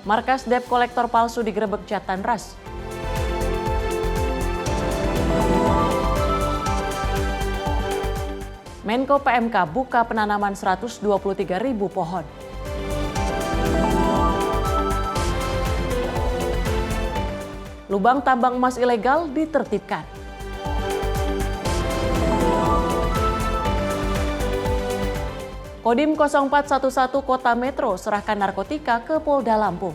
Markas debt kolektor palsu digerebek Jatanras. Menko PMK buka penanaman 123.000 pohon. Lubang tambang emas ilegal ditertibkan. Kodim 0411 Kota Metro serahkan narkotika ke Polda Lampung.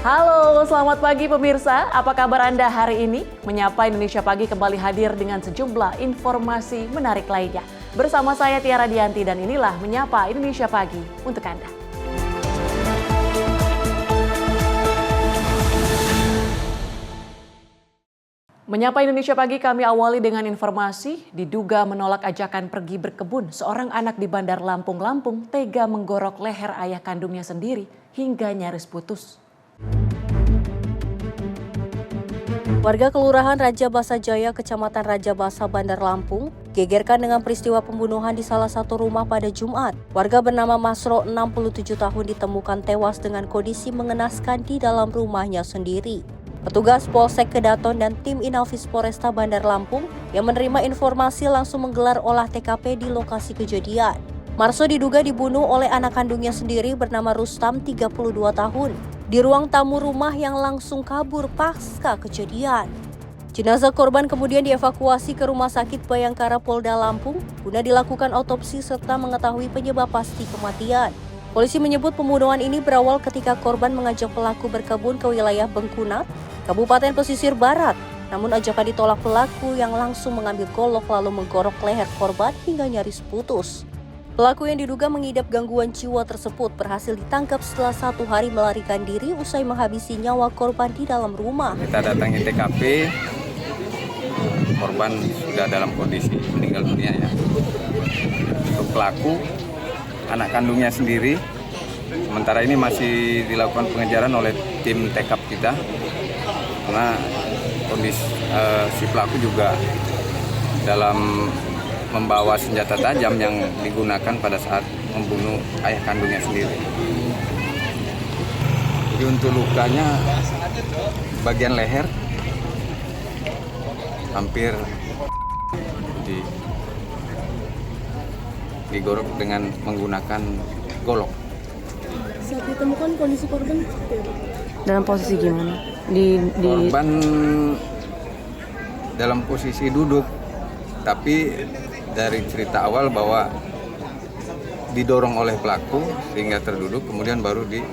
Halo, selamat pagi pemirsa. Apa kabar Anda hari ini? Menyapa Indonesia Pagi kembali hadir dengan sejumlah informasi menarik lainnya. Bersama saya Tiara Dianti dan inilah Menyapa Indonesia Pagi untuk Anda. Menyapa Indonesia Pagi kami awali dengan informasi diduga menolak ajakan pergi berkebun. Seorang anak di Bandar Lampung tega menggorok leher ayah kandungnya sendiri hingga nyaris putus. Warga Kelurahan Raja Basa Jaya, Kecamatan Raja Basa, Bandar Lampung, gegerkan dengan peristiwa pembunuhan di salah satu rumah pada Jumat. Warga bernama Masro, 67 tahun, ditemukan tewas dengan kondisi mengenaskan di dalam rumahnya sendiri. Petugas Polsek Kedaton dan tim Inafis Polresta Bandar Lampung yang menerima informasi langsung menggelar olah TKP di lokasi kejadian. Marso diduga dibunuh oleh anak kandungnya sendiri bernama Rustam, 32 tahun, di ruang tamu rumah yang langsung kabur pasca kejadian. Jenazah korban kemudian dievakuasi ke Rumah Sakit Bayangkara Polda Lampung guna dilakukan otopsi serta mengetahui penyebab pasti kematian. Polisi menyebut pembunuhan ini berawal ketika korban mengajak pelaku berkebun ke wilayah Bengkunat, Kabupaten Pesisir Barat. Namun ajakan ditolak pelaku yang langsung mengambil golok lalu menggorok leher korban hingga nyaris putus. Pelaku yang diduga mengidap gangguan jiwa tersebut berhasil ditangkap setelah 1 hari melarikan diri usai menghabisi nyawa korban di dalam rumah. Kita datangi TKP, korban sudah dalam kondisi meninggal dunia ya. Untuk pelaku, anak kandungnya sendiri, sementara ini masih dilakukan pengejaran oleh tim TKP kita. Karena kondisi si pelaku juga dalam membawa senjata tajam yang digunakan pada saat membunuh ayah kandungnya sendiri. Jadi untuk lukanya bagian leher hampir digorok dengan menggunakan golok. Saat ditemukan kondisi korban Dalam posisi gimana? Korban dalam posisi duduk, tapi dari cerita awal bahwa didorong oleh pelaku sehingga terduduk, kemudian baru di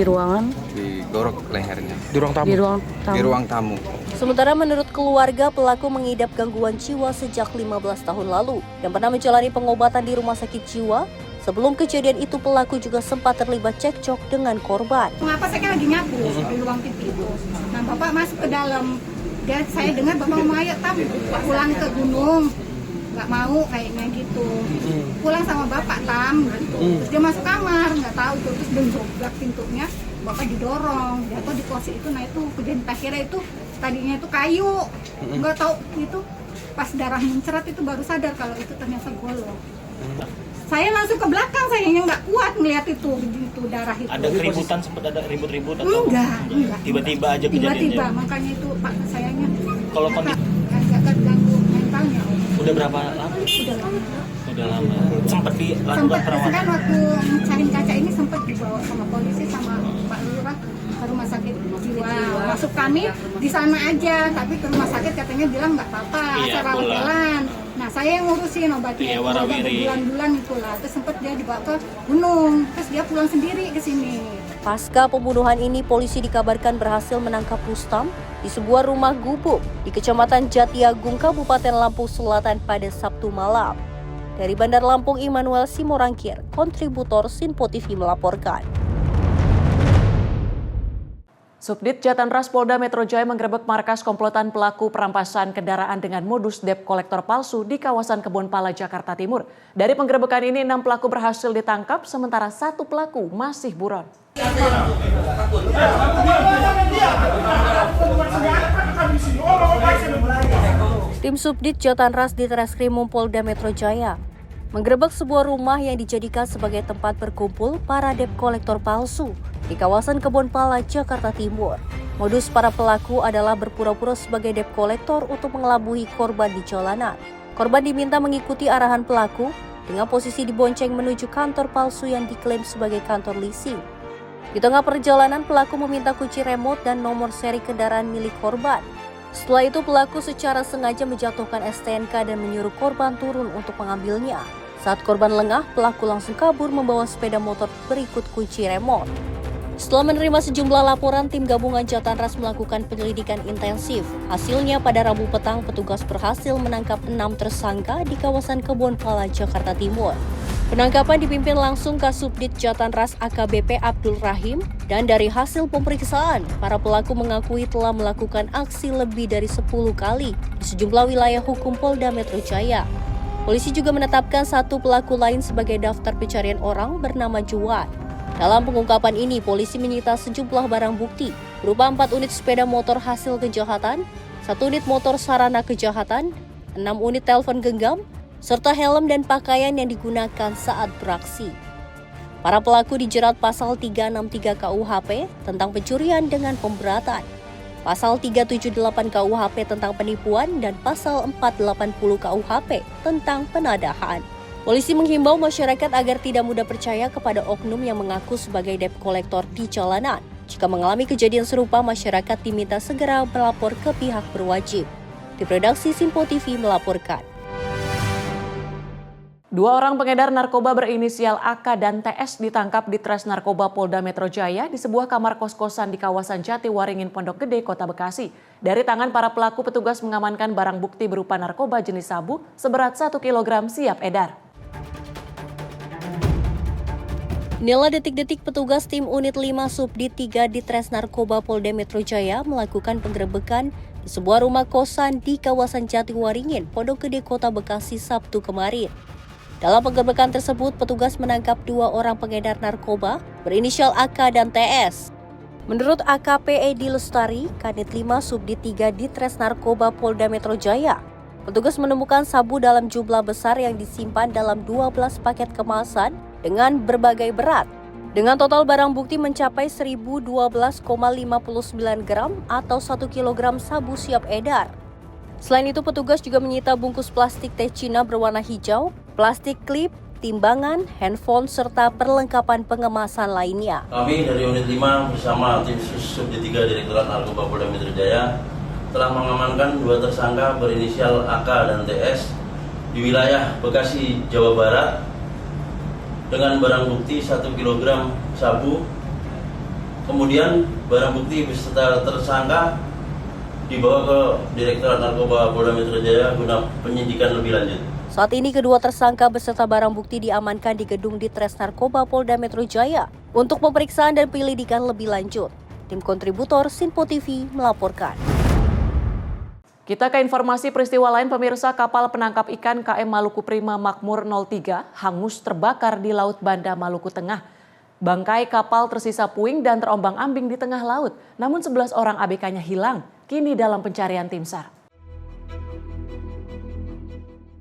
ruangan digorok lehernya. Di ruang tamu. Sementara menurut keluarga, pelaku mengidap gangguan jiwa sejak 15 tahun lalu dan pernah menjalani pengobatan di rumah sakit jiwa. Sebelum kejadian itu, pelaku juga sempat terlibat cekcok dengan korban. Mengapa saya kan lagi nyapu di ruang TV itu. Nah, Bapak masuk ke dalam. Saya dengar Bapak ngomong, ayo pulang ke gunung. Nggak mau kayaknya gitu. Pulang sama Bapak gitu. Terus dia masuk kamar, nggak tahu itu. Terus dendobrak pintunya, Bapak didorong. Jatuh di kursi itu, nah itu kejadian akhirnya itu tadinya itu kayu. Nggak tahu itu pas darah mencerat itu baru sadar kalau itu ternyata golok. Saya langsung ke belakang, sayangnya nggak kuat melihat itu darah itu. Ada keributan, sempat ada ribut-ribut atau? Enggak. Tiba-tiba aja kejadiannya? Tiba-tiba, makanya itu Pak sayangnya. Kalau kondisi agak ganggu mentalnya. Udah berapa lama? Udah lama. Sempat dilakukan perawatan? Kan waktu mencariin kaca ini sempat dibawa sama polisi sama Pak Lurah ke rumah sakit jiwa. Masuk kami di sana aja, tapi ke rumah sakit katanya bilang nggak apa-apa, asal rawat jalan. Nah, saya yang ngurusin obatnya bulan-bulan itulah. Terus sempat dia dibawa ke gunung, terus dia pulang sendiri ke sini. Pasca pembunuhan ini, polisi dikabarkan berhasil menangkap Rustam di sebuah rumah gubuk di Kecamatan Jatiagung, Kabupaten Lampung Selatan pada Sabtu malam. Dari Bandar Lampung, Immanuel Simorangkir, kontributor Sinpo TV melaporkan. Subdit Jatanras Polda Metro Jaya menggerebek markas komplotan pelaku perampasan kendaraan dengan modus debt kolektor palsu di kawasan Kebonpala, Jakarta Timur. Dari penggerebekan ini, 6 pelaku berhasil ditangkap, sementara 1 pelaku masih buron. Tim Subdit Jatanras di Treskrimum Polda Metro Jaya menggerebek sebuah rumah yang dijadikan sebagai tempat berkumpul para debt kolektor palsu di kawasan Kebonpala, Jakarta Timur. Modus para pelaku adalah berpura-pura sebagai debt kolektor untuk mengelabui korban di jalanan. Korban diminta mengikuti arahan pelaku dengan posisi dibonceng menuju kantor palsu yang diklaim sebagai kantor leasing. Di tengah perjalanan, pelaku meminta kunci remote dan nomor seri kendaraan milik korban. Setelah itu, pelaku secara sengaja menjatuhkan STNK dan menyuruh korban turun untuk mengambilnya. Saat korban lengah, pelaku langsung kabur membawa sepeda motor berikut kunci remote. Setelah menerima sejumlah laporan, tim gabungan Jatanras melakukan penyelidikan intensif. Hasilnya, pada Rabu petang, petugas berhasil menangkap 6 tersangka di kawasan Kebonpala, Jakarta Timur. Penangkapan dipimpin langsung Kasubdit Jatanras AKBP Abdul Rahim, dan dari hasil pemeriksaan, para pelaku mengakui telah melakukan aksi lebih dari 10 kali di sejumlah wilayah hukum Polda Metro Jaya. Polisi juga menetapkan satu pelaku lain sebagai daftar pencarian orang bernama Juwan. Dalam pengungkapan ini, polisi menyita sejumlah barang bukti berupa 4 unit sepeda motor hasil kejahatan, 1 unit motor sarana kejahatan, 6 unit telepon genggam, serta helm dan pakaian yang digunakan saat beraksi. Para pelaku dijerat pasal 363 KUHP tentang pencurian dengan pemberatan, pasal 378 KUHP tentang penipuan, dan pasal 480 KUHP tentang penadahan. Polisi menghimbau masyarakat agar tidak mudah percaya kepada oknum yang mengaku sebagai debt kolektor di jalanan. Jika mengalami kejadian serupa, masyarakat diminta segera melapor ke pihak berwajib. Tim redaksi Simpo TV melaporkan. 2 orang pengedar narkoba berinisial AK dan TS ditangkap di Tres Narkoba Polda Metro Jaya di sebuah kamar kos-kosan di kawasan Jatiwaringin, Pondok Gede, Kota Bekasi. Dari tangan para pelaku, petugas mengamankan barang bukti berupa narkoba jenis sabu seberat 1 kg siap edar. Inilah detik-detik petugas tim Unit 5 Subdit 3 di Tres Narkoba Polda Metro Jaya melakukan penggerebekan di sebuah rumah kosan di kawasan Jatiwaringin, Pondok Gede, Kota Bekasi, Sabtu kemarin. Dalam penggerebekan tersebut, petugas menangkap 2 orang pengedar narkoba berinisial AK dan TS. Menurut AKP Edi Lestari, Kanit 5 Subdit 3 di Tres Narkoba Polda Metro Jaya, petugas menemukan sabu dalam jumlah besar yang disimpan dalam 12 paket kemasan dengan berbagai berat. Dengan total barang bukti mencapai 1012,59 gram atau 1 kg sabu siap edar. Selain itu, petugas juga menyita bungkus plastik teh Cina berwarna hijau, plastik klip, timbangan, handphone, serta perlengkapan pengemasan lainnya. Kami dari Unit 5 bersama tim Subdit 3 Direktorat Narkoba Polda Metro Jaya telah mengamankan 2 tersangka berinisial AK dan TS di wilayah Bekasi, Jawa Barat dengan barang bukti 1 kg sabu. Kemudian barang bukti beserta tersangka dibawa ke Direktorat Narkoba Polda Metro Jaya guna penyidikan lebih lanjut. Saat ini kedua tersangka beserta barang bukti diamankan di gedung di Tres Narkoba Polda Metro Jaya untuk pemeriksaan dan penyelidikan lebih lanjut. Tim kontributor Simpo TV melaporkan. Kita ke informasi peristiwa lain, pemirsa. Kapal penangkap ikan KM Maluku Prima Makmur 03 hangus terbakar di Laut Banda, Maluku Tengah. Bangkai kapal tersisa puing dan terombang-ambing di tengah laut, namun 11 orang ABK-nya hilang, kini dalam pencarian tim SAR.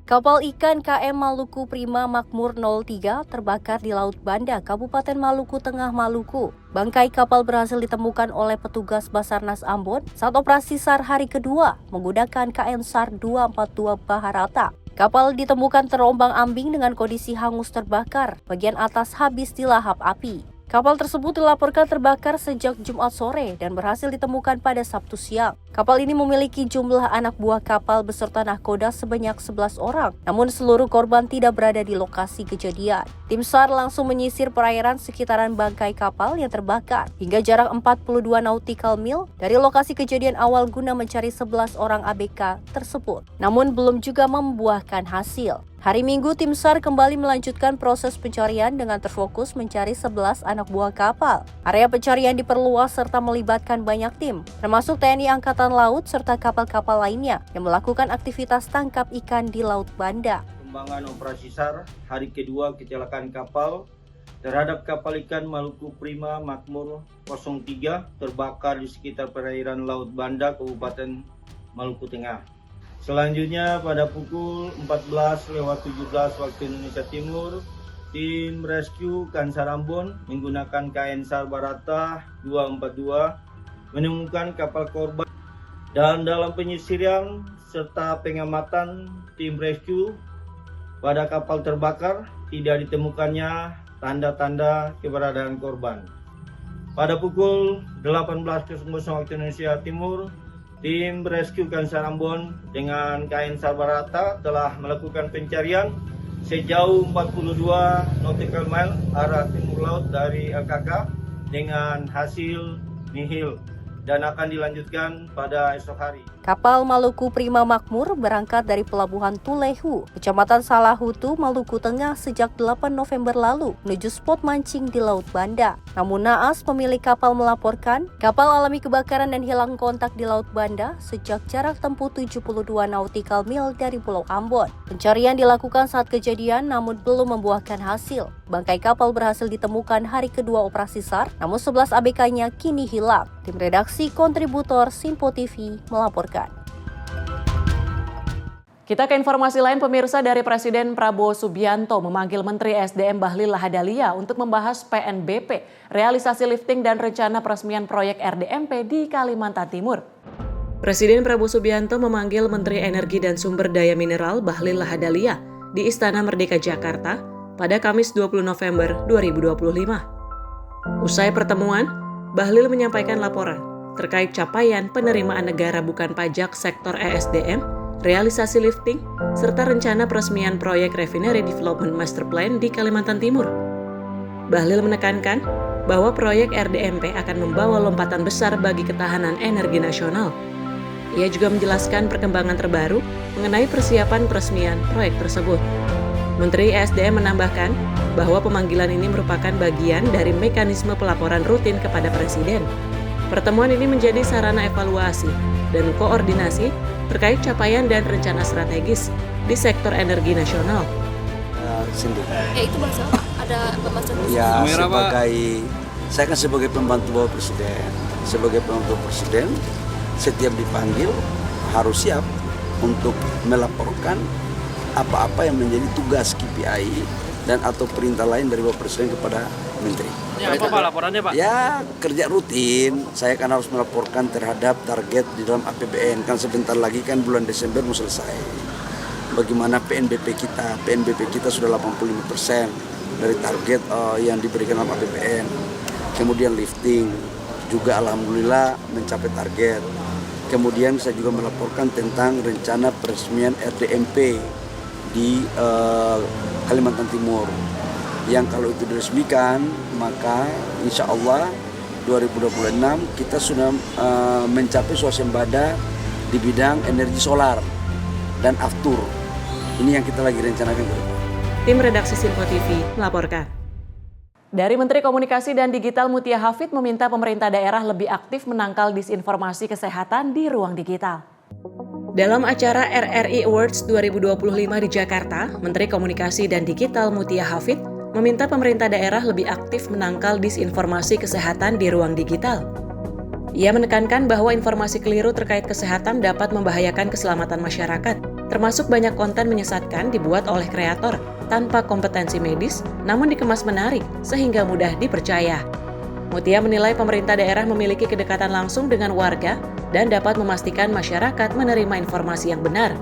Kapal ikan KM Maluku Prima Makmur 03 terbakar di Laut Banda, Kabupaten Maluku Tengah, Maluku. Bangkai kapal berhasil ditemukan oleh petugas Basarnas Ambon saat operasi SAR hari kedua menggunakan KN SAR 242 Baharata. Kapal ditemukan terombang-ambing dengan kondisi hangus terbakar, bagian atas habis dilahap api. Kapal tersebut dilaporkan terbakar sejak Jumat sore dan berhasil ditemukan pada Sabtu siang. Kapal ini memiliki jumlah anak buah kapal beserta nahkoda sebanyak 11 orang, namun seluruh korban tidak berada di lokasi kejadian. Tim SAR langsung menyisir perairan sekitaran bangkai kapal yang terbakar hingga jarak 42 nautical mil dari lokasi kejadian awal guna mencari 11 orang ABK tersebut, namun belum juga membuahkan hasil. Hari Minggu, tim SAR kembali melanjutkan proses pencarian dengan terfokus mencari 11 anak buah kapal. Area pencarian diperluas serta melibatkan banyak tim, termasuk TNI Angkatan Laut serta kapal-kapal lainnya yang melakukan aktivitas tangkap ikan di Laut Banda. Pengembangan operasi SAR hari kedua kecelakaan kapal terhadap kapal ikan Maluku Prima Makmur 03 terbakar di sekitar perairan Laut Banda, Kabupaten Maluku Tengah. Selanjutnya pada pukul 14.17 waktu Indonesia Timur, tim rescue Kansar Ambon menggunakan KN SAR Barata 242 menemukan kapal korban, dan dalam penyisiran serta pengamatan tim rescue pada kapal terbakar tidak ditemukannya tanda-tanda keberadaan korban. Pada pukul 18.00 waktu Indonesia Timur, tim rescue Kansar Ambon dengan KN SAR Barata telah melakukan pencarian sejauh 42 nautical mile arah timur laut dari LKK dengan hasil nihil dan akan dilanjutkan pada esok hari. Kapal Maluku Prima Makmur berangkat dari Pelabuhan Tulehu, Kecamatan Salahutu, Maluku Tengah sejak 8 November lalu menuju spot mancing di Laut Banda. Namun naas pemilik kapal melaporkan, kapal alami kebakaran dan hilang kontak di Laut Banda sejak jarak tempuh 72 nautical mil dari Pulau Ambon. Pencarian dilakukan saat kejadian namun belum membuahkan hasil. Bangkai kapal berhasil ditemukan hari kedua operasi SAR, namun 11 ABK-nya kini hilang. Tim redaksi kontributor Simpo TV melaporkan. Kita ke informasi lain, pemirsa. Dari Presiden Prabowo Subianto memanggil Menteri SDM Bahlil Lahadalia untuk membahas PNBP, realisasi lifting dan rencana peresmian proyek RDMP di Kalimantan Timur. Presiden Prabowo Subianto memanggil Menteri Energi dan Sumber Daya Mineral Bahlil Lahadalia di Istana Merdeka Jakarta pada Kamis 20 November 2025. Usai pertemuan, Bahlil menyampaikan laporan terkait capaian penerimaan negara bukan pajak sektor ESDM, realisasi lifting, serta rencana peresmian proyek Refinery Development Master Plan di Kalimantan Timur. Bahlil menekankan bahwa proyek RDMP akan membawa lompatan besar bagi ketahanan energi nasional. Ia juga menjelaskan perkembangan terbaru mengenai persiapan peresmian proyek tersebut. Menteri ESDM menambahkan bahwa pemanggilan ini merupakan bagian dari mekanisme pelaporan rutin kepada Presiden. Pertemuan ini menjadi sarana evaluasi dan koordinasi terkait capaian dan rencana strategis di sektor energi nasional. Itu bahasa apa? Ada pembahasan khusus? Ya, saya kan sebagai pembantu Bapak Presiden. Sebagai pembantu Presiden, setiap dipanggil harus siap untuk melaporkan apa-apa yang menjadi tugas KPI dan atau perintah lain dari Bapak Presiden kepada Menteri. Ya, apa Pak laporannya Pak? Ya, kerja rutin. Saya kan harus melaporkan terhadap target di dalam APBN. Kan sebentar lagi kan bulan Desember mau selesai. Bagaimana PNBP kita? PNBP kita sudah 85% dari target yang diberikan dalam APBN. Kemudian lifting juga alhamdulillah mencapai target. Kemudian saya juga melaporkan tentang rencana peresmian RDMP di Kalimantan Timur, yang kalau itu diresmikan maka insya Allah 2026 kita sudah mencapai swasembada di bidang energi solar dan aftur. Ini yang kita lagi rencanakan ke depan. Tim redaksi Simpo TV melaporkan. Dari Menteri Komunikasi dan Digital Mutia Hafid meminta pemerintah daerah lebih aktif menangkal disinformasi kesehatan di ruang digital. Dalam acara RRI Awards 2025 di Jakarta, Menteri Komunikasi dan Digital Mutia Hafid meminta pemerintah daerah lebih aktif menangkal disinformasi kesehatan di ruang digital. Ia menekankan bahwa informasi keliru terkait kesehatan dapat membahayakan keselamatan masyarakat, termasuk banyak konten menyesatkan dibuat oleh kreator tanpa kompetensi medis, namun dikemas menarik sehingga mudah dipercaya. Mutia menilai pemerintah daerah memiliki kedekatan langsung dengan warga dan dapat memastikan masyarakat menerima informasi yang benar.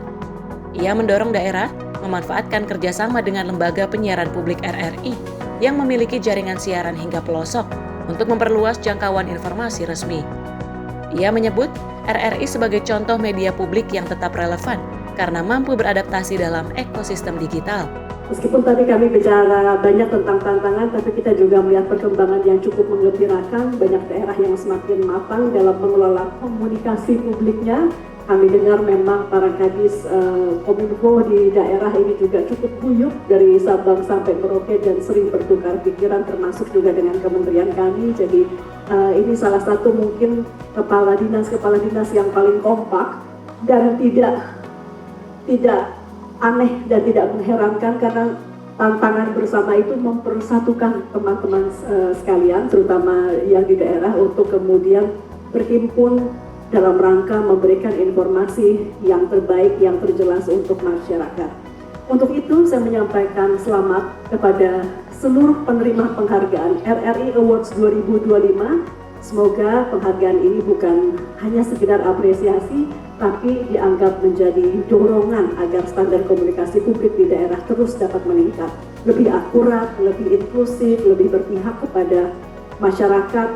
Ia mendorong daerah memanfaatkan kerjasama dengan lembaga penyiaran publik RRI yang memiliki jaringan siaran hingga pelosok untuk memperluas jangkauan informasi resmi. Ia menyebut RRI sebagai contoh media publik yang tetap relevan karena mampu beradaptasi dalam ekosistem digital. Meskipun tadi kami bicara banyak tentang tantangan, tapi kita juga melihat perkembangan yang cukup menggembirakan. Banyak daerah yang semakin matang dalam mengelola komunikasi publiknya. Kami dengar memang para kadis Kominfo di daerah ini juga cukup guyup dari Sabang sampai Merauke dan sering bertukar pikiran, termasuk juga dengan kementerian kami. Jadi ini salah satu mungkin kepala dinas yang paling kompak dan tidak aneh dan tidak mengherankan karena tantangan bersama itu mempersatukan teman-teman sekalian, terutama yang di daerah, untuk kemudian berhimpun dalam rangka memberikan informasi yang terbaik, yang terjelas untuk masyarakat. Untuk itu saya menyampaikan selamat kepada seluruh penerima penghargaan RRI Awards 2025. Semoga penghargaan ini bukan hanya sekedar apresiasi, tapi dianggap menjadi dorongan agar standar komunikasi publik di daerah terus dapat meningkat, lebih akurat, lebih inklusif, lebih berpihak kepada masyarakat.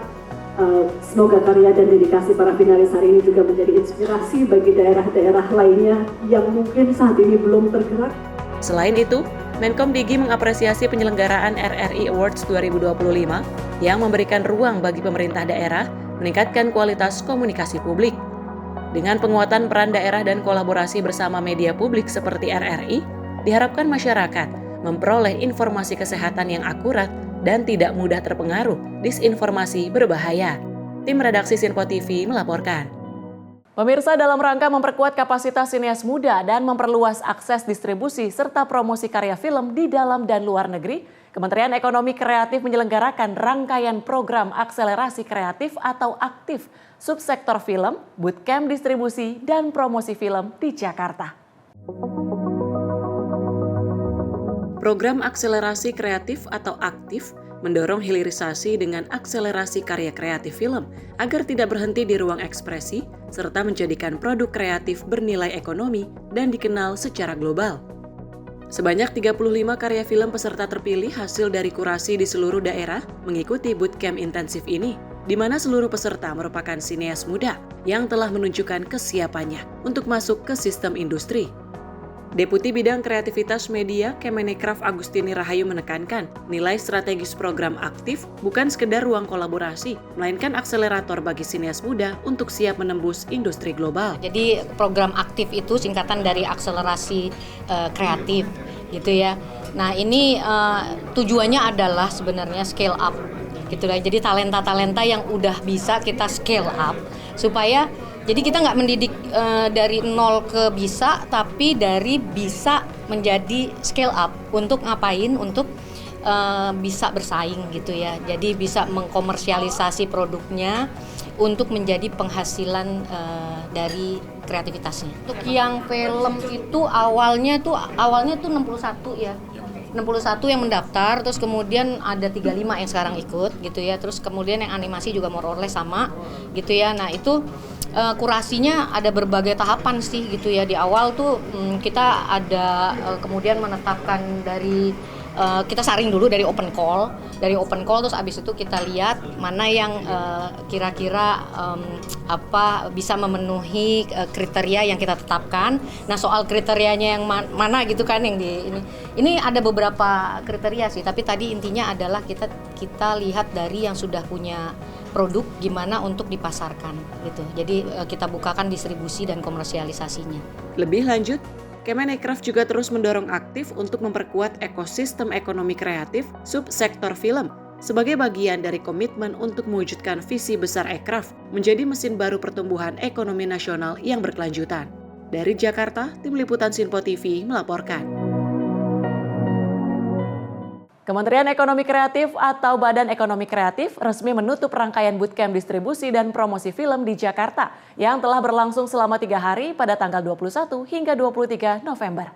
Semoga karya dan dedikasi para finalis hari ini juga menjadi inspirasi bagi daerah-daerah lainnya yang mungkin saat ini belum tergerak. Selain itu, Menkom Digi mengapresiasi penyelenggaraan RRI Awards 2025 yang memberikan ruang bagi pemerintah daerah meningkatkan kualitas komunikasi publik. Dengan penguatan peran daerah dan kolaborasi bersama media publik seperti RRI, diharapkan masyarakat memperoleh informasi kesehatan yang akurat dan tidak mudah terpengaruh disinformasi berbahaya. Tim redaksi Sinpo TV melaporkan. Pemirsa, dalam rangka memperkuat kapasitas sinias muda dan memperluas akses distribusi serta promosi karya film di dalam dan luar negeri, Kementerian Ekonomi Kreatif menyelenggarakan rangkaian program akselerasi kreatif atau aktif subsektor film, bootcamp distribusi, dan promosi film di Jakarta. Program akselerasi kreatif atau aktif mendorong hilirisasi dengan akselerasi karya kreatif film agar tidak berhenti di ruang ekspresi serta menjadikan produk kreatif bernilai ekonomi dan dikenal secara global. Sebanyak 35 karya film peserta terpilih hasil dari kurasi di seluruh daerah mengikuti bootcamp intensif ini, di mana seluruh peserta merupakan sineas muda yang telah menunjukkan kesiapannya untuk masuk ke sistem industri. Deputi Bidang Kreativitas Media Kemenekraf Agustini Rahayu menekankan, nilai strategis program aktif bukan sekedar ruang kolaborasi, melainkan akselerator bagi sineas muda untuk siap menembus industri global. Jadi program aktif itu singkatan dari akselerasi kreatif, gitu ya. Nah ini tujuannya adalah sebenarnya scale up, gitu lah. Jadi talenta-talenta yang udah bisa kita scale up supaya jadi kita nggak mendidik dari nol ke bisa, tapi dari bisa menjadi scale up. Untuk ngapain? Untuk bisa bersaing gitu ya. Jadi bisa mengkomersialisasi produknya untuk menjadi penghasilan dari kreativitasnya. Untuk yang film itu awalnya tuh 61 ya. 61 yang mendaftar, terus kemudian ada 35 yang sekarang ikut gitu ya. Terus kemudian yang animasi juga more or less sama gitu ya. Nah, itu kurasinya ada berbagai tahapan sih gitu ya. Di awal tuh kita ada kemudian menetapkan dari kita saring dulu dari open call terus abis itu kita lihat mana yang kira-kira bisa memenuhi kriteria yang kita tetapkan. Nah soal kriterianya yang mana gitu kan yang ini ada beberapa kriteria sih, tapi tadi intinya adalah kita lihat dari yang sudah punya produk gimana untuk dipasarkan gitu. Jadi kita bukakan distribusi dan komersialisasinya. Lebih lanjut, Kemenekraf juga terus mendorong aktif untuk memperkuat ekosistem ekonomi kreatif subsektor film sebagai bagian dari komitmen untuk mewujudkan visi besar Ekraf menjadi mesin baru pertumbuhan ekonomi nasional yang berkelanjutan. Dari Jakarta, Tim Liputan Sinpo TV melaporkan. Kementerian Ekonomi Kreatif atau Badan Ekonomi Kreatif resmi menutup rangkaian bootcamp distribusi dan promosi film di Jakarta yang telah berlangsung selama 3 hari pada tanggal 21 hingga 23 November.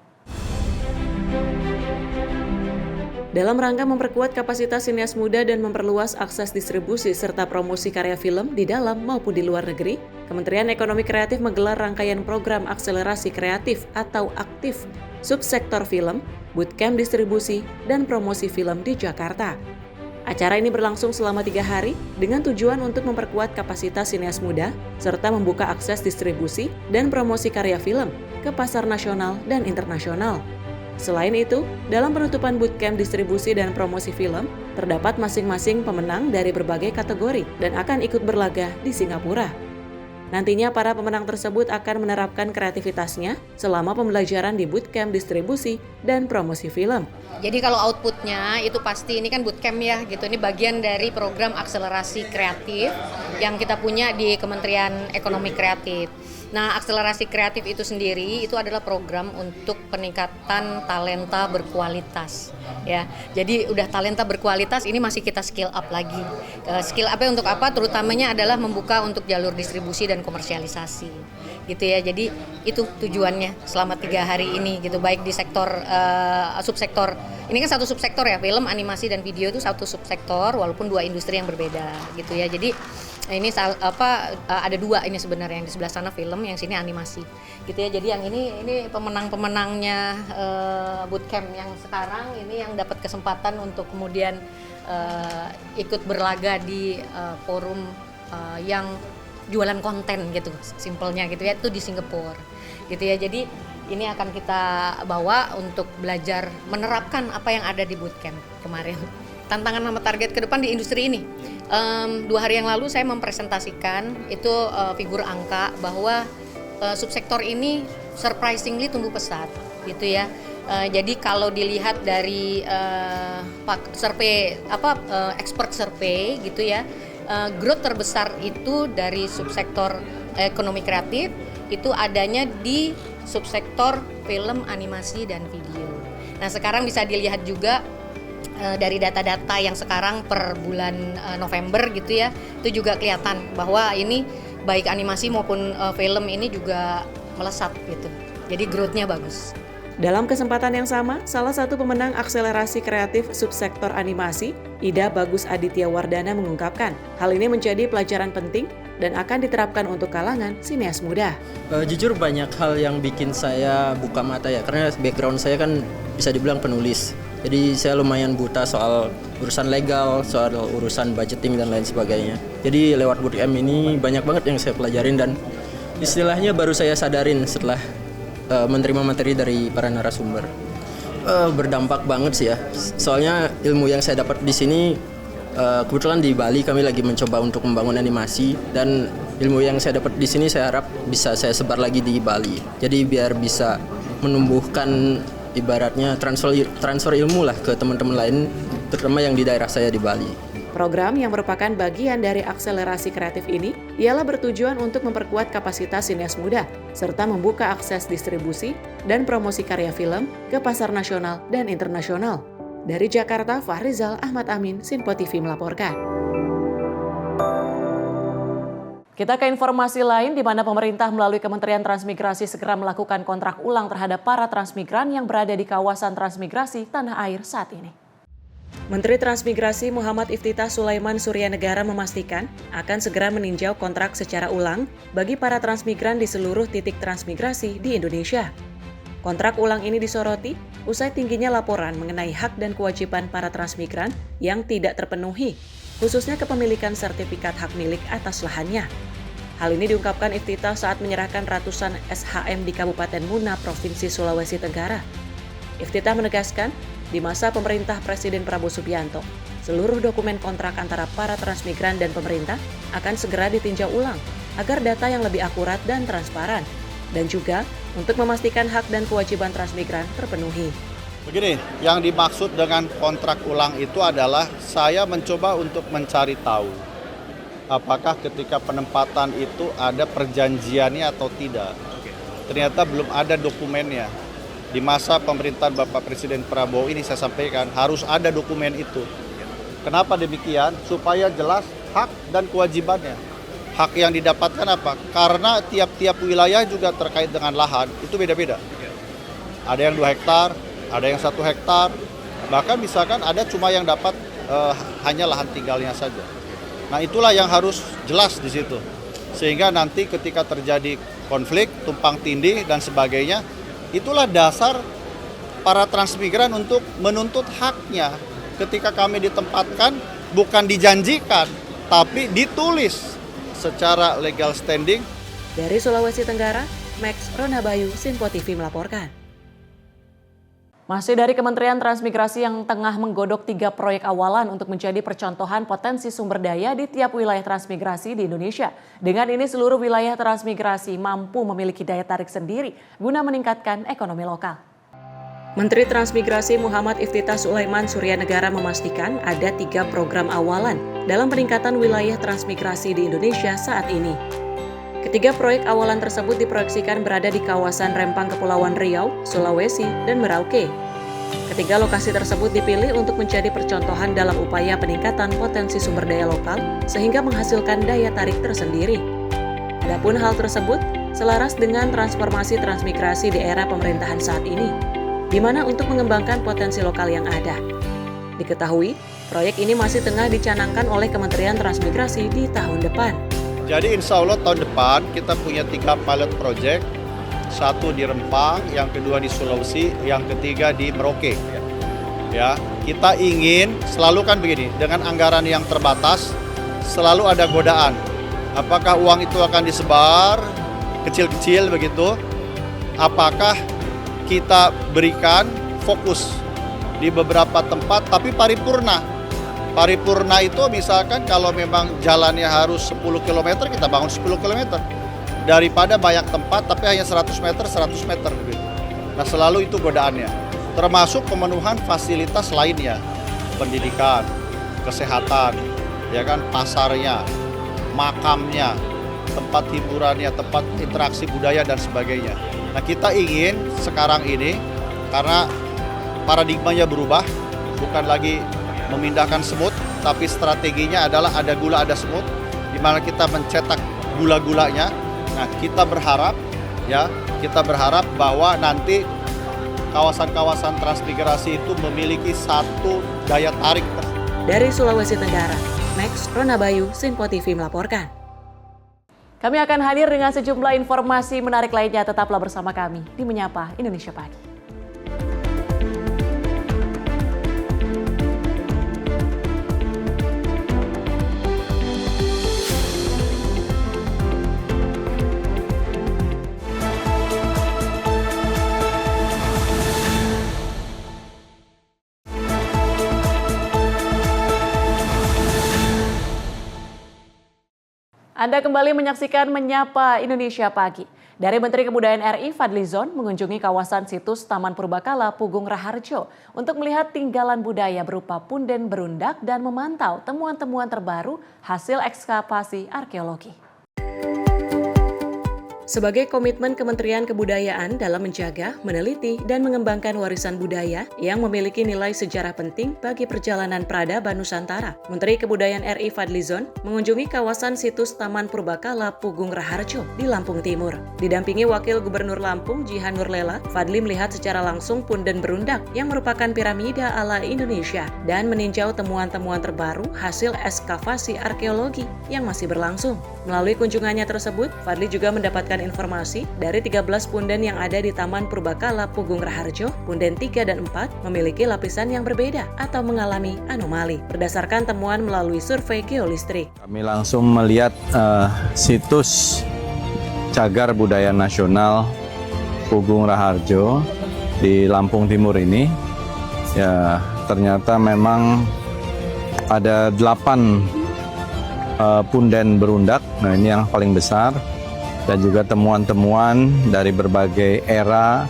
Dalam rangka memperkuat kapasitas sineas muda dan memperluas akses distribusi serta promosi karya film di dalam maupun di luar negeri, Kementerian Ekonomi Kreatif menggelar rangkaian program akselerasi kreatif atau aktif subsektor film, bootcamp distribusi, dan promosi film di Jakarta. Acara ini berlangsung selama 3 hari dengan tujuan untuk memperkuat kapasitas sineas muda serta membuka akses distribusi dan promosi karya film ke pasar nasional dan internasional. Selain itu, dalam penutupan bootcamp distribusi dan promosi film, terdapat masing-masing pemenang dari berbagai kategori dan akan ikut berlaga di Singapura. Nantinya para pemenang tersebut akan menerapkan kreativitasnya selama pembelajaran di bootcamp distribusi dan promosi film. Jadi kalau outputnya itu pasti ini kan bootcamp ya gitu. Ini bagian dari program akselerasi kreatif yang kita punya di Kementerian Ekonomi Kreatif. Nah, akselerasi kreatif itu sendiri itu adalah program untuk peningkatan talenta berkualitas, ya. Jadi udah talenta berkualitas, ini masih kita skill up lagi. Skill up-nya untuk apa? Terutamanya adalah membuka untuk jalur distribusi dan komersialisasi, gitu ya. Jadi itu tujuannya selama 3 hari ini, gitu. Baik di sektor subsektor. Ini kan satu subsektor ya, film, animasi dan video itu satu subsektor, walaupun 2 industri yang berbeda, gitu ya. Jadi ini ada 2 ini sebenarnya, yang di sebelah sana film, yang sini animasi, gitu ya. Jadi yang ini pemenang-pemenangnya bootcamp yang sekarang ini yang dapat kesempatan untuk kemudian ikut berlaga di forum yang jualan konten gitu, simpelnya gitu ya, itu di Singapura, gitu ya. Jadi ini akan kita bawa untuk belajar menerapkan apa yang ada di bootcamp kemarin. Tantangan sama target ke depan di industri ini. 2 hari yang lalu saya mempresentasikan itu figur angka bahwa subsektor ini surprisingly tumbuh pesat, gitu ya. Jadi kalau dilihat dari expert survey gitu ya, growth terbesar itu dari subsektor ekonomi kreatif itu adanya di subsektor film, animasi dan video. Nah, sekarang bisa dilihat juga dari data-data yang sekarang per bulan November gitu ya, itu juga kelihatan bahwa ini baik animasi maupun film ini juga melesat gitu. Jadi growth-nya bagus. Dalam kesempatan yang sama, salah satu pemenang akselerasi kreatif subsektor animasi, Ida Bagus Aditya Wardana mengungkapkan, hal ini menjadi pelajaran penting dan akan diterapkan untuk kalangan sineas muda. Jujur banyak hal yang bikin saya buka mata ya, karena background saya kan bisa dibilang penulis. Jadi saya lumayan buta soal urusan legal, soal urusan budgeting dan lain sebagainya. Jadi lewat bootcamp ini banyak banget yang saya pelajarin dan istilahnya baru saya sadarin setelah menerima materi dari para narasumber. Berdampak banget sih ya. Soalnya ilmu yang saya dapat di sini kebetulan di Bali kami lagi mencoba untuk membangun animasi dan ilmu yang saya dapat di sini saya harap bisa saya sebar lagi di Bali. Jadi biar bisa menumbuhkan ibaratnya transfer ilmu lah ke teman-teman lain, terutama yang di daerah saya di Bali. Program yang merupakan bagian dari akselerasi kreatif ini ialah bertujuan untuk memperkuat kapasitas sineas muda, serta membuka akses distribusi dan promosi karya film ke pasar nasional dan internasional. Dari Jakarta, Fahrizal Ahmad Amin, Sinpo TV melaporkan. Kita ke informasi lain di mana pemerintah melalui Kementerian Transmigrasi segera melakukan kontrak ulang terhadap para transmigran yang berada di kawasan transmigrasi tanah air saat ini. Menteri Transmigrasi Muhammad Iftithah Sulaiman Suryanegara memastikan akan segera meninjau kontrak secara ulang bagi para transmigran di seluruh titik transmigrasi di Indonesia. Kontrak ulang ini disoroti usai tingginya laporan mengenai hak dan kewajiban para transmigran yang tidak terpenuhi, khususnya kepemilikan sertifikat hak milik atas lahannya. Hal ini diungkapkan Iftithah saat menyerahkan ratusan SHM di Kabupaten Muna, Provinsi Sulawesi Tenggara. Iftithah menegaskan, di masa pemerintah Presiden Prabowo Subianto, seluruh dokumen kontrak antara para transmigran dan pemerintah akan segera ditinjau ulang agar data yang lebih akurat dan transparan, dan juga untuk memastikan hak dan kewajiban transmigran terpenuhi. Begini, yang dimaksud dengan kontrak ulang itu adalah saya mencoba untuk mencari tahu apakah ketika penempatan itu ada perjanjiannya atau tidak. Ternyata belum ada dokumennya. Di masa pemerintahan Bapak Presiden Prabowo ini saya sampaikan harus ada dokumen itu. Kenapa demikian? Supaya jelas hak dan kewajibannya. Hak yang didapatkan apa? Karena tiap-tiap wilayah juga terkait dengan lahan itu beda-beda. Ada yang 2 hektar, ada yang 1 hektar, bahkan misalkan ada cuma yang dapat hanya lahan tinggalnya saja. Nah itulah yang harus jelas di situ. Sehingga nanti ketika terjadi konflik, tumpang tindih dan sebagainya, itulah dasar para transmigran untuk menuntut haknya. Ketika kami ditempatkan, bukan dijanjikan, tapi ditulis secara legal standing. Dari Sulawesi Tenggara, Max Ronabayu, Sinpo TV melaporkan. Masih dari Kementerian Transmigrasi yang tengah menggodok 3 proyek awalan untuk menjadi percontohan potensi sumber daya di tiap wilayah transmigrasi di Indonesia. Dengan ini seluruh wilayah transmigrasi mampu memiliki daya tarik sendiri guna meningkatkan ekonomi lokal. Menteri Transmigrasi Muhammad Iftithah Sulaiman Suryanegara memastikan ada 3 program awalan dalam peningkatan wilayah transmigrasi di Indonesia saat ini. Ketiga proyek awalan tersebut diproyeksikan berada di kawasan Rempang Kepulauan Riau, Sulawesi, dan Merauke. Ketiga lokasi tersebut dipilih untuk menjadi percontohan dalam upaya peningkatan potensi sumber daya lokal sehingga menghasilkan daya tarik tersendiri. Adapun hal tersebut selaras dengan transformasi transmigrasi di era pemerintahan saat ini, di mana untuk mengembangkan potensi lokal yang ada. Diketahui, proyek ini masih tengah dicanangkan oleh Kementerian Transmigrasi di tahun depan. Jadi insya Allah tahun depan kita punya 3 pilot project, satu di Rempang, yang kedua di Sulawesi, yang ketiga di Merauke. Ya, kita ingin selalu kan begini, dengan anggaran yang terbatas selalu ada godaan. Apakah uang itu akan disebar kecil-kecil begitu? Apakah kita berikan fokus di beberapa tempat tapi paripurna? Paripurna itu misalkan kalau memang jalannya harus 10 km, kita bangun 10 km. Daripada banyak tempat tapi hanya 100 meter begitu. Nah, selalu itu godaannya. Termasuk pemenuhan fasilitas lainnya, pendidikan, kesehatan, ya kan, pasarnya, makamnya, tempat hiburannya, tempat interaksi budaya dan sebagainya. Nah, kita ingin sekarang ini karena paradigmanya berubah, bukan lagi memindahkan semut, tapi strateginya adalah ada gula ada semut, di mana kita mencetak gula-gulanya. Nah, kita berharap bahwa nanti kawasan-kawasan transmigrasi itu memiliki satu daya tarik. Dari Sulawesi Tenggara, Max Ronabayu, Sinpo TV melaporkan. Kami akan hadir dengan sejumlah informasi menarik lainnya. Tetaplah bersama kami di Menyapa Indonesia Pagi. Anda kembali menyaksikan Menyapa Indonesia Pagi. Dari Menteri Kebudayaan RI Fadlizon mengunjungi kawasan situs Taman Purbakala Pugung Raharjo untuk melihat tinggalan budaya berupa punden berundak dan memantau temuan-temuan terbaru hasil ekskavasi arkeologi. Sebagai komitmen Kementerian Kebudayaan dalam menjaga, meneliti, dan mengembangkan warisan budaya yang memiliki nilai sejarah penting bagi perjalanan peradaban Nusantara, Menteri Kebudayaan RI Fadlizon mengunjungi kawasan situs Taman Purbakala Pugung Raharjo di Lampung Timur. Didampingi Wakil Gubernur Lampung Jihan Nurlela, Fadli melihat secara langsung punden berundak yang merupakan piramida ala Indonesia dan meninjau temuan-temuan terbaru hasil ekskavasi arkeologi yang masih berlangsung. Melalui kunjungannya tersebut, Fadli juga mendapatkan informasi dari 13 punden yang ada di Taman Purbakala Pugung Raharjo, punden 3 dan 4 memiliki lapisan yang berbeda atau mengalami anomali berdasarkan temuan melalui survei geolistrik. Kami langsung melihat situs Cagar Budaya Nasional Pugung Raharjo di Lampung Timur ini. Ya, ternyata memang ada 8 punden berundak. Nah, ini yang paling besar. Dan juga temuan-temuan dari berbagai era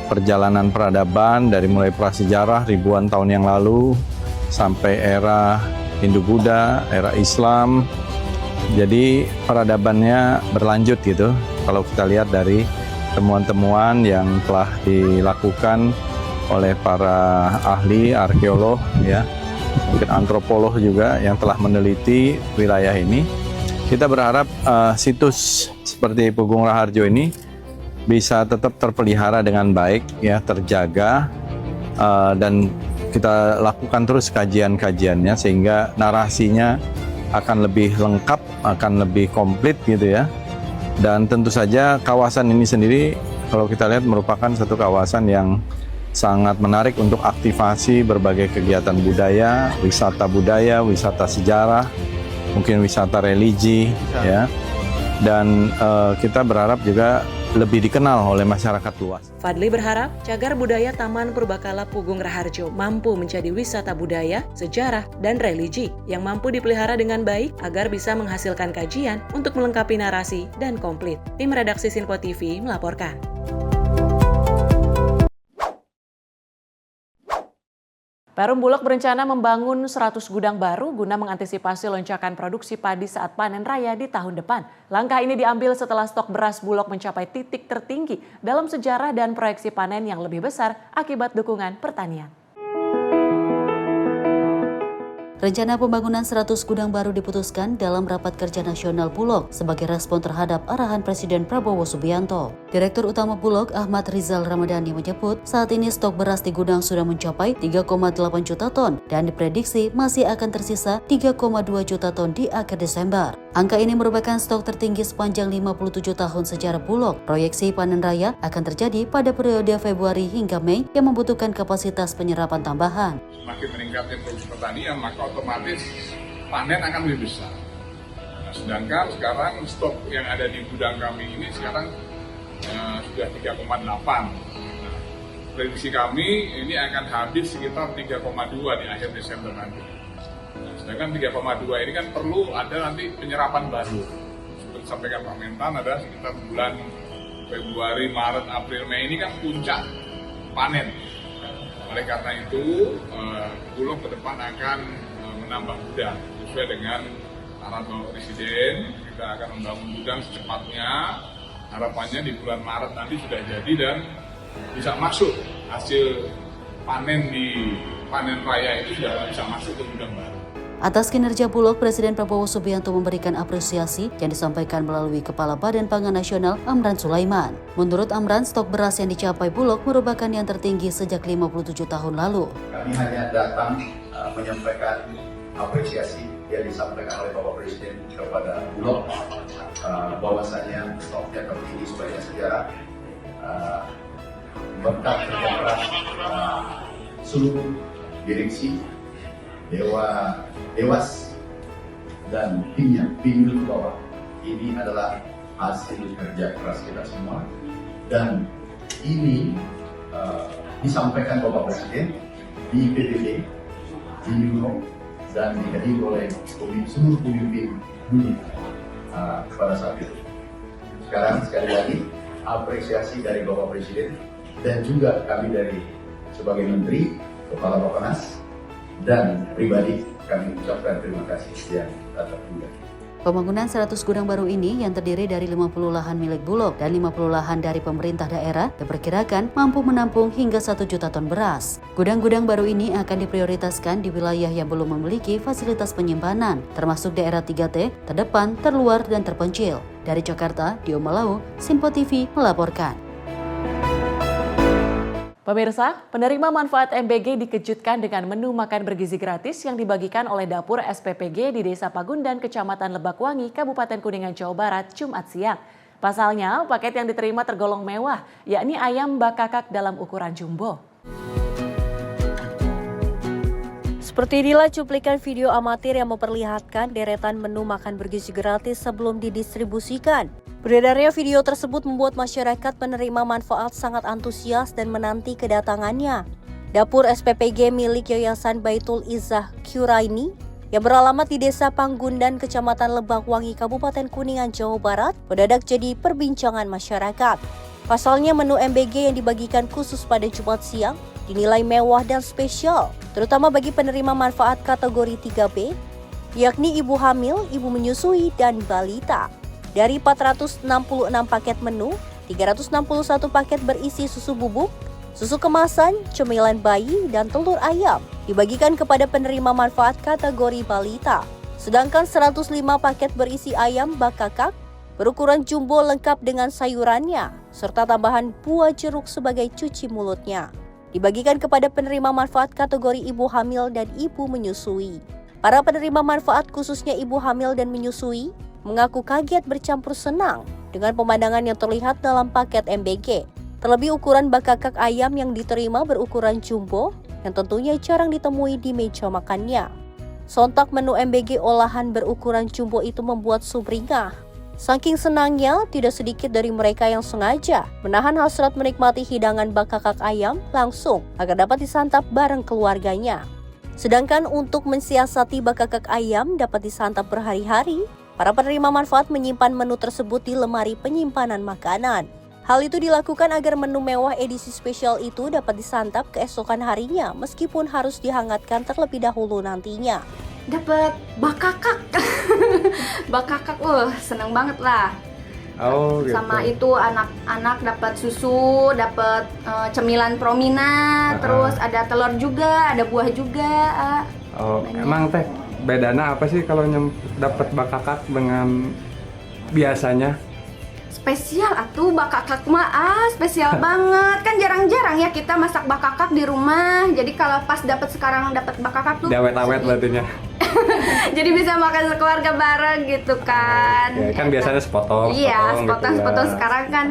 perjalanan peradaban, dari mulai prasejarah ribuan tahun yang lalu sampai era Hindu-Buddha, era Islam. Jadi peradabannya berlanjut gitu. Kalau kita lihat dari temuan-temuan yang telah dilakukan oleh para ahli arkeolog, ya, mungkin antropolog juga yang telah meneliti wilayah ini. Kita berharap situs seperti Pugung Raharjo ini bisa tetap terpelihara dengan baik, ya, terjaga, dan kita lakukan terus kajian-kajiannya sehingga narasinya akan lebih lengkap, akan lebih komplit gitu ya. Dan tentu saja kawasan ini sendiri kalau kita lihat merupakan satu kawasan yang sangat menarik untuk aktivasi berbagai kegiatan budaya, wisata sejarah, mungkin wisata religi, ya. Dan kita berharap juga lebih dikenal oleh masyarakat luas. Fadli berharap Cagar Budaya Taman Purbakala Pugung Raharjo mampu menjadi wisata budaya, sejarah, dan religi yang mampu dipelihara dengan baik agar bisa menghasilkan kajian untuk melengkapi narasi dan komplit. Tim redaksi Sinpo TV melaporkan. Perum Bulog berencana membangun 100 gudang baru guna mengantisipasi lonjakan produksi padi saat panen raya di tahun depan. Langkah ini diambil setelah stok beras Bulog mencapai titik tertinggi dalam sejarah dan proyeksi panen yang lebih besar akibat dukungan pertanian. Rencana pembangunan 100 gudang baru diputuskan dalam Rapat Kerja Nasional Bulog sebagai respon terhadap arahan Presiden Prabowo Subianto. Direktur Utama Bulog Ahmad Rizal Ramadhani menyebut saat ini stok beras di gudang sudah mencapai 3,8 juta ton dan diprediksi masih akan tersisa 3,2 juta ton di akhir Desember. Angka ini merupakan stok tertinggi sepanjang 57 tahun sejarah Bulog. Proyeksi panen raya akan terjadi pada periode Februari hingga Mei yang membutuhkan kapasitas penyerapan tambahan. Semakin meningkatnya produksi pertanian, maka otomatis panen akan lebih besar. Nah, sedangkan sekarang stok yang ada di gudang kami ini sekarang sudah 3,8. Nah, prediksi kami ini akan habis sekitar 3,2 di akhir Desember nanti. Nah, sedangkan 3,2 ini kan perlu ada nanti penyerapan baru. Seperti sampaikan Pak Mentan, ada sekitar bulan Februari, Maret, April, Mei ini kan puncak panen. Oleh karena itu, Bulog ke depan akan menambah gudang sesuai dengan arahan Bapak Presiden. Kita akan membangun gudang secepatnya. Harapannya di bulan Maret nanti sudah jadi dan bisa masuk hasil panen di panen raya itu sudah bisa masuk ke gudang baru. Atas kinerja Bulog, Presiden Prabowo Subianto memberikan apresiasi yang disampaikan melalui Kepala Badan Pangan Nasional Amran Sulaiman. Menurut Amran, stok beras yang dicapai Bulog merupakan yang tertinggi sejak 57 tahun lalu. Kami hanya datang menyampaikan apresiasi yang disampaikan oleh Bapak Presiden kepada Bulog, bahwasanya stoknya tertinggi sepanjang sejarah, berkat kerja keras seluruh direksi, Dewas dan timnya, tim ke bawah. Ini adalah hasil kerja keras kita semua dan ini disampaikan Bapak Presiden di PBB, di Bulog dan dihadiri oleh seluruh pemimpin dunia pada saat itu. Sekarang sekali lagi apresiasi dari Bapak Presiden dan juga kami dari sebagai Menteri, Kepala Bappenas dan pribadi kami ucapkan terima kasih yang tak terhingga. Pembangunan 100 gudang baru ini yang terdiri dari 50 lahan milik Bulog dan 50 lahan dari pemerintah daerah diperkirakan mampu menampung hingga 1 juta ton beras. Gudang-gudang baru ini akan diprioritaskan di wilayah yang belum memiliki fasilitas penyimpanan, termasuk daerah 3T, terdepan, terluar, dan terpencil. Dari Jakarta, Dio Malau, Simpo TV melaporkan. Pemirsa, penerima manfaat MBG dikejutkan dengan menu makan bergizi gratis yang dibagikan oleh Dapur SPPG di Desa Pagundan, Kecamatan Lebakwangi, Kabupaten Kuningan, Jawa Barat, Jumat siang. Pasalnya, paket yang diterima tergolong mewah, yakni ayam bakakak dalam ukuran jumbo. Seperti inilah cuplikan video amatir yang memperlihatkan deretan menu makan bergizi gratis sebelum didistribusikan. Beredarnya video tersebut membuat masyarakat penerima manfaat sangat antusias dan menanti kedatangannya. Dapur SPPG milik Yayasan Baitul Izzah Quraini yang beralamat di Desa Pagundan, Kecamatan Lebakwangi, Kabupaten Kuningan, Jawa Barat, mendadak jadi perbincangan masyarakat. Pasalnya menu MBG yang dibagikan khusus pada Jumat siang dinilai mewah dan spesial, terutama bagi penerima manfaat kategori 3B, yakni ibu hamil, ibu menyusui, dan balita. Dari 466 paket menu, 361 paket berisi susu bubuk, susu kemasan, cemilan bayi, dan telur ayam dibagikan kepada penerima manfaat kategori balita. Sedangkan 105 paket berisi ayam bakakak berukuran jumbo lengkap dengan sayurannya, serta tambahan buah jeruk sebagai cuci mulutnya, dibagikan kepada penerima manfaat kategori ibu hamil dan ibu menyusui. Para penerima manfaat khususnya ibu hamil dan menyusui mengaku kaget bercampur senang dengan pemandangan yang terlihat dalam paket MBG. Terlebih ukuran bakakak ayam yang diterima berukuran jumbo yang tentunya jarang ditemui di meja makannya. Sontak menu MBG olahan berukuran jumbo itu membuat sumringah. Saking senangnya, tidak sedikit dari mereka yang sengaja menahan hasrat menikmati hidangan bakakak ayam langsung agar dapat disantap bareng keluarganya. Sedangkan untuk mensiasati bakakak ayam dapat disantap berhari-hari, para penerima manfaat menyimpan menu tersebut di lemari penyimpanan makanan. Hal itu dilakukan agar menu mewah edisi spesial itu dapat disantap keesokan harinya meskipun harus dihangatkan terlebih dahulu nantinya. Dapat bakakak. Bakakak, seneng banget lah. Oh, gitu. Sama itu anak-anak dapat susu, dapat cemilan Promina, terus ada telur juga, ada buah juga. Oh, emang teh bedana apa sih kalau dapat bakakak dengan biasanya? Spesial atuh bakakak mah spesial banget. Kan jarang-jarang ya kita masak bakakak di rumah. Jadi kalau pas sekarang dapat bakakak tuh Awet-awet berartinya. jadi bisa makan sekeluarga bareng gitu kan. Ya, kan biasanya sepotong. Iya, sepotong gitu ya. sekarang kan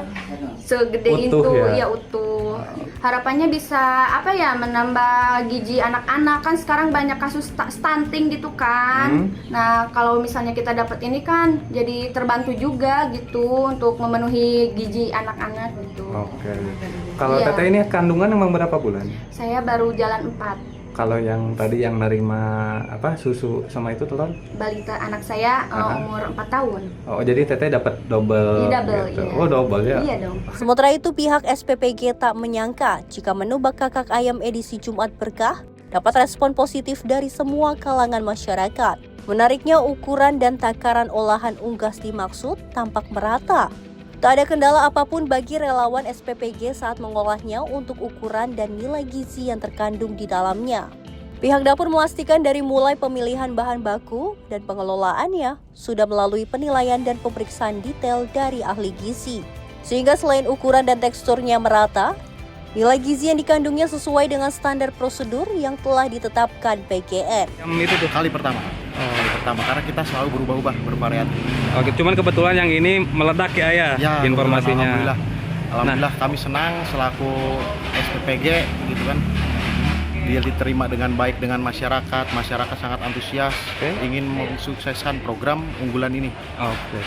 segede Utuh itu, ya? utuh. Harapannya bisa menambah gizi anak-anak, kan sekarang banyak kasus stunting gitu kan. Nah, kalau misalnya kita dapat ini kan jadi terbantu juga gitu untuk memenuhi gizi anak-anak gitu. Oke. Kalau Iya. teteh ini kandungan emang berapa bulan? Saya baru jalan 4. Kalau yang tadi yang nerima susu sama itu telur? Balita anak saya umur 4 tahun. Oh, jadi teteh dapat double. Iya, double, gitu. iya. Oh, double ya. Iya dong. Sementara itu pihak SPPG tak menyangka jika menu bakakak ayam edisi Jumat Berkah dapat respon positif dari semua kalangan masyarakat. Menariknya ukuran dan takaran olahan unggas dimaksud tampak merata. Tak ada kendala apapun bagi relawan SPPG saat mengolahnya untuk ukuran dan nilai gizi yang terkandung di dalamnya. Pihak dapur memastikan dari mulai pemilihan bahan baku dan pengelolaannya sudah melalui penilaian dan pemeriksaan detail dari ahli gizi. Sehingga selain ukuran dan teksturnya merata, nilai gizi yang dikandungnya sesuai dengan standar prosedur yang telah ditetapkan PGN. Yang itu tuh Kali pertama. Karena kita selalu berubah-ubah, bervariasi. Oke, cuman kebetulan yang ini meledak ya informasinya. Alhamdulillah kami senang selaku SPPG gitu kan. Dia diterima dengan baik dengan masyarakat sangat antusias ingin mensukseskan program unggulan ini. Oke.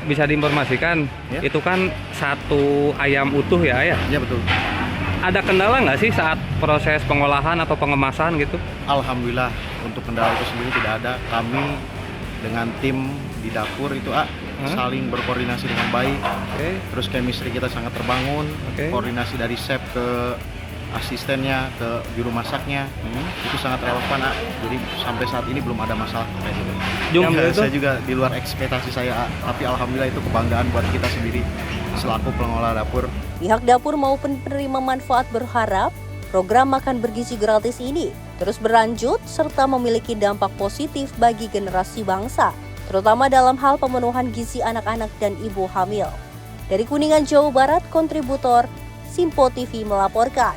Bisa diinformasikan itu kan satu ayam utuh ya? Iya betul. Ada kendala nggak sih saat proses pengolahan atau pengemasan gitu? Alhamdulillah untuk kendala itu sendiri tidak ada. Kami dengan tim di dapur itu saling berkoordinasi dengan baik. Terus chemistry kita sangat terbangun. Koordinasi dari chef ke asistennya ke juru masaknya itu sangat relevan. Jadi sampai saat ini belum ada masalah kayak gitu. Saya juga di luar ekspektasi saya, tapi alhamdulillah itu kebanggaan buat kita sendiri selaku pengelola dapur. Pihak dapur maupun penerima manfaat berharap program makan bergizi gratis ini terus berlanjut serta memiliki dampak positif bagi generasi bangsa, terutama dalam hal pemenuhan gizi anak-anak dan ibu hamil. Dari Kuningan, Jawa Barat, kontributor Simpo TV melaporkan.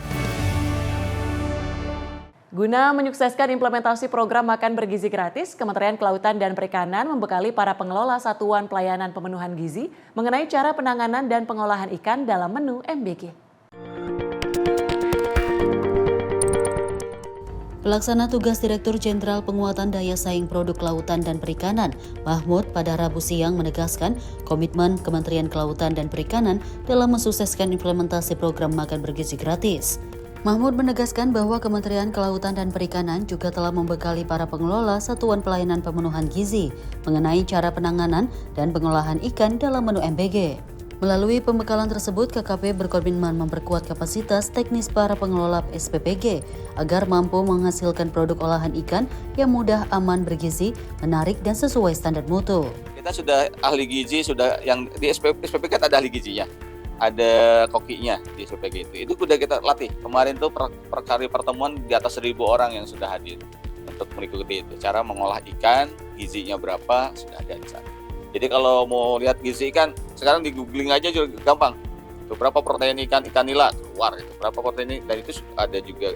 Guna menyukseskan implementasi program makan bergizi gratis, Kementerian Kelautan dan Perikanan membekali para pengelola Satuan Pelayanan Pemenuhan Gizi mengenai cara penanganan dan pengolahan ikan dalam menu MBG. Pelaksana tugas Direktur Jenderal Penguatan Daya Saing Produk Kelautan dan Perikanan, Mahmud, pada Rabu siang menegaskan komitmen Kementerian Kelautan dan Perikanan dalam mensukseskan implementasi program makan bergizi gratis. Mahmud menegaskan bahwa Kementerian Kelautan dan Perikanan juga telah membekali para pengelola Satuan Pelayanan Pemenuhan Gizi mengenai cara penanganan dan pengolahan ikan dalam menu MBG. Melalui pembekalan tersebut, KKP berkomitmen memperkuat kapasitas teknis para pengelola SPPG agar mampu menghasilkan produk olahan ikan yang mudah, aman, bergizi, menarik, dan sesuai standar mutu. Kita sudah ahli gizi, sudah yang di SPPG ada ahli gizinya. Ada kokinya di SPPG itu sudah kita latih. Kemarin tuh per kali pertemuan di atas 1.000 orang yang sudah hadir untuk mengikuti itu. Cara mengolah ikan, gizinya berapa, sudah ada di sana. Jadi kalau mau lihat gizi ikan, sekarang di googling aja juga gampang. Tuh, berapa protein ikan nila keluar itu. Berapa protein, dan itu ada juga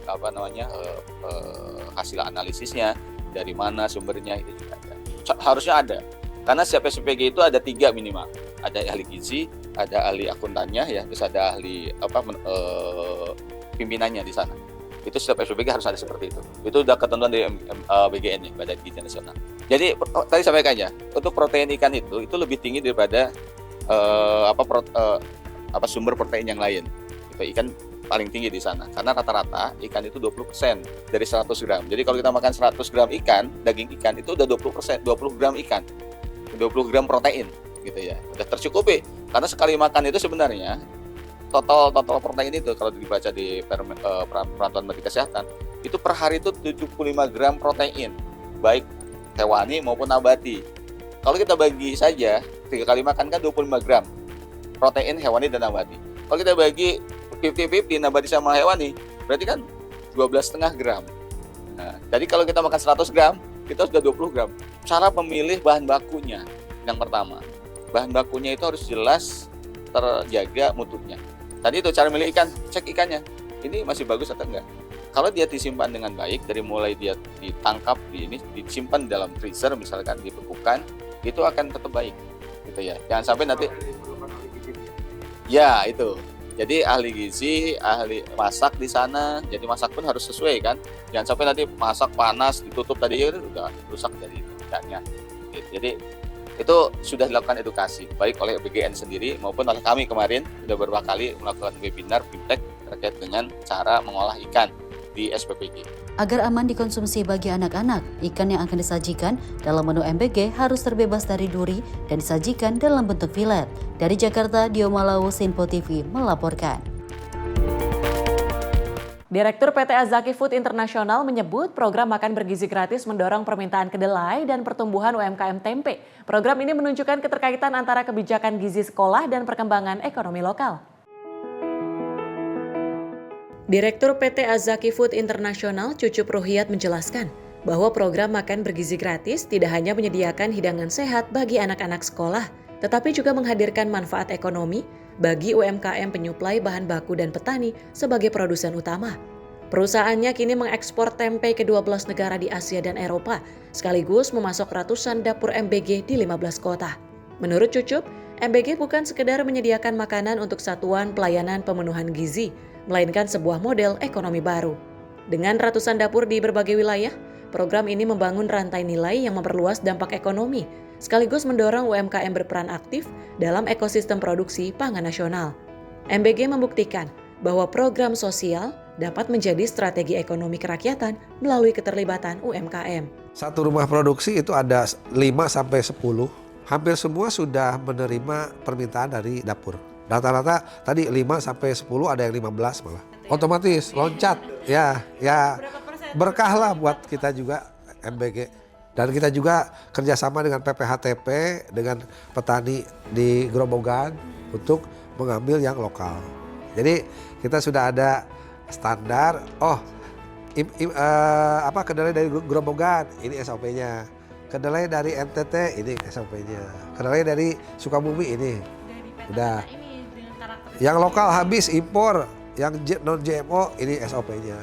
hasil analisisnya, dari mana sumbernya itu juga ada. Harusnya ada. Karena setiap SPPG itu ada 3 minimal. Ada ahli gizi, ada ahli akuntannya ya, terus ada ahli pimpinannya di sana. Itu setiap SPPG harus ada seperti itu. Itu udah ketentuan dari BGN ya, Badan Gizi Nasional. Jadi tadi sampaikan ya, untuk protein ikan itu lebih tinggi daripada sumber protein yang lain. Itu ikan paling tinggi di sana. Karena rata-rata ikan itu 20% dari 100 gram. Jadi kalau kita makan 100 gram ikan, daging ikan itu udah 20%, 20 gram ikan. 20 gram protein gitu ya. Udah tercukupi. Karena sekali makan itu sebenarnya total protein itu kalau dibaca di peraturan Menteri Kesehatan itu per hari itu 75 gram protein, baik hewani maupun nabati. Kalau kita bagi saja 3 kali makan kan 25 gram protein hewani dan nabati. Kalau kita bagi 50-50 nabati sama hewani, berarti kan 12,5 gram. Nah, jadi kalau kita makan 100 gram, kita sudah 20 gram. Cara memilih bahan bakunya yang pertama. Bahan bakunya itu harus jelas terjaga mutunya. Tadi itu cara milih ikan, cek ikannya. Ini masih bagus atau enggak? Kalau dia disimpan dengan baik, dari mulai dia ditangkap, disimpan dalam freezer, misalkan dibekukan, itu akan tetap baik, gitu ya. Jangan sampai nanti, ya itu. Jadi ahli gizi, ahli masak di sana, jadi masak pun harus sesuai kan. Jangan sampai nanti masak panas, ditutup tadi itu udah rusak dari ikannya. Jadi itu sudah dilakukan edukasi, baik oleh BGN sendiri maupun oleh kami kemarin sudah beberapa kali melakukan webinar fintech terkait dengan cara mengolah ikan di SPPG. Agar aman dikonsumsi bagi anak-anak, ikan yang akan disajikan dalam menu MBG harus terbebas dari duri dan disajikan dalam bentuk filet. Dari Jakarta, Dio Malawu, Sinpo TV melaporkan. Direktur PT Azaki Food International menyebut program makan bergizi gratis mendorong permintaan kedelai dan pertumbuhan UMKM tempe. Program ini menunjukkan keterkaitan antara kebijakan gizi sekolah dan perkembangan ekonomi lokal. Direktur PT Azaki Food International Cucup Ruhiyat menjelaskan bahwa program makan bergizi gratis tidak hanya menyediakan hidangan sehat bagi anak-anak sekolah, tetapi juga menghadirkan manfaat ekonomi bagi UMKM penyuplai bahan baku dan petani sebagai produsen utama. Perusahaannya kini mengekspor tempe ke 12 negara di Asia dan Eropa, sekaligus memasok ratusan dapur MBG di 15 kota. Menurut Cucup, MBG bukan sekedar menyediakan makanan untuk satuan pelayanan pemenuhan gizi, melainkan sebuah model ekonomi baru. Dengan ratusan dapur di berbagai wilayah, program ini membangun rantai nilai yang memperluas dampak ekonomi, sekaligus mendorong UMKM berperan aktif dalam ekosistem produksi pangan nasional. MBG membuktikan bahwa program sosial dapat menjadi strategi ekonomi kerakyatan melalui keterlibatan UMKM. Satu rumah produksi itu ada 5-10, hampir semua sudah menerima permintaan dari dapur. Rata-rata tadi 5-10, ada yang 15 malah. Otomatis loncat, ya berkah lah buat kita juga MBG. Dan kita juga kerjasama dengan PPHTP, dengan petani di Grobogan untuk mengambil yang lokal. Jadi kita sudah ada standar, kedelai dari Grobogan, ini SOP-nya. Kedelai dari NTT, ini SOP-nya. Kedelai dari Sukabumi, ini. Udah. Yang lokal habis impor, yang non-GMO, ini SOP-nya.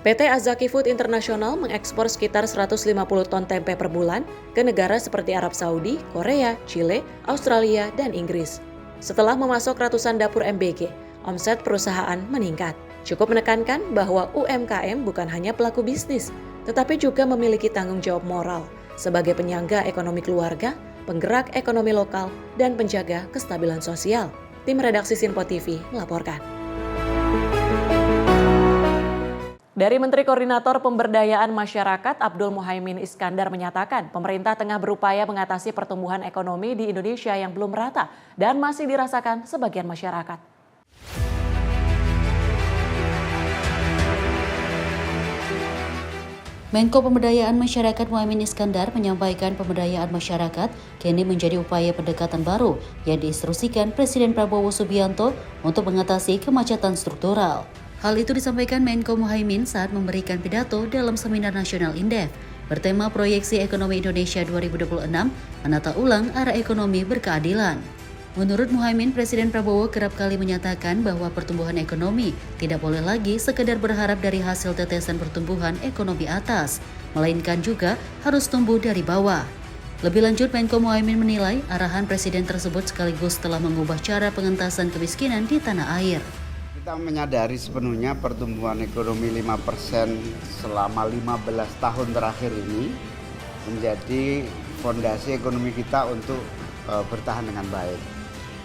PT Azaki Food International mengekspor sekitar 150 ton tempe per bulan ke negara seperti Arab Saudi, Korea, Chile, Australia, dan Inggris. Setelah memasok ratusan dapur MBG, omset perusahaan meningkat. Cukup menekankan bahwa UMKM bukan hanya pelaku bisnis, tetapi juga memiliki tanggung jawab moral sebagai penyangga ekonomi keluarga, penggerak ekonomi lokal, dan penjaga kestabilan sosial. Tim redaksi Sinpo TV melaporkan. Dari Menteri Koordinator Pemberdayaan Masyarakat Abdul Muhaimin Iskandar menyatakan pemerintah tengah berupaya mengatasi pertumbuhan ekonomi di Indonesia yang belum merata dan masih dirasakan sebagian masyarakat. Menko Pemberdayaan Masyarakat Muhaimin Iskandar menyampaikan pemberdayaan masyarakat kini menjadi upaya pendekatan baru yang diinstruksikan Presiden Prabowo Subianto untuk mengatasi kemacetan struktural. Hal itu disampaikan Menko Muhaimin saat memberikan pidato dalam Seminar Nasional Indef bertema Proyeksi Ekonomi Indonesia 2026, menata ulang arah ekonomi berkeadilan. Menurut Muhaimin, Presiden Prabowo kerap kali menyatakan bahwa pertumbuhan ekonomi tidak boleh lagi sekedar berharap dari hasil tetesan pertumbuhan ekonomi atas, melainkan juga harus tumbuh dari bawah. Lebih lanjut, Menko Muhaimin menilai arahan Presiden tersebut sekaligus telah mengubah cara pengentasan kemiskinan di tanah air. Kita menyadari sepenuhnya pertumbuhan ekonomi 5% selama 15 tahun terakhir ini menjadi fondasi ekonomi kita untuk bertahan dengan baik.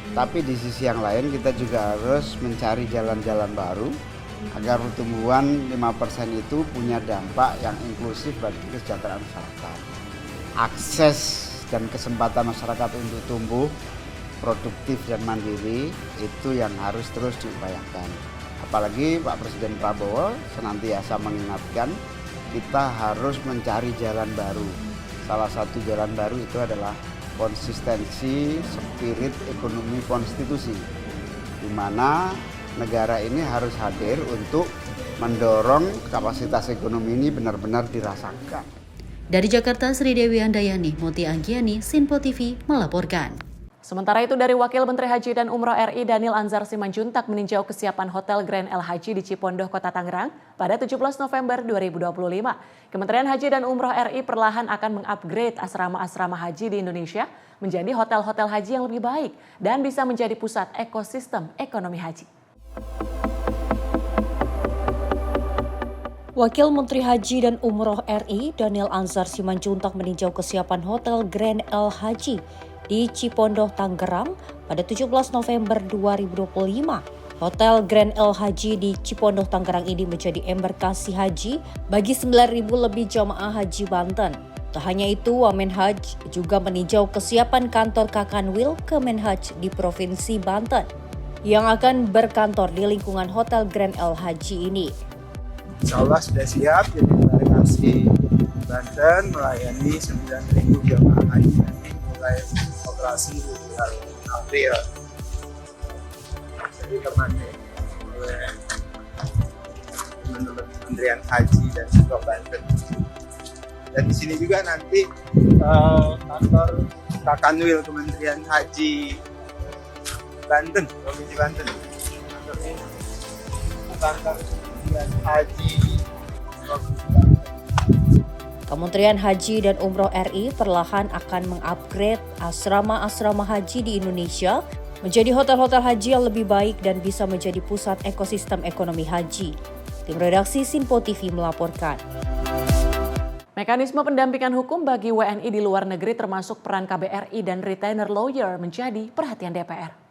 Tapi di sisi yang lain kita juga harus mencari jalan-jalan baru agar pertumbuhan 5% itu punya dampak yang inklusif bagi kesejahteraan masyarakat. Akses dan kesempatan masyarakat untuk tumbuh produktif dan mandiri itu yang harus terus diupayakan. Apalagi Pak Presiden Prabowo senantiasa mengingatkan kita harus mencari jalan baru. Salah satu jalan baru itu adalah konsistensi spirit ekonomi konstitusi, di mana negara ini harus hadir untuk mendorong kapasitas ekonomi ini benar-benar dirasakan. Dari Jakarta, Sri Dewi Handayani, Moti Anggiani, Sinpo TV melaporkan. Sementara itu dari Wakil Menteri Haji dan Umroh RI Daniel Anzar Simanjuntak meninjau kesiapan Hotel Grand El Haji di Cipondoh, Kota Tangerang pada 17 November 2025. Kementerian Haji dan Umroh RI perlahan akan mengupgrade asrama-asrama haji di Indonesia menjadi hotel-hotel haji yang lebih baik dan bisa menjadi pusat ekosistem ekonomi haji. Wakil Menteri Haji dan Umroh RI Daniel Anzar Simanjuntak meninjau kesiapan Hotel Grand El Haji di Cipondoh, Tangerang pada 17 November 2025. Hotel Grand El Haji di Cipondoh, Tangerang ini menjadi embarkasi haji bagi 9.000 lebih jamaah haji Banten. Tak hanya itu, Wamenhaj juga meninjau kesiapan kantor Kakanwil Kemenhaj di Provinsi Banten yang akan berkantor di lingkungan Hotel Grand El Haji ini. Insya Allah sudah siap, jadi embarkasi Banten melayani 9.000 jamaah haji nanti mulai operasi di bulan April. Jadi temani oleh Kementerian Haji dan Umroh Banten. Dan di sini juga nanti kantor Kakanwil Kementerian Haji Banten, Provinsi Banten. Kantor Kementerian Haji Kementerian Haji dan Umroh RI perlahan akan mengupgrade asrama-asrama haji di Indonesia menjadi hotel-hotel haji yang lebih baik dan bisa menjadi pusat ekosistem ekonomi haji. Tim redaksi Sinpo TV melaporkan. Mekanisme pendampingan hukum bagi WNI di luar negeri termasuk peran KBRI dan retainer lawyer menjadi perhatian DPR.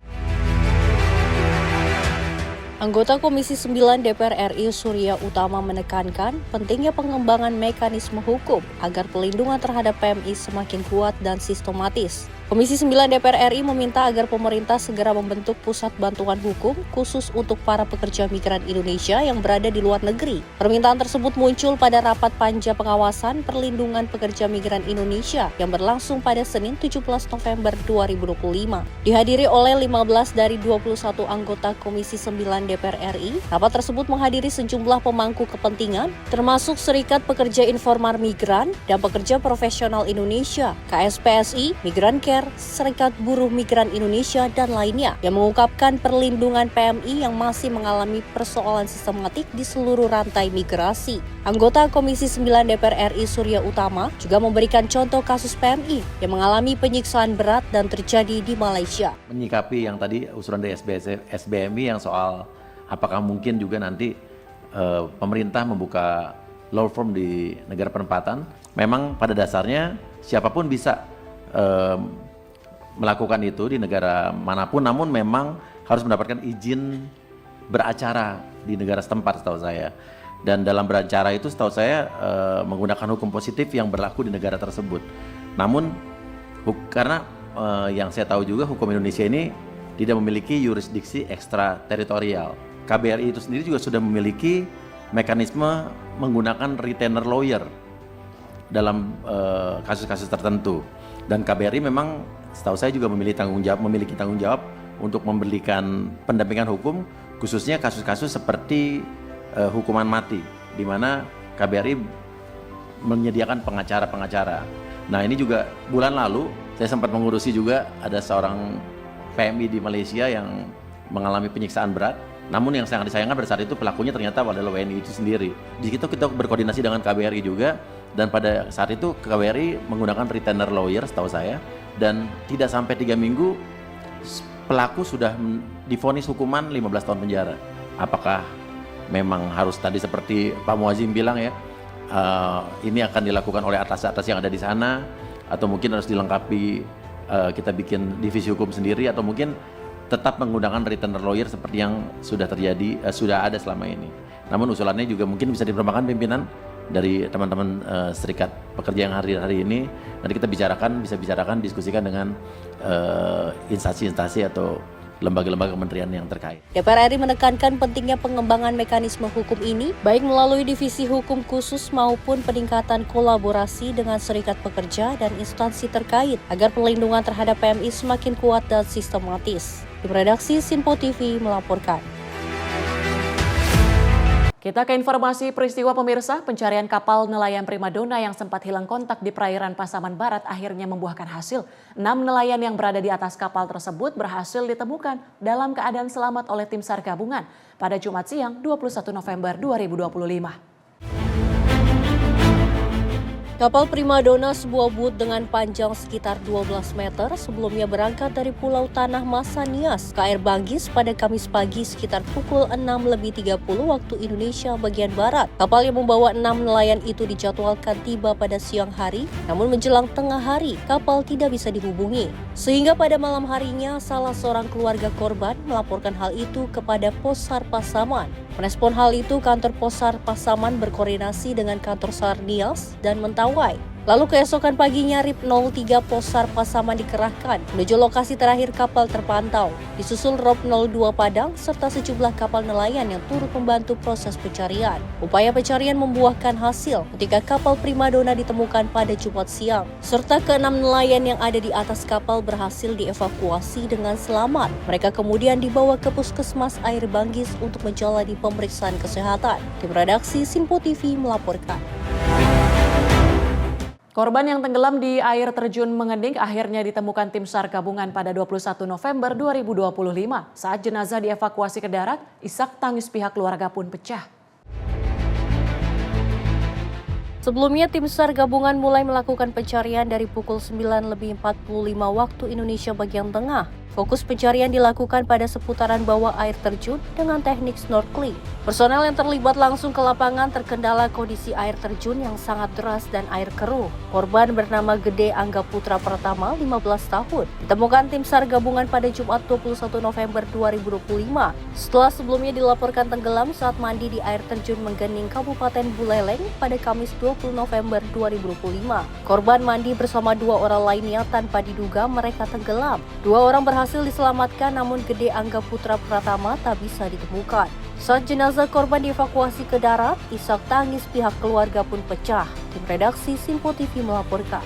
Anggota Komisi 9 DPR RI Surya Utama menekankan pentingnya pengembangan mekanisme hukum agar pelindungan terhadap PMI semakin kuat dan sistematis. Komisi 9 DPR RI meminta agar pemerintah segera membentuk pusat bantuan hukum khusus untuk para pekerja migran Indonesia yang berada di luar negeri. Permintaan tersebut muncul pada rapat panja pengawasan perlindungan pekerja migran Indonesia yang berlangsung pada Senin 17 November 2025. Dihadiri oleh 15 dari 21 anggota Komisi 9 DPR RI, rapat tersebut menghadiri sejumlah pemangku kepentingan, termasuk Serikat Pekerja Informal Migran dan Pekerja Profesional Indonesia, KSPSI, Migran Care, Serikat Buruh Migran Indonesia, dan lainnya, yang mengungkapkan perlindungan PMI yang masih mengalami persoalan sistematik di seluruh rantai migrasi. Anggota Komisi 9 DPR RI Surya Utama juga memberikan contoh kasus PMI yang mengalami penyiksaan berat dan terjadi di Malaysia. Menyikapi yang tadi usulan dari SBMI yang soal apakah mungkin juga nanti pemerintah membuka law firm di negara penempatan, memang pada dasarnya siapapun bisa melakukan itu di negara manapun, namun memang harus mendapatkan izin beracara di negara setempat setahu saya. Dan dalam beracara itu setahu saya menggunakan hukum positif yang berlaku di negara tersebut. Namun karena yang saya tahu juga hukum Indonesia ini tidak memiliki yurisdiksi ekstrateritorial. KBRI itu sendiri juga sudah memiliki mekanisme menggunakan retainer lawyer dalam kasus-kasus tertentu. Dan KBRI memang setahu saya juga memiliki tanggung jawab untuk memberikan pendampingan hukum, khususnya kasus-kasus seperti hukuman mati, di mana KBRI menyediakan pengacara-pengacara. Nah, ini juga bulan lalu saya sempat mengurusi juga ada seorang PMI di Malaysia yang mengalami penyiksaan berat. Namun yang sangat disayangkan pada saat itu pelakunya ternyata adalah WNI itu sendiri. Di situ kita berkoordinasi dengan KBRI juga, dan pada saat itu KBRI menggunakan retainer lawyer setahu saya, dan tidak sampai 3 minggu pelaku sudah divonis hukuman 15 tahun penjara. Apakah memang harus tadi seperti Pak Muazzim bilang ya, ini akan dilakukan oleh atas-atas yang ada di sana, atau mungkin harus dilengkapi kita bikin divisi hukum sendiri, atau mungkin tetap menggunakan retainer lawyer seperti yang sudah terjadi, sudah ada selama ini. Namun usulannya juga mungkin bisa dipertimbangkan pimpinan dari teman-teman serikat pekerja yang hari ini nanti kita bisa bicarakan, diskusikan dengan instansi-instansi atau lembaga-lembaga kementerian yang terkait. DPR RI menekankan pentingnya pengembangan mekanisme hukum ini, baik melalui divisi hukum khusus maupun peningkatan kolaborasi dengan serikat pekerja dan instansi terkait, agar perlindungan terhadap PMI semakin kuat dan sistematis. Tim redaksi Sinpo TV melaporkan. Kita ke informasi peristiwa pemirsa, pencarian kapal nelayan Primadona yang sempat hilang kontak di perairan Pasaman Barat akhirnya membuahkan hasil. 6 nelayan yang berada di atas kapal tersebut berhasil ditemukan dalam keadaan selamat oleh tim SAR gabungan pada Jumat siang 21 November 2025. Kapal Primadona, sebuah boot dengan panjang sekitar 12 meter, sebelumnya berangkat dari Pulau Tanah Masanias ke Air Banggis pada Kamis pagi sekitar pukul 6.30 waktu Indonesia bagian Barat. Kapal yang membawa 6 nelayan itu dijadwalkan tiba pada siang hari, namun menjelang tengah hari, kapal tidak bisa dihubungi. Sehingga pada malam harinya, salah seorang keluarga korban melaporkan hal itu kepada Pos SAR Pasaman. Merespon hal itu, kantor Pos SAR Pasaman berkoordinasi dengan kantor SAR Nias dan Mentawai. Lalu keesokan paginya RIP 03 Pos SAR Pasaman dikerahkan menuju lokasi terakhir kapal terpantau. Disusul ROP 02 Padang serta sejumlah kapal nelayan yang turut membantu proses pencarian. Upaya pencarian membuahkan hasil ketika kapal Primadona ditemukan pada Jumat siang. Serta ke-6 nelayan yang ada di atas kapal berhasil dievakuasi dengan selamat. Mereka kemudian dibawa ke Puskesmas Air Banggis untuk menjalani pemeriksaan kesehatan. Tim redaksi Sinpo TV melaporkan. Korban yang tenggelam di air terjun Mengending akhirnya ditemukan tim SAR gabungan pada 21 November 2025. Saat jenazah dievakuasi ke darat, isak tangis pihak keluarga pun pecah. Sebelumnya tim SAR gabungan mulai melakukan pencarian dari pukul 9.45 waktu Indonesia bagian tengah. Fokus pencarian dilakukan pada seputaran bawah air terjun dengan teknik snorkeling. Personel yang terlibat langsung ke lapangan terkendala kondisi air terjun yang sangat deras dan air keruh. Korban bernama Gede Angga Putra Pratama, 15 tahun. Ditemukan tim SAR gabungan pada Jumat 21 November 2025. Setelah sebelumnya dilaporkan tenggelam saat mandi di air terjun Menggening Kabupaten Buleleng pada Kamis 20 November 2025. Korban mandi bersama 2 orang lainnya tanpa diduga mereka tenggelam. 2 orang berhasil diselamatkan, namun Gede Angga Putra Pratama tak bisa ditemukan. Saat jenazah korban dievakuasi ke darat, isak tangis pihak keluarga pun pecah. Tim redaksi Sinpo TV melaporkan.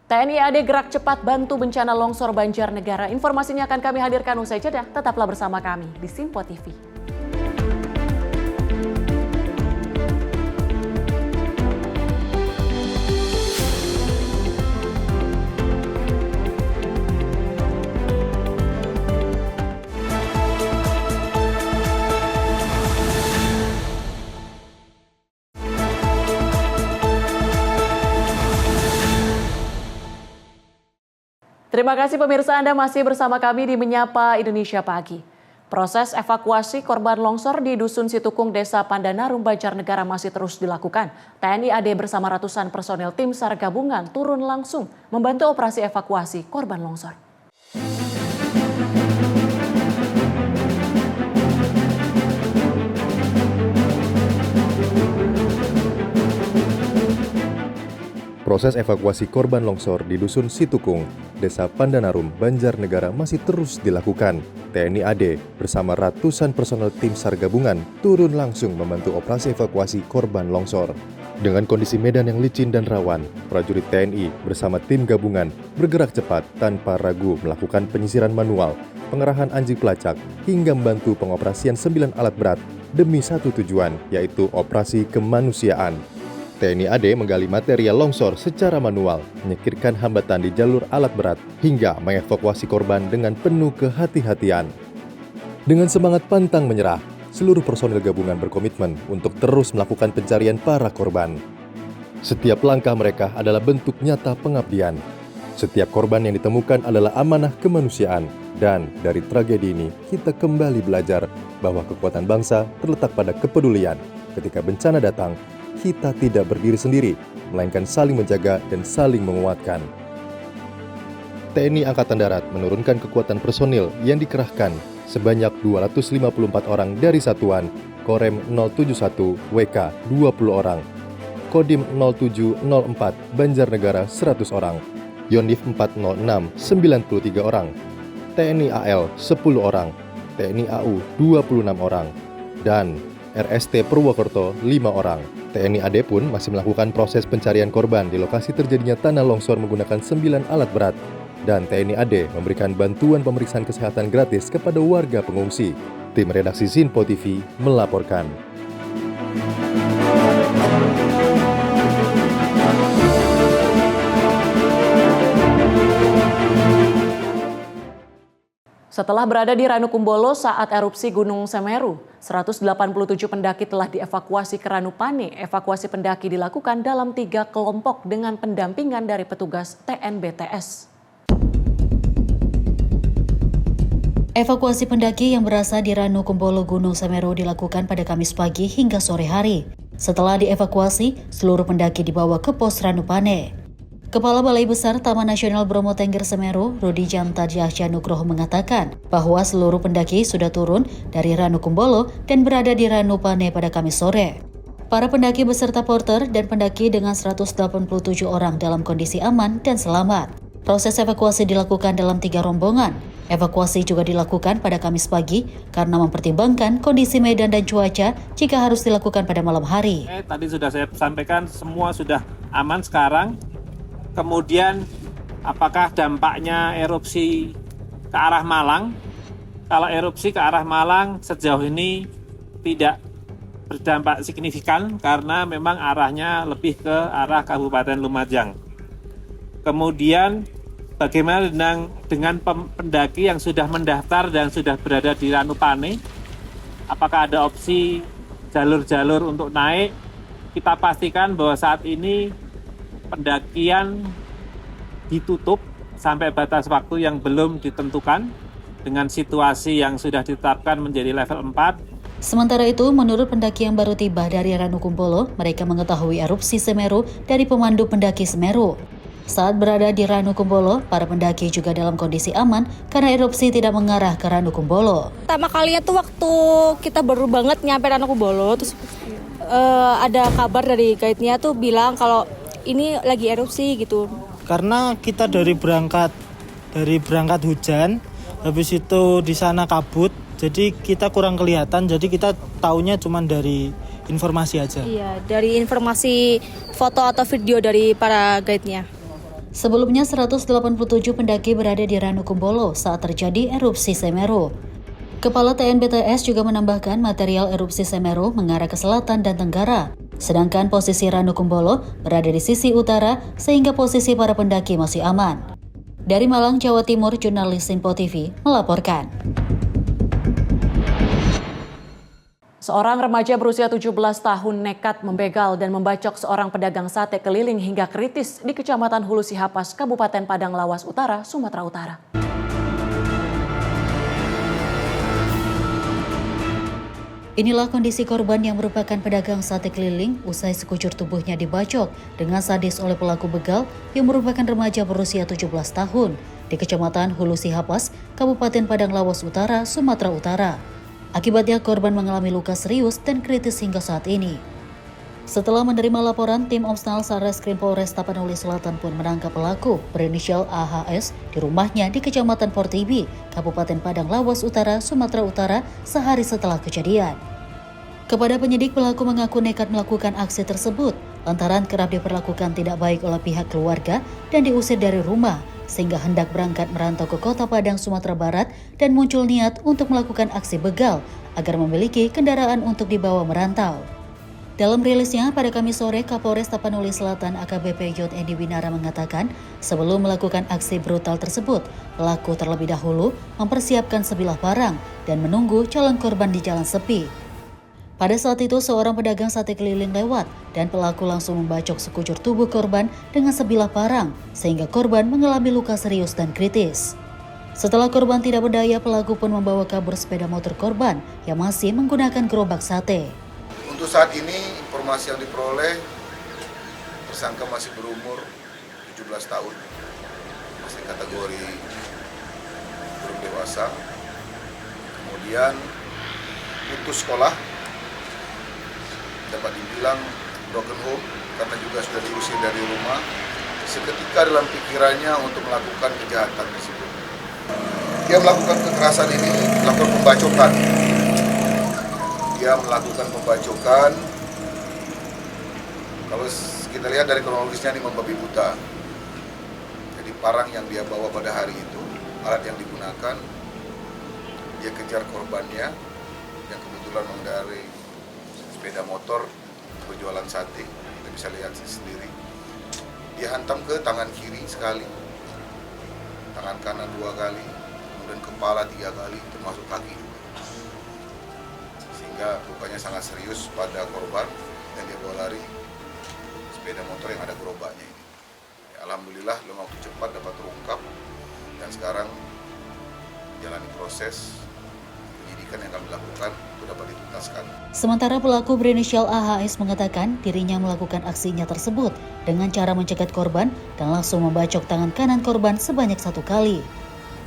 TNI AD gerak cepat bantu bencana longsor Banjarnegara. Informasinya akan kami hadirkan usai jeda. Tetaplah bersama kami di Sinpo TV. Terima kasih pemirsa, Anda masih bersama kami di Menyapa Indonesia Pagi. Proses evakuasi korban longsor di Dusun Situkung, Desa Pandanarum, Banjarnegara masih terus dilakukan. TNI AD bersama ratusan personel tim SAR gabungan turun langsung membantu operasi evakuasi korban longsor. Proses evakuasi korban longsor di Dusun Situkung, Desa Pandanarum, Banjarnegara masih terus dilakukan. TNI AD bersama ratusan personel tim SAR gabungan turun langsung membantu operasi evakuasi korban longsor. Dengan kondisi medan yang licin dan rawan, prajurit TNI bersama tim gabungan bergerak cepat tanpa ragu melakukan penyisiran manual, pengerahan anjing pelacak, hingga membantu pengoperasian 9 alat berat demi satu tujuan, yaitu operasi kemanusiaan. TNI AD menggali material longsor secara manual, menyingkirkan hambatan di jalur alat berat, hingga mengevakuasi korban dengan penuh kehati-hatian. Dengan semangat pantang menyerah, seluruh personil gabungan berkomitmen untuk terus melakukan pencarian para korban. Setiap langkah mereka adalah bentuk nyata pengabdian. Setiap korban yang ditemukan adalah amanah kemanusiaan, dan dari tragedi ini kita kembali belajar bahwa kekuatan bangsa terletak pada kepedulian. Ketika bencana datang, kita tidak berdiri sendiri, melainkan saling menjaga dan saling menguatkan. TNI Angkatan Darat menurunkan kekuatan personil yang dikerahkan sebanyak 254 orang dari Satuan Korem 071 WK 20 orang, Kodim 0704 Banjarnegara 100 orang, Yonif 406 93 orang, TNI AL 10 orang, TNI AU 26 orang, dan RST Purwokerto 5 orang. TNI AD pun masih melakukan proses pencarian korban di lokasi terjadinya tanah longsor menggunakan 9 alat berat. Dan TNI AD memberikan bantuan pemeriksaan kesehatan gratis kepada warga pengungsi. Tim redaksi Sinpo TV melaporkan. Setelah berada di Ranukumbolo saat erupsi Gunung Semeru, 187 pendaki telah dievakuasi ke Ranupane. Evakuasi pendaki dilakukan dalam 3 kelompok dengan pendampingan dari petugas TNBTS. Evakuasi pendaki yang berasal di Ranukumbolo Gunung Semeru dilakukan pada Kamis pagi hingga sore hari. Setelah dievakuasi, seluruh pendaki dibawa ke pos Ranupane. Kepala Balai Besar Taman Nasional Bromo Tengger Semeru, Rudi Jantadyahya Nugroho mengatakan bahwa seluruh pendaki sudah turun dari Ranukumbolo dan berada di Ranupane pada Kamis sore. Para pendaki beserta porter dan pendaki dengan 187 orang dalam kondisi aman dan selamat. Proses evakuasi dilakukan dalam 3 rombongan. Evakuasi juga dilakukan pada Kamis pagi karena mempertimbangkan kondisi medan dan cuaca jika harus dilakukan pada malam hari. Tadi sudah saya sampaikan semua sudah aman sekarang. Kemudian apakah dampaknya erupsi ke arah Malang? Kalau erupsi ke arah Malang sejauh ini tidak berdampak signifikan karena memang arahnya lebih ke arah Kabupaten Lumajang. Kemudian bagaimana dengan pendaki yang sudah mendaftar dan sudah berada di Ranupane? Apakah ada opsi jalur-jalur untuk naik? Kita pastikan bahwa saat ini pendakian ditutup sampai batas waktu yang belum ditentukan dengan situasi yang sudah ditetapkan menjadi level 4. Sementara itu, menurut pendaki yang baru tiba dari Ranukumbolo, mereka mengetahui erupsi Semeru dari pemandu pendaki Semeru. Saat berada di Ranukumbolo, para pendaki juga dalam kondisi aman karena erupsi tidak mengarah ke Ranukumbolo. Pertama kalinya tuh waktu kita baru banget nyampe Ranukumbolo, terus ada kabar dari guide-nya tuh bilang kalau ini lagi erupsi gitu. Karena kita dari berangkat hujan, habis itu di sana kabut, jadi kita kurang kelihatan, jadi kita taunya cuma dari informasi aja. Iya, dari informasi foto atau video dari para guide-nya. Sebelumnya 187 pendaki berada di Ranukumbolo saat terjadi erupsi Semeru. Kepala TNBTS juga menambahkan material erupsi Semeru mengarah ke selatan dan tenggara, sedangkan posisi Ranukumbolo berada di sisi utara sehingga posisi para pendaki masih aman. Dari Malang, Jawa Timur, jurnalis Sinpo TV melaporkan. Seorang remaja berusia 17 tahun nekat membegal dan membacok seorang pedagang sate keliling hingga kritis di Kecamatan Hulu Sihapas, Kabupaten Padang Lawas Utara, Sumatera Utara. Inilah kondisi korban yang merupakan pedagang sate keliling usai sekujur tubuhnya dibacok dengan sadis oleh pelaku begal yang merupakan remaja berusia 17 tahun di Kecamatan Hulu Sihapas, Kabupaten Padang Lawas Utara, Sumatera Utara. Akibatnya korban mengalami luka serius dan kritis hingga saat ini. Setelah menerima laporan, tim Omsnal Satreskrim Polres Tapanuli Selatan pun menangkap pelaku berinisial AHS di rumahnya di Kecamatan Portibi, Kabupaten Padang Lawas Utara, Sumatera Utara sehari setelah kejadian. Kepada penyidik, pelaku mengaku nekat melakukan aksi tersebut lantaran kerap diperlakukan tidak baik oleh pihak keluarga dan diusir dari rumah, sehingga hendak berangkat merantau ke Kota Padang, Sumatera Barat dan muncul niat untuk melakukan aksi begal agar memiliki kendaraan untuk dibawa merantau. Dalam rilisnya pada Kamis sore, Kapolres Tapanuli Selatan AKBP Yod Edi Winara mengatakan sebelum melakukan aksi brutal tersebut, pelaku terlebih dahulu mempersiapkan sebilah barang dan menunggu calon korban di jalan sepi. Pada saat itu, seorang pedagang sate keliling lewat dan pelaku langsung membacok sekujur tubuh korban dengan sebilah parang sehingga korban mengalami luka serius dan kritis. Setelah korban tidak berdaya, pelaku pun membawa kabur sepeda motor korban yang masih menggunakan gerobak sate. Untuk saat ini, informasi yang diperoleh, tersangka masih berumur 17 tahun, masih kategori belum dewasa. kemudian putus sekolah, dapat dibilang broken home karena juga sudah diusir dari rumah, seketika dalam pikirannya untuk melakukan kejahatan tersebut. Dia melakukan kekerasan ini, melakukan pembacokan. Dia melakukan pembacokan, kalau kita lihat dari kronologisnya ini membabi buta. Jadi parang yang dia bawa pada hari itu, alat yang digunakan, dia kejar korbannya yang kebetulan mengendarai sepeda motor berjualan sate, kita bisa lihat sendiri. Dia hantam ke tangan kiri sekali, tangan kanan 2 kali, kemudian kepala 3 kali, termasuk kaki. Sehingga lukanya sangat serius pada korban dan dia bawa lari sepeda motor yang ada gerobaknya ini. Ya, alhamdulillah dalam waktu cepat dapat terungkap dan sekarang menjalani proses penyidikan yang kami lakukan itu dapat dituntaskan. Sementara pelaku berinisial AHS mengatakan dirinya melakukan aksinya tersebut dengan cara mencegat korban dan langsung membacok tangan kanan korban sebanyak 1 kali.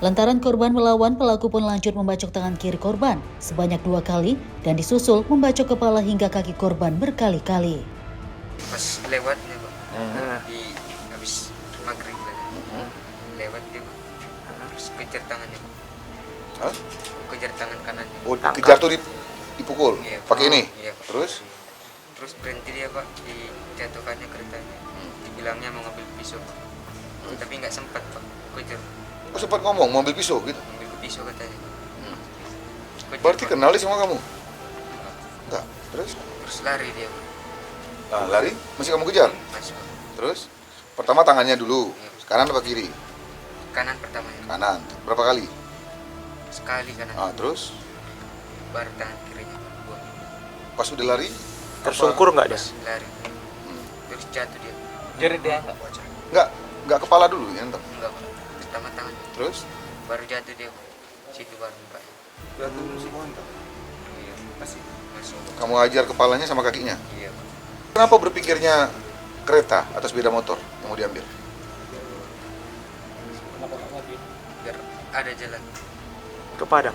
Lantaran korban melawan, pelaku pun lanjut membacok tangan kiri korban sebanyak 2 kali dan disusul membacok kepala hingga kaki korban berkali-kali. Pas lewatnya Pak, di habis maghrib lewat dia Pak, terus kejar tangannya Pak. Kejar tangan kanannya. Oh, kejar tuh dipukul? Iya, pakai ini? Iya, Pak. Terus berhenti dia Pak, dijatuhkannya keretanya. Dibilangnya mau ngambil pisau Pak, tapi nggak sempat Pak, kejar. Oh, sempat ngomong mau ambil pisau gitu? Ambil pisau katanya. Berarti kenal dia sama kamu? Enggak, terus lari dia Pak. Lari? Masih kamu kejar? Masih Pak. Terus? Pertama tangannya dulu, kanan apa kiri? Kanan pertama ya. Kanan, berapa kali? Sekali kanan. Terus? Baru tangan kirinya Pak. Pas udah lari? Tersungkur nggak dia? Lari. Terus jatuh dia. Jadi dia Nggak kepala dulu ya? Enggak Pak. Pertama tangan. Terus? Baru jatuh dia Pak. Situ baru Pak. Jatuh semua entah? Iya, masih masuk. Kamu ajar kepalanya sama kakinya? Iya Pak. Kenapa berpikirnya kereta atau sepeda motor yang mau diambil? Biar ada jalan ke Padang.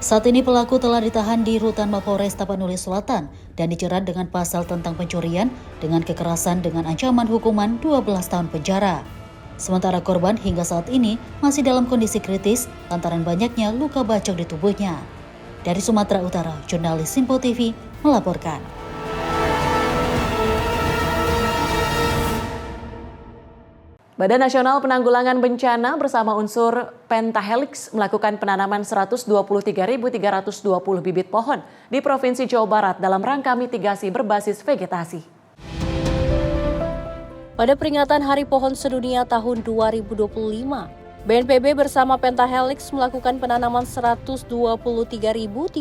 Saat ini pelaku telah ditahan di Rutan Mapolres Tapanuli Selatan dan dijerat dengan pasal tentang pencurian dengan kekerasan dengan ancaman hukuman 12 tahun penjara. Sementara korban hingga saat ini masih dalam kondisi kritis lantaran banyaknya luka bacok di tubuhnya. Dari Sumatera Utara, jurnalis Simpo TV melaporkan. Badan Nasional Penanggulangan Bencana bersama unsur Pentahelix melakukan penanaman 123.320 bibit pohon di Provinsi Jawa Barat dalam rangka mitigasi berbasis vegetasi. Pada peringatan Hari Pohon Sedunia tahun 2025, BNPB bersama Pentahelix melakukan penanaman 123.320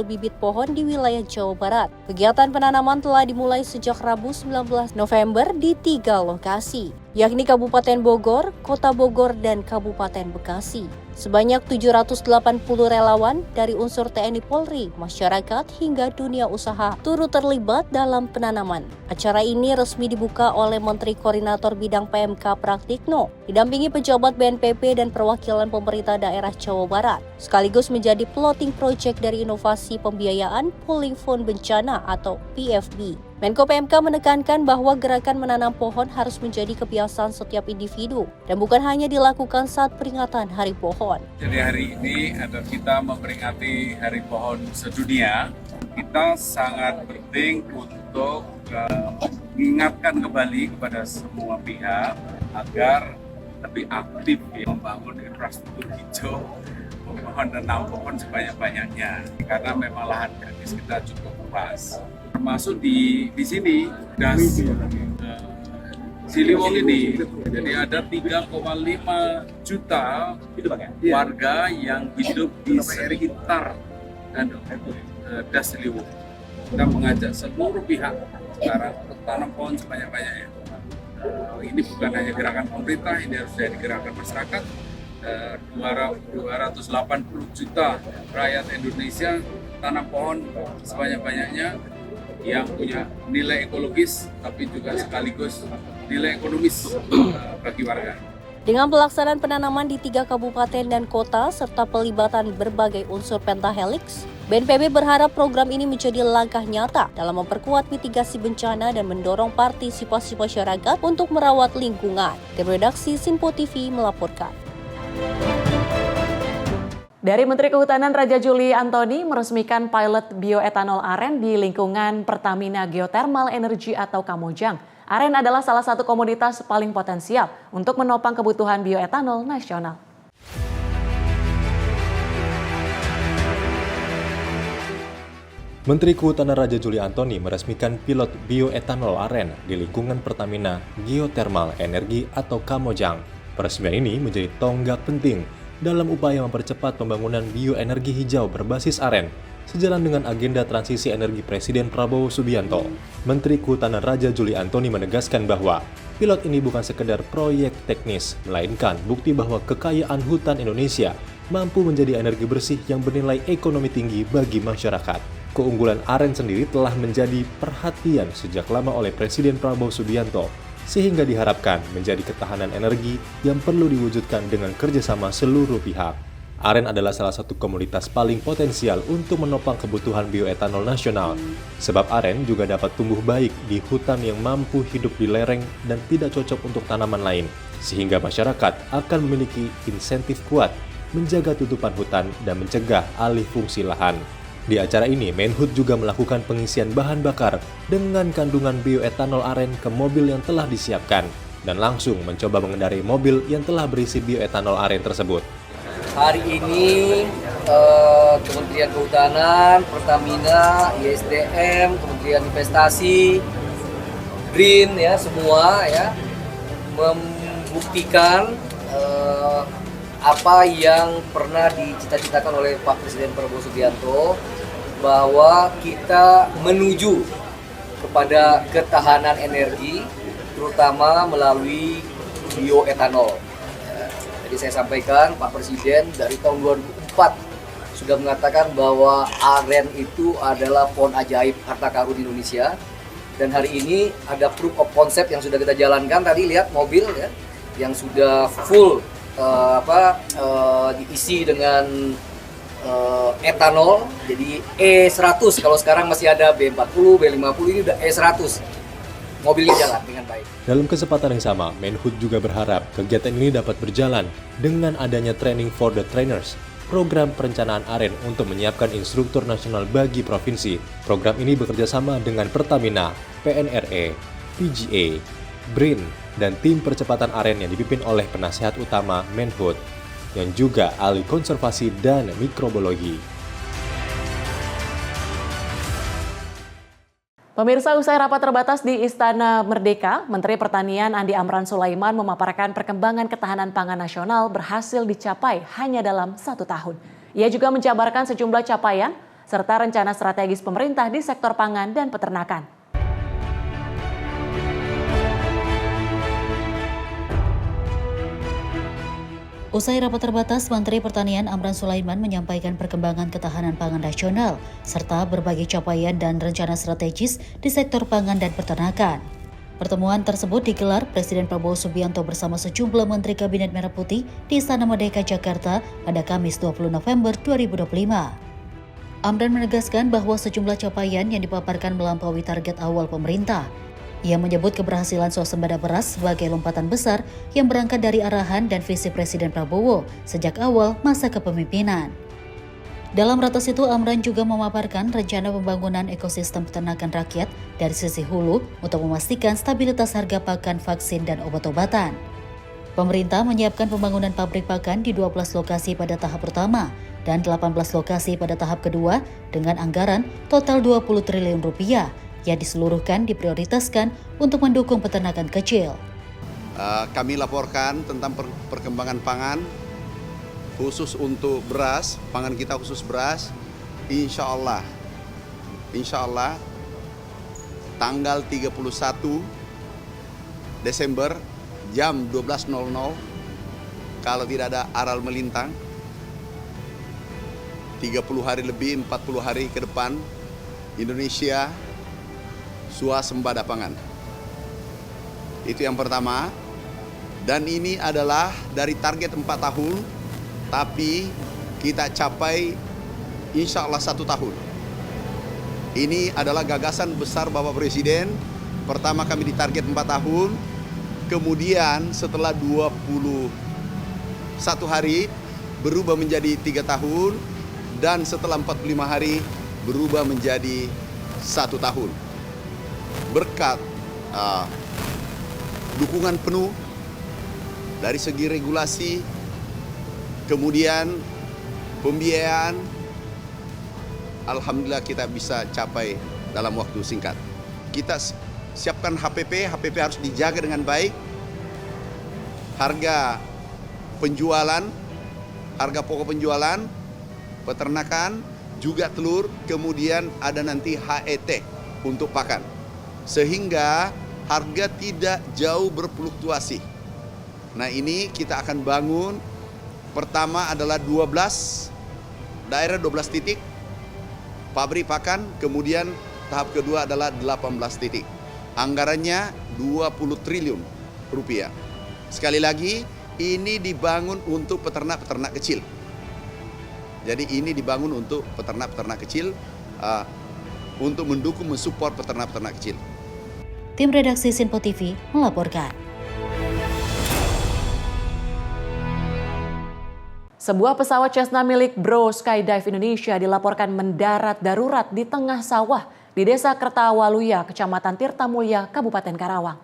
bibit pohon di wilayah Jawa Barat. Kegiatan penanaman telah dimulai sejak Rabu 19 November di 3 lokasi, yakni Kabupaten Bogor, Kota Bogor, dan Kabupaten Bekasi. Sebanyak 780 relawan dari unsur TNI Polri, masyarakat, hingga dunia usaha turut terlibat dalam penanaman. Acara ini resmi dibuka oleh Menteri Koordinator Bidang PMK Praktikno, didampingi pejabat BNPB dan perwakilan pemerintah daerah Jawa Barat, sekaligus menjadi plotting project dari inovasi pembiayaan Pooling Fund Bencana atau PFB. Menko PMK menekankan bahwa gerakan menanam pohon harus menjadi kebiasaan setiap individu dan bukan hanya dilakukan saat peringatan Hari Pohon. Jadi hari ini ada kita memperingati Hari Pohon Sedunia. Kita sangat penting untuk mengingatkan kembali kepada semua pihak agar lebih aktif ya, membangun infrastruktur hijau, menanam pohon sebanyak-banyaknya karena memang lahan kritis kita cukup luas. Termasuk di sini das Siliwung ini, jadi ada 3,5 juta warga yang hidup di sekitar das Siliwung. Kita mengajak seluruh pihak sekarang untuk tanam pohon sebanyak-banyaknya. Ini bukan hanya gerakan pemerintah, ini harus jadi gerakan masyarakat. 280 juta rakyat Indonesia tanam pohon sebanyak-banyaknya yang punya nilai ekologis tapi juga sekaligus nilai ekonomis bagi warga. Dengan pelaksanaan penanaman di 3 kabupaten dan kota serta pelibatan berbagai unsur pentahelix, BNPB berharap program ini menjadi langkah nyata dalam memperkuat mitigasi bencana dan mendorong partisipasi masyarakat untuk merawat lingkungan. Tim redaksi Sinpo TV melaporkan. Dari Menteri Kehutanan Raja Juli Antoni meresmikan pilot bioetanol aren di lingkungan Pertamina Geothermal Energy atau Kamojang. Aren adalah salah satu komoditas paling potensial untuk menopang kebutuhan bioetanol nasional. Menteri Kehutanan Raja Juli Antoni meresmikan pilot bioetanol aren di lingkungan Pertamina Geothermal Energy atau Kamojang. Peresmian ini menjadi tonggak penting dalam upaya mempercepat pembangunan bioenergi hijau berbasis aren, sejalan dengan agenda transisi energi Presiden Prabowo Subianto. Menteri Kehutanan Raja Juli Antoni menegaskan bahwa pilot ini bukan sekedar proyek teknis, melainkan bukti bahwa kekayaan hutan Indonesia mampu menjadi energi bersih yang bernilai ekonomi tinggi bagi masyarakat. Keunggulan aren sendiri telah menjadi perhatian sejak lama oleh Presiden Prabowo Subianto, sehingga diharapkan menjadi ketahanan energi yang perlu diwujudkan dengan kerjasama seluruh pihak. Aren adalah salah satu komoditas paling potensial untuk menopang kebutuhan bioetanol nasional, sebab aren juga dapat tumbuh baik di hutan yang mampu hidup di lereng dan tidak cocok untuk tanaman lain, sehingga masyarakat akan memiliki insentif kuat menjaga tutupan hutan dan mencegah alih fungsi lahan. Di acara ini, Menhub juga melakukan pengisian bahan bakar dengan kandungan bioetanol aren ke mobil yang telah disiapkan, dan langsung mencoba mengendarai mobil yang telah berisi bioetanol aren tersebut. Hari ini Kementerian Kehutanan, Pertamina, ISDM, Kementerian Investasi, Green ya semua ya membuktikan apa yang pernah dicita-citakan oleh Pak Presiden Prabowo Subianto, bahwa kita menuju kepada ketahanan energi terutama melalui bioetanol. Jadi saya sampaikan Pak Presiden dari tahun 2004 sudah mengatakan bahwa aren itu adalah pohon ajaib harta karun Indonesia, dan hari ini ada proof of concept yang sudah kita jalankan. Tadi lihat mobil ya yang sudah full diisi dengan etanol, jadi E100. Kalau sekarang masih ada B40, B50, ini udah E100. Mobilnya jalan dengan baik. Dalam kesempatan yang sama, Menhub juga berharap kegiatan ini dapat berjalan dengan adanya Training for the Trainers, program perencanaan aren untuk menyiapkan instruktur nasional bagi provinsi. Program ini bekerja sama dengan Pertamina, PNRE, PGA, BRIN, dan tim percepatan aren yang dipimpin oleh penasihat utama Menhub, yang juga ahli konservasi dan mikrobiologi. Pemirsa, usai rapat terbatas di Istana Merdeka, Menteri Pertanian Andi Amran Sulaiman memaparkan perkembangan ketahanan pangan nasional berhasil dicapai hanya dalam 1 tahun. Ia juga menjabarkan sejumlah capaian serta rencana strategis pemerintah di sektor pangan dan peternakan. Usai rapat terbatas, Menteri Pertanian Amran Sulaiman menyampaikan perkembangan ketahanan pangan nasional, serta berbagai capaian dan rencana strategis di sektor pangan dan peternakan. Pertemuan tersebut digelar Presiden Prabowo Subianto bersama sejumlah Menteri Kabinet Merah Putih di Istana Merdeka, Jakarta pada Kamis 20 November 2025. Amran menegaskan bahwa sejumlah capaian yang dipaparkan melampaui target awal pemerintah. Ia menyebut keberhasilan swasembada beras sebagai lompatan besar yang berangkat dari arahan dan visi Presiden Prabowo sejak awal masa kepemimpinan. Dalam ratas itu, Amran juga memaparkan rencana pembangunan ekosistem peternakan rakyat dari sisi hulu untuk memastikan stabilitas harga pakan, vaksin, dan obat-obatan. Pemerintah menyiapkan pembangunan pabrik pakan di 12 lokasi pada tahap pertama dan 18 lokasi pada tahap kedua dengan anggaran total 20 triliun rupiah yang diseluruhkan diprioritaskan untuk mendukung peternakan kecil. Kami laporkan tentang perkembangan pangan, khusus untuk beras, pangan kita khusus beras, insya Allah tanggal 31 Desember jam 12.00, kalau tidak ada aral melintang, 30 hari lebih, 40 hari ke depan, Indonesia swasembada pangan. Itu yang pertama. Dan ini adalah dari target 4 tahun, tapi kita capai insya Allah 1 tahun. Ini adalah gagasan besar Bapak Presiden. Pertama kami ditarget 4 tahun, kemudian setelah 21 hari berubah menjadi 3 tahun, dan setelah 45 hari berubah menjadi 1 tahun. Berkat dukungan penuh dari segi regulasi, kemudian pembiayaan, alhamdulillah kita bisa capai dalam waktu singkat. Kita siapkan HPP harus dijaga dengan baik. Harga penjualan, harga pokok penjualan, peternakan, juga telur, kemudian ada nanti HET untuk pakan. Sehingga harga tidak jauh berfluktuasi. Nah, ini kita akan bangun. Pertama adalah 12 daerah, 12 titik pabrik pakan, kemudian tahap kedua adalah 18 titik. Anggarannya 20 triliun rupiah. Sekali lagi, ini dibangun untuk peternak-peternak kecil. Jadi ini dibangun untuk peternak-peternak kecil, untuk mendukung, mensupport peternak-peternak kecil. Tim redaksi Sinpo TV melaporkan. Sebuah pesawat Cessna milik Bro Skydive Indonesia dilaporkan mendarat darurat di tengah sawah di Desa Kertawaluya, Kecamatan Tirtamulya, Kabupaten Karawang.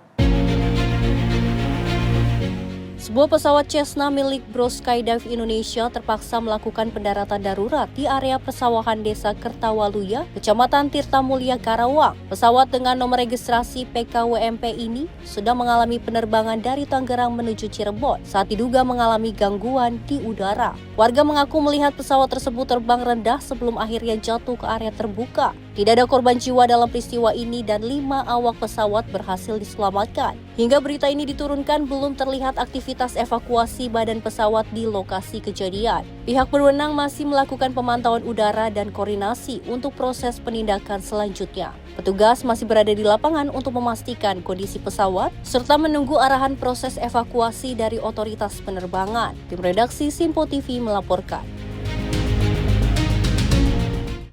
Sebuah pesawat Cessna milik Bro Skydive Indonesia terpaksa melakukan pendaratan darurat di area persawahan Desa Kertawaluya, Kecamatan Tirtamulya, Karawang. Pesawat dengan nomor registrasi PKWMP ini sudah mengalami penerbangan dari Tangerang menuju Cirebon saat diduga mengalami gangguan di udara. Warga mengaku melihat pesawat tersebut terbang rendah sebelum akhirnya jatuh ke area terbuka. Tidak ada korban jiwa dalam peristiwa ini dan 5 awak pesawat berhasil diselamatkan. Hingga berita ini diturunkan, belum terlihat aktivitas evakuasi badan pesawat di lokasi kejadian. Pihak berwenang masih melakukan pemantauan udara dan koordinasi untuk proses penindakan selanjutnya. Petugas masih berada di lapangan untuk memastikan kondisi pesawat serta menunggu arahan proses evakuasi dari otoritas penerbangan. Tim redaksi Sinpo TV melaporkan.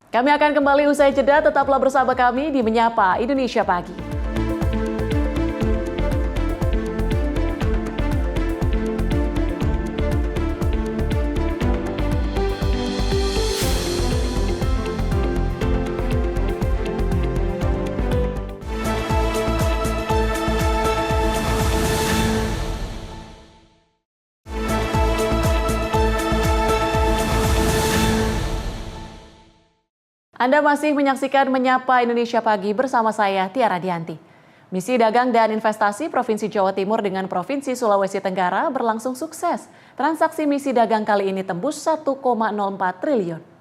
Kami akan kembali usai jeda, tetaplah bersama kami di Menyapa Indonesia Pagi. Anda masih menyaksikan Menyapa Indonesia Pagi bersama saya, Tiara Dianti. Misi Dagang dan Investasi Provinsi Jawa Timur dengan Provinsi Sulawesi Tenggara berlangsung sukses. Transaksi misi dagang kali ini tembus 1,04 triliun.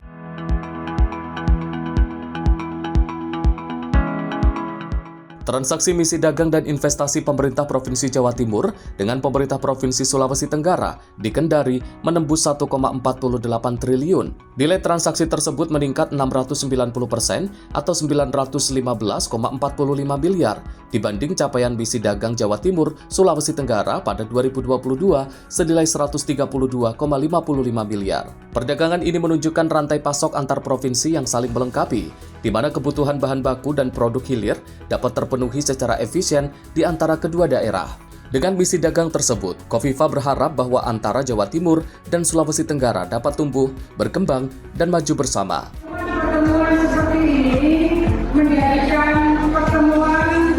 Transaksi misi dagang dan investasi pemerintah Provinsi Jawa Timur dengan pemerintah Provinsi Sulawesi Tenggara di Kendari menembus 1,48 triliun. Nilai transaksi tersebut meningkat 690% atau 915,45 miliar dibanding capaian misi dagang Jawa Timur Sulawesi Tenggara pada 2022 senilai 132,55 miliar. Perdagangan ini menunjukkan rantai pasok antar provinsi yang saling melengkapi, di mana kebutuhan bahan baku dan produk hilir dapat terpenuhi secara efisien di antara kedua daerah. Dengan misi dagang tersebut, Kofifa berharap bahwa antara Jawa Timur dan Sulawesi Tenggara dapat tumbuh, berkembang, dan maju bersama. Pertemuan seperti ini menjadikan pertemuan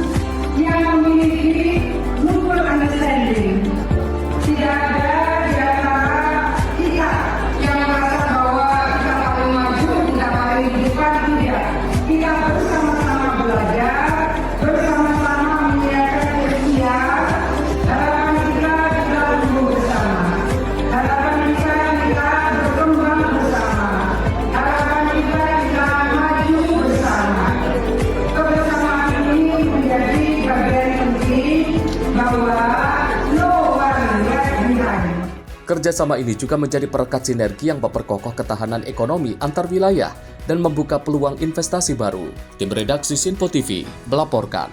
yang memiliki mutual understanding. Tidak ada di antara kita yang merasa bahwa kita paling maju, kita paling di depan, tidak. Kita bersama-sama belajar, bersama-sama menyiapkan ikhtiar. Harapan kita tumbuh bersama. Harapan kita berkembang bersama. Harapan kita maju bersama. Kebersamaan ini menjadi bagian penting bahwa no one left behind. Kerjasama ini juga menjadi perekat sinergi yang memperkokoh ketahanan ekonomi antar wilayah dan membuka peluang investasi baru. Tim redaksi Sinpo TV melaporkan.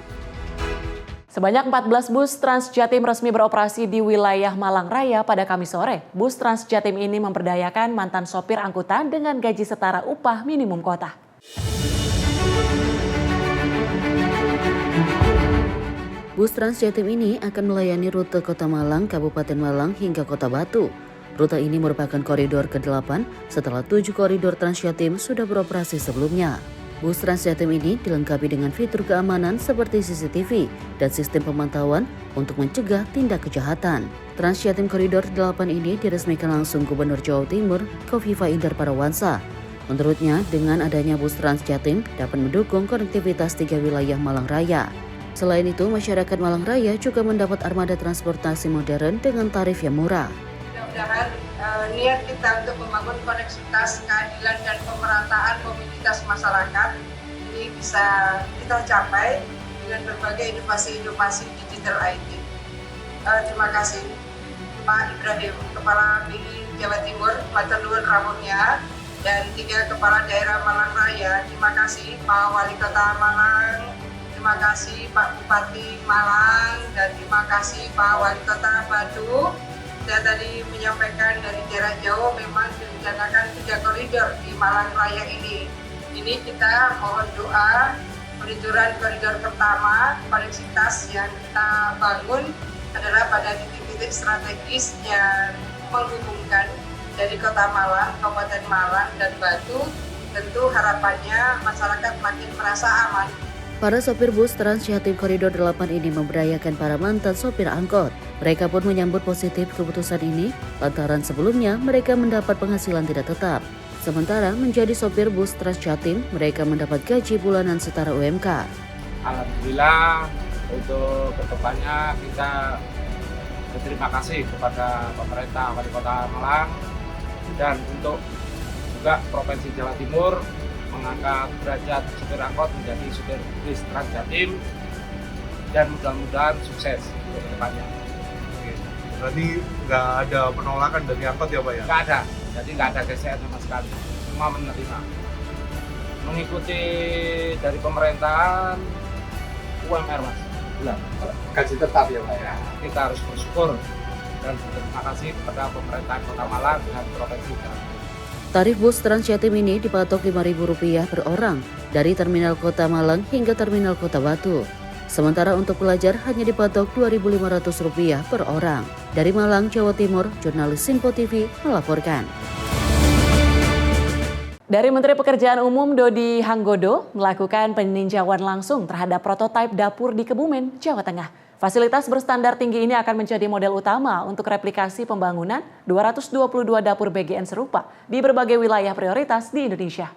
Sebanyak 14 bus Trans Jatim resmi beroperasi di wilayah Malang Raya pada Kamis sore. Bus Trans Jatim ini memberdayakan mantan sopir angkutan dengan gaji setara upah minimum kota. Bus Trans Jatim ini akan melayani rute Kota Malang, Kabupaten Malang hingga Kota Batu. Rute ini merupakan koridor ke-8 setelah 7 koridor Trans Jatim sudah beroperasi sebelumnya. Bus Trans Jatim ini dilengkapi dengan fitur keamanan seperti CCTV dan sistem pemantauan untuk mencegah tindak kejahatan. Trans Jatim Koridor 8 ini diresmikan langsung Gubernur Jawa Timur, Khofifah Indar Parawansa. Menurutnya, dengan adanya bus Trans Jatim dapat mendukung konektivitas 3 wilayah Malang Raya. Selain itu, masyarakat Malang Raya juga mendapat armada transportasi modern dengan tarif yang murah. Mudah-mudahan niat kita untuk membangun koneksitas, keadilan, dan pemerataan mobilitas masyarakat ini bisa kita capai dengan berbagai inovasi-inovasi digital IT. Terima kasih Pak Ibrahim, Kepala BI Jawa Timur, matur nuwun rawuhnya, dan 3 Kepala Daerah Malang Raya. Terima kasih Pak Wali Kota Malang, terima kasih Pak Bupati Malang, dan terima kasih Pak Wali Kota Batu. Saya tadi menyampaikan dari jarak jauh memang direncanakan 3 koridor di Malang Raya ini. Ini kita mohon doa peluncuran koridor pertama, koneksitas yang kita bangun adalah pada titik-titik strategis yang menghubungkan dari Kota Malang, Kabupaten Malang, dan Batu. Tentu harapannya masyarakat makin merasa aman. Para sopir bus Trans Jatim Koridor 8 ini memberdayakan para mantan sopir angkot. Mereka pun menyambut positif keputusan ini, lantaran sebelumnya mereka mendapat penghasilan tidak tetap. Sementara menjadi sopir bus Trans Jatim, mereka mendapat gaji bulanan setara UMK. Alhamdulillah, untuk kedepannya kita berterima kasih kepada pemerintah Wali Kota Malang dan untuk juga Provinsi Jawa Timur mengangkat derajat supir angkot menjadi supir bus Trans Jatim dan mudah-mudahan sukses ke depannya. Berarti nggak ada penolakan dari angkot ya Pak ya? Nggak ada, jadi nggak ada gesekan sama sekali. Semua menerima. Mengikuti dari pemerintahan UMR Mas. Nah, gaji tetap ya Pak ya? Kita harus bersyukur dan berterima kasih kepada pemerintahan Kota Malang dan Provinsi Jawa Timur. Tarif bus Trans Jatim ini dipatok Rp5.000 per orang dari Terminal Kota Malang hingga Terminal Kota Batu. Sementara untuk pelajar hanya dipatok Rp2.500 per orang. Dari Malang, Jawa Timur, jurnalis Simpo TV melaporkan. Dari Menteri Pekerjaan Umum Dodi Hanggodo melakukan peninjauan langsung terhadap prototipe dapur di Kebumen, Jawa Tengah. Fasilitas berstandar tinggi ini akan menjadi model utama untuk replikasi pembangunan 222 dapur BGN serupa di berbagai wilayah prioritas di Indonesia.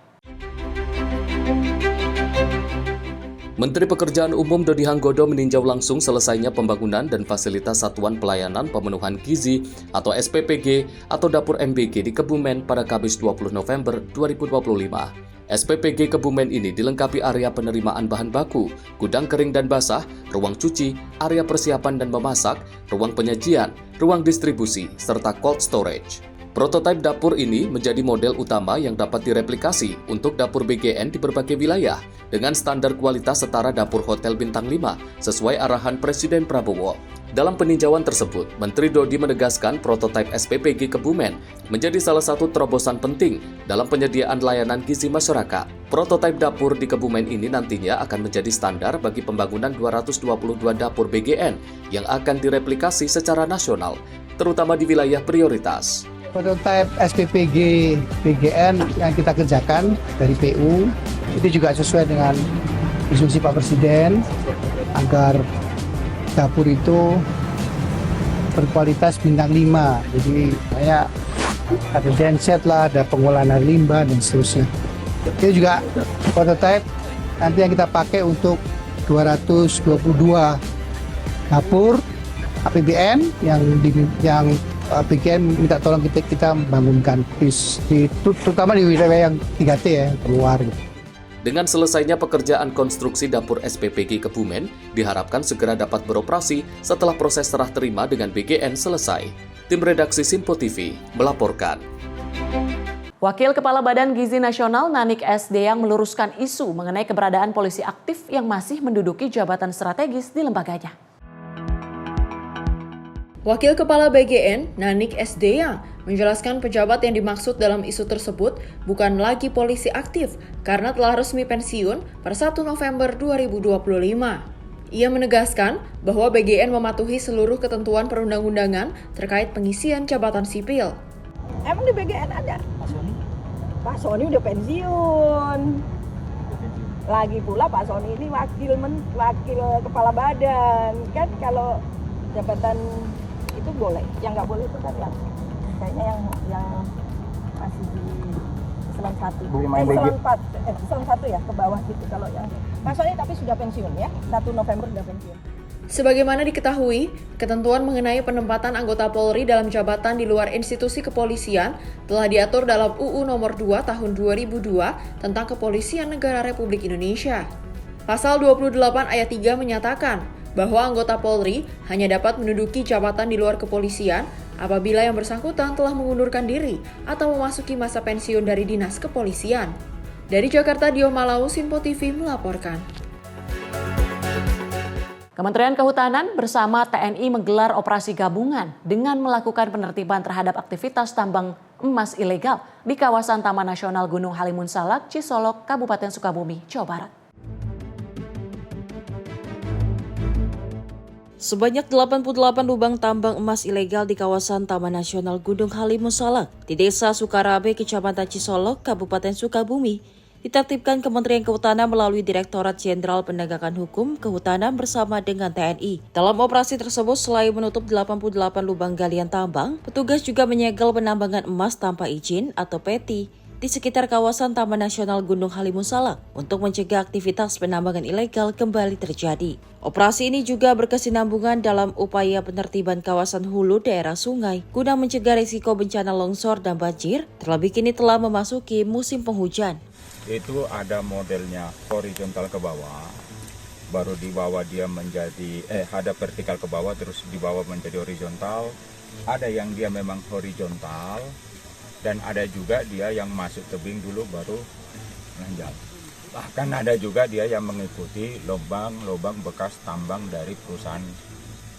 Menteri Pekerjaan Umum Dodi Hanggodo meninjau langsung selesainya pembangunan dan fasilitas Satuan Pelayanan Pemenuhan Gizi atau SPPG atau Dapur MBG di Kebumen pada Kamis 20 November 2025. SPPG Kebumen ini dilengkapi area penerimaan bahan baku, gudang kering dan basah, ruang cuci, area persiapan dan memasak, ruang penyajian, ruang distribusi, serta cold storage. Prototipe dapur ini menjadi model utama yang dapat direplikasi untuk dapur BGN di berbagai wilayah dengan standar kualitas setara dapur hotel bintang 5 sesuai arahan Presiden Prabowo. Dalam peninjauan tersebut, Menteri Dodi menegaskan prototipe SPPG Kebumen menjadi salah satu terobosan penting dalam penyediaan layanan gizi masyarakat. Prototipe dapur di Kebumen ini nantinya akan menjadi standar bagi pembangunan 222 dapur BGN yang akan direplikasi secara nasional, terutama di wilayah prioritas. Prototipe SPPG BGN yang kita kerjakan dari PU itu juga sesuai dengan instruksi Pak Presiden agar dapur itu berkualitas bintang 5. Jadi kayak ada genset lah, ada pengolahan air limbah dan seterusnya. Itu juga prototipe nanti yang kita pakai untuk 222 dapur APBN yang BGN minta tolong kita bangunkan, terutama di wilayah yang 3T ya, keluar. Dengan selesainya pekerjaan konstruksi dapur SPPG Kebumen, diharapkan segera dapat beroperasi setelah proses serah terima dengan BGN selesai. Tim redaksi Simpo TV melaporkan. Wakil Kepala Badan Gizi Nasional Nanik S. Deyang meluruskan isu mengenai keberadaan polisi aktif yang masih menduduki jabatan strategis di lembaganya. Wakil Kepala BGN Nanik S. Deyang menjelaskan pejabat yang dimaksud dalam isu tersebut bukan lagi polisi aktif karena telah resmi pensiun per 1 November 2025. Ia menegaskan bahwa BGN mematuhi seluruh ketentuan perundang-undangan terkait pengisian jabatan sipil. Emang di BGN ada? Pak Soni udah pensiun. Lagi pula Pak Soni ini wakil kepala badan. Kan kalau jabatan itu boleh, yang nggak boleh itu kan yang kayaknya yang masih di eselon 1. Eselon 1 ya, ke bawah gitu kalau yang Pak Soni tapi sudah pensiun ya, 1 November sudah pensiun. Sebagaimana diketahui, ketentuan mengenai penempatan anggota Polri dalam jabatan di luar institusi kepolisian telah diatur dalam UU Nomor 2 Tahun 2002 tentang Kepolisian Negara Republik Indonesia. Pasal 28 ayat 3 menyatakan bahwa anggota Polri hanya dapat menduduki jabatan di luar kepolisian apabila yang bersangkutan telah mengundurkan diri atau memasuki masa pensiun dari dinas kepolisian. Dari Jakarta, Dio Malau, Simpo TV melaporkan. Kementerian Kehutanan bersama TNI menggelar operasi gabungan dengan melakukan penertiban terhadap aktivitas tambang emas ilegal di kawasan Taman Nasional Gunung Halimun Salak, Cisolok, Kabupaten Sukabumi, Jawa Barat. Sebanyak 88 lubang tambang emas ilegal di kawasan Taman Nasional Gunung Halimun Salak di Desa Sukarabe, Kecamatan Cisolok, Kabupaten Sukabumi, ditertibkan Kementerian Kehutanan melalui Direktorat Jenderal Penegakan Hukum Kehutanan bersama dengan TNI. Dalam operasi tersebut, selain menutup 88 lubang galian tambang, petugas juga menyegel penambangan emas tanpa izin atau PETI di sekitar kawasan Taman Nasional Gunung Halimun Salak untuk mencegah aktivitas penambangan ilegal kembali terjadi. Operasi ini juga berkesinambungan dalam upaya penertiban kawasan hulu daerah sungai guna mencegah risiko bencana longsor dan banjir, terlebih kini telah memasuki musim penghujan. Itu ada modelnya horizontal ke bawah, baru di bawah dia menjadi ada vertikal ke bawah, terus di bawah menjadi horizontal. Ada yang dia memang horizontal dan ada juga dia yang masuk tebing dulu baru menanjak. Bahkan ada juga dia yang mengikuti lubang-lubang bekas tambang dari perusahaan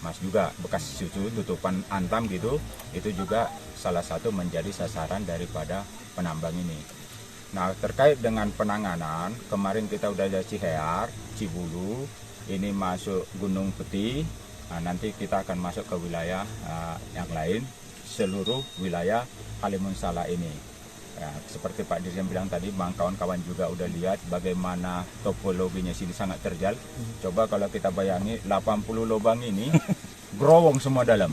emas juga, bekas tutupan antam gitu. Itu juga salah satu menjadi sasaran daripada penambang ini. Nah, terkait dengan penanganan, kemarin kita udah ada Cihear, Cibulu, ini masuk Gunung Peti, nah, nanti kita akan masuk ke wilayah yang lain, seluruh wilayah Halimun Salak ini. Ya, seperti Pak Dirjen bilang tadi, kawan-kawan juga udah lihat bagaimana topologinya sini sangat terjal. Coba kalau kita bayangi 80 lubang ini, growong semua dalam.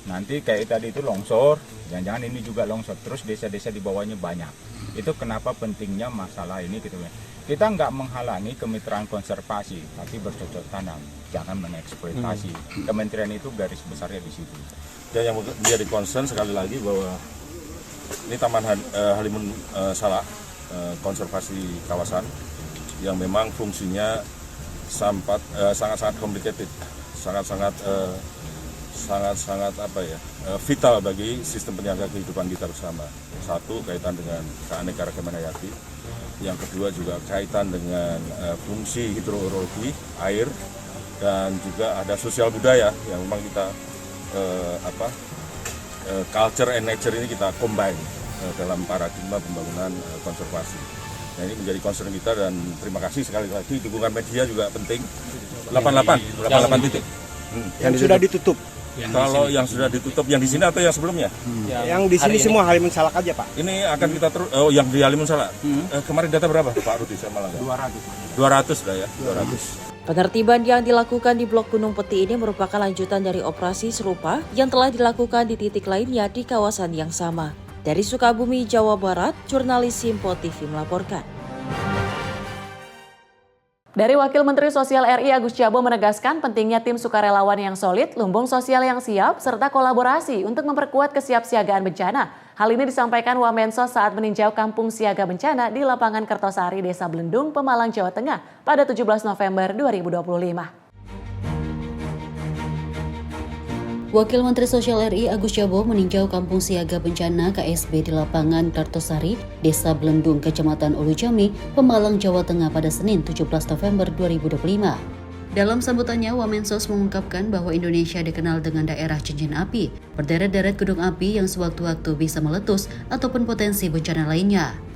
Nanti kayak tadi itu longsor, jangan-jangan ini juga longsor, terus desa-desa di bawahnya banyak. Itu kenapa pentingnya masalah ini gitu. Kita nggak menghalangi kemitraan konservasi, tapi bercocok tanam, jangan mengeksploitasi. Kementerian itu garis besarnya di situ. Dan yang menjadi concern sekali lagi bahwa ini Taman Halimun Salak, konservasi kawasan yang memang fungsinya sangat-sangat complicated, sangat-sangat vital bagi sistem penjaga kehidupan kita bersama. Satu, kaitan dengan keanekaragaman hayati. Yang kedua juga kaitan dengan fungsi hidrologi air, dan juga ada sosial budaya yang memang kita culture and nature ini kita combine dalam paradigma pembangunan konservasi. Nah, ini menjadi concern kita dan terima kasih sekali lagi, dukungan media juga penting. 88 titik. Yang sudah ditutup. Kalau yang sudah ditutup, yang di sini atau yang sebelumnya? Yang di sini semua Halimun Salak aja, Pak. Ini akan kita terus, yang di Halimun Salak. Kemarin data berapa, Pak Rudi? Saya malah 200 dah ya, 200. Penertiban yang dilakukan di Blok Gunung Peti ini merupakan lanjutan dari operasi serupa yang telah dilakukan di titik lainnya di kawasan yang sama. Dari Sukabumi, Jawa Barat, jurnalis Simpo TV melaporkan. Dari Wakil Menteri Sosial RI Agus Jabo menegaskan pentingnya tim sukarelawan yang solid, lumbung sosial yang siap, serta kolaborasi untuk memperkuat kesiapsiagaan bencana. Hal ini disampaikan Wamensos saat meninjau kampung siaga bencana di lapangan Kertosari, Desa Belendung, Pemalang, Jawa Tengah pada 17 November 2025. Wakil Menteri Sosial RI Agus Jabo meninjau Kampung Siaga Bencana KSB di lapangan Kartosari, Desa Belendung, Kecamatan Ulujami, Pemalang, Jawa Tengah pada Senin 17 November 2025. Dalam sambutannya, Wamensos mengungkapkan bahwa Indonesia dikenal dengan daerah cincin api, berderet-deret gedung api yang sewaktu-waktu bisa meletus ataupun potensi bencana lainnya.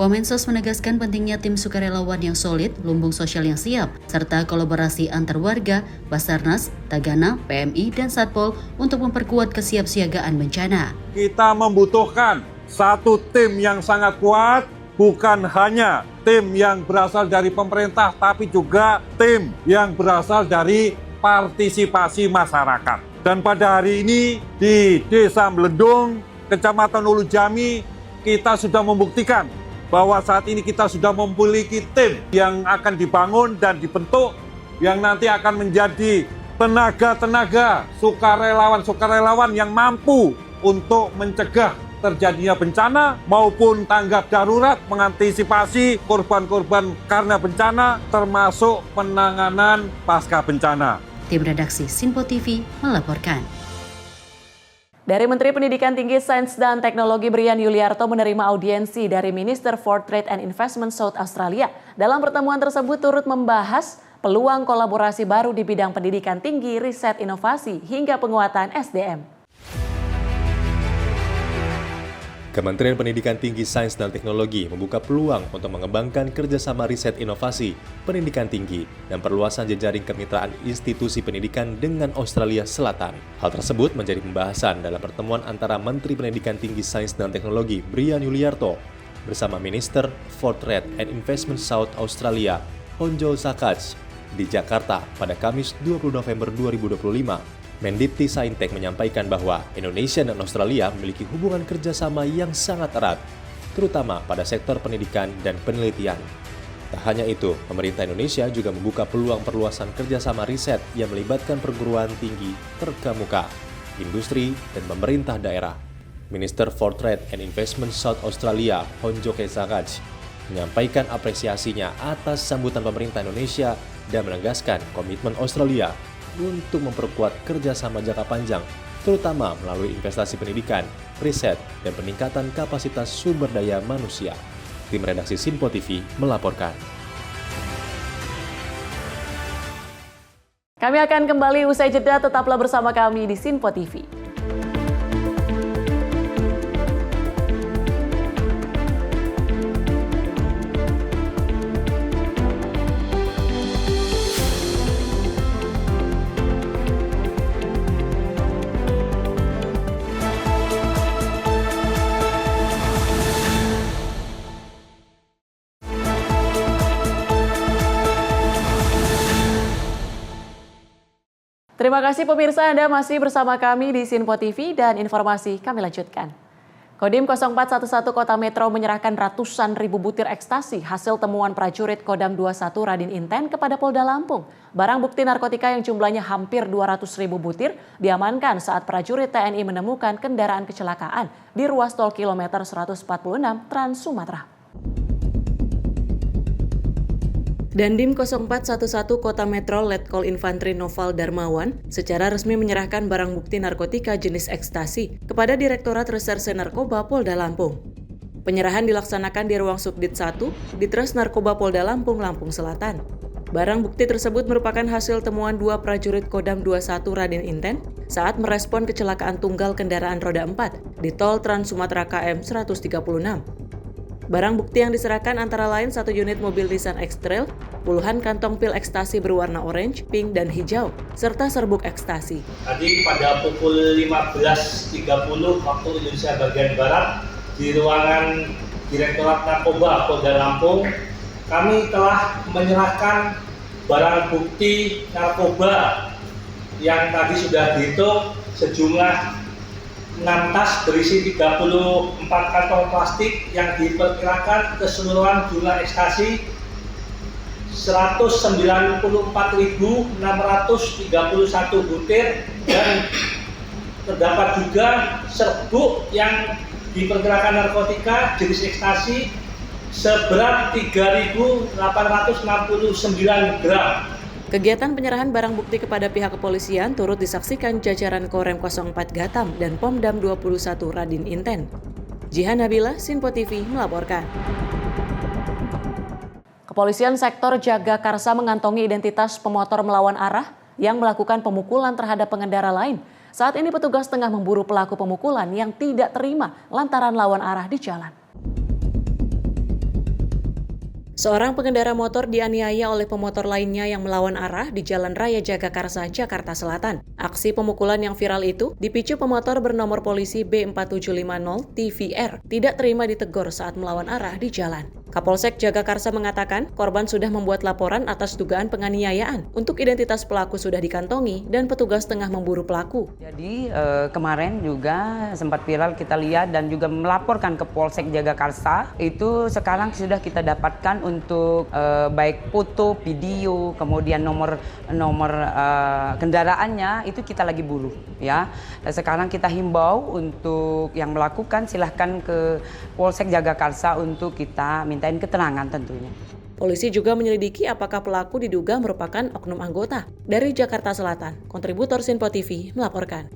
Wamensos menegaskan pentingnya tim sukarelawan yang solid, lumbung sosial yang siap, serta kolaborasi antar warga, Basarnas, Tagana, PMI, dan Satpol untuk memperkuat kesiapsiagaan bencana. Kita membutuhkan satu tim yang sangat kuat, bukan hanya tim yang berasal dari pemerintah, tapi juga tim yang berasal dari partisipasi masyarakat. Dan pada hari ini di Desa Belendung, Kecamatan Ulujami, kita sudah membuktikan bahwa saat ini kita sudah memiliki tim yang akan dibangun dan dibentuk, yang nanti akan menjadi tenaga-tenaga sukarelawan-sukarelawan yang mampu untuk mencegah terjadinya bencana maupun tanggap darurat, mengantisipasi korban-korban karena bencana, termasuk penanganan pasca bencana. Tim redaksi Sinpo TV melaporkan. Dari Menteri Pendidikan Tinggi, Sains dan Teknologi Brian Yuliarto menerima audiensi dari Minister for Trade and Investment South Australia. Dalam pertemuan tersebut turut membahas peluang kolaborasi baru di bidang pendidikan tinggi, riset inovasi, hingga penguatan SDM. Kementerian Pendidikan Tinggi, Sains dan Teknologi membuka peluang untuk mengembangkan kerjasama riset inovasi, pendidikan tinggi, dan perluasan jejaring kemitraan institusi pendidikan dengan Australia Selatan. Hal tersebut menjadi pembahasan dalam pertemuan antara Menteri Pendidikan Tinggi, Sains dan Teknologi Brian Yuliarto bersama Minister for Trade and Investment South Australia Honjo Sakaj di Jakarta pada Kamis 20 November 2025. Mendikti Saintek menyampaikan bahwa Indonesia dan Australia memiliki hubungan kerjasama yang sangat erat, terutama pada sektor pendidikan dan penelitian. Tak hanya itu, pemerintah Indonesia juga membuka peluang perluasan kerjasama riset yang melibatkan perguruan tinggi terkemuka, industri, dan pemerintah daerah. Minister for Trade and Investment South Australia, Honjo Sakaj, menyampaikan apresiasinya atas sambutan pemerintah Indonesia dan menegaskan komitmen Australia untuk memperkuat kerjasama jangka panjang, terutama melalui investasi pendidikan, riset, dan peningkatan kapasitas sumber daya manusia. Tim redaksi Sinpo TV melaporkan. Kami akan kembali usai jeda, tetaplah bersama kami di Sinpo TV. Terima kasih pemirsa, Anda masih bersama kami di Sinpo TV dan informasi kami lanjutkan. Kodim 0411 Kota Metro menyerahkan ratusan ribu butir ekstasi hasil temuan prajurit Kodam 21 Radin Inten kepada Polda Lampung. Barang bukti narkotika yang jumlahnya hampir 200 ribu butir diamankan saat prajurit TNI menemukan kendaraan kecelakaan di ruas tol kilometer 146 Trans Sumatera. Dandim 0411 Kota Metro Letkol Infantri Noval Darmawan secara resmi menyerahkan barang bukti narkotika jenis ekstasi kepada Direktorat Reserse Narkoba Polda Lampung. Penyerahan dilaksanakan di ruang Subdit 1 di Tres Narkoba Polda Lampung, Lampung Selatan. Barang bukti tersebut merupakan hasil temuan 2 prajurit Kodam 21 Radin Inten saat merespon kecelakaan tunggal kendaraan roda 4 di Tol Trans Sumatera KM 136. Barang bukti yang diserahkan antara lain 1 unit mobil Nissan X-Trail, puluhan kantong pil ekstasi berwarna orange, pink, dan hijau, serta serbuk ekstasi. Tadi pada pukul 15.30 waktu Indonesia bagian Barat, di ruangan Direktorat Narkoba Polda Lampung, kami telah menyerahkan barang bukti narkoba yang tadi sudah dihitung sejumlah 6 tas berisi 34 kantong plastik yang diperkirakan keseluruhan jumlah ekstasi 194.631 butir, dan terdapat juga serbuk yang diperkirakan narkotika jenis ekstasi seberat 3.869 gram. Kegiatan penyerahan barang bukti kepada pihak kepolisian turut disaksikan jajaran Korem 04 Gatam dan Pomdam 21 Radin Inten. Jihan Nabila, Sinpo TV melaporkan. Kepolisian sektor Jagakarsa mengantongi identitas pemotor melawan arah yang melakukan pemukulan terhadap pengendara lain. Saat ini petugas tengah memburu pelaku pemukulan yang tidak terima lantaran lawan arah di jalan. Seorang pengendara motor dianiaya oleh pemotor lainnya yang melawan arah di Jalan Raya Jagakarsa, Jakarta Selatan. Aksi pemukulan yang viral itu dipicu pemotor bernomor polisi B4750 TVR tidak terima ditegur saat melawan arah di jalan. Kapolsek Jagakarsa mengatakan korban sudah membuat laporan atas dugaan penganiayaan. Untuk identitas pelaku sudah dikantongi dan petugas tengah memburu pelaku. Jadi kemarin juga sempat viral kita lihat dan juga melaporkan ke Polsek Jagakarsa. Itu sekarang sudah kita dapatkan untuk baik foto, video, kemudian nomor kendaraannya itu kita lagi buru ya. Dan sekarang kita himbau untuk yang melakukan silahkan ke Polsek Jagakarsa untuk kita mintain keterangan tentunya. Polisi juga menyelidiki apakah pelaku diduga merupakan oknum anggota. Dari Jakarta Selatan, kontributor Sinpo TV melaporkan.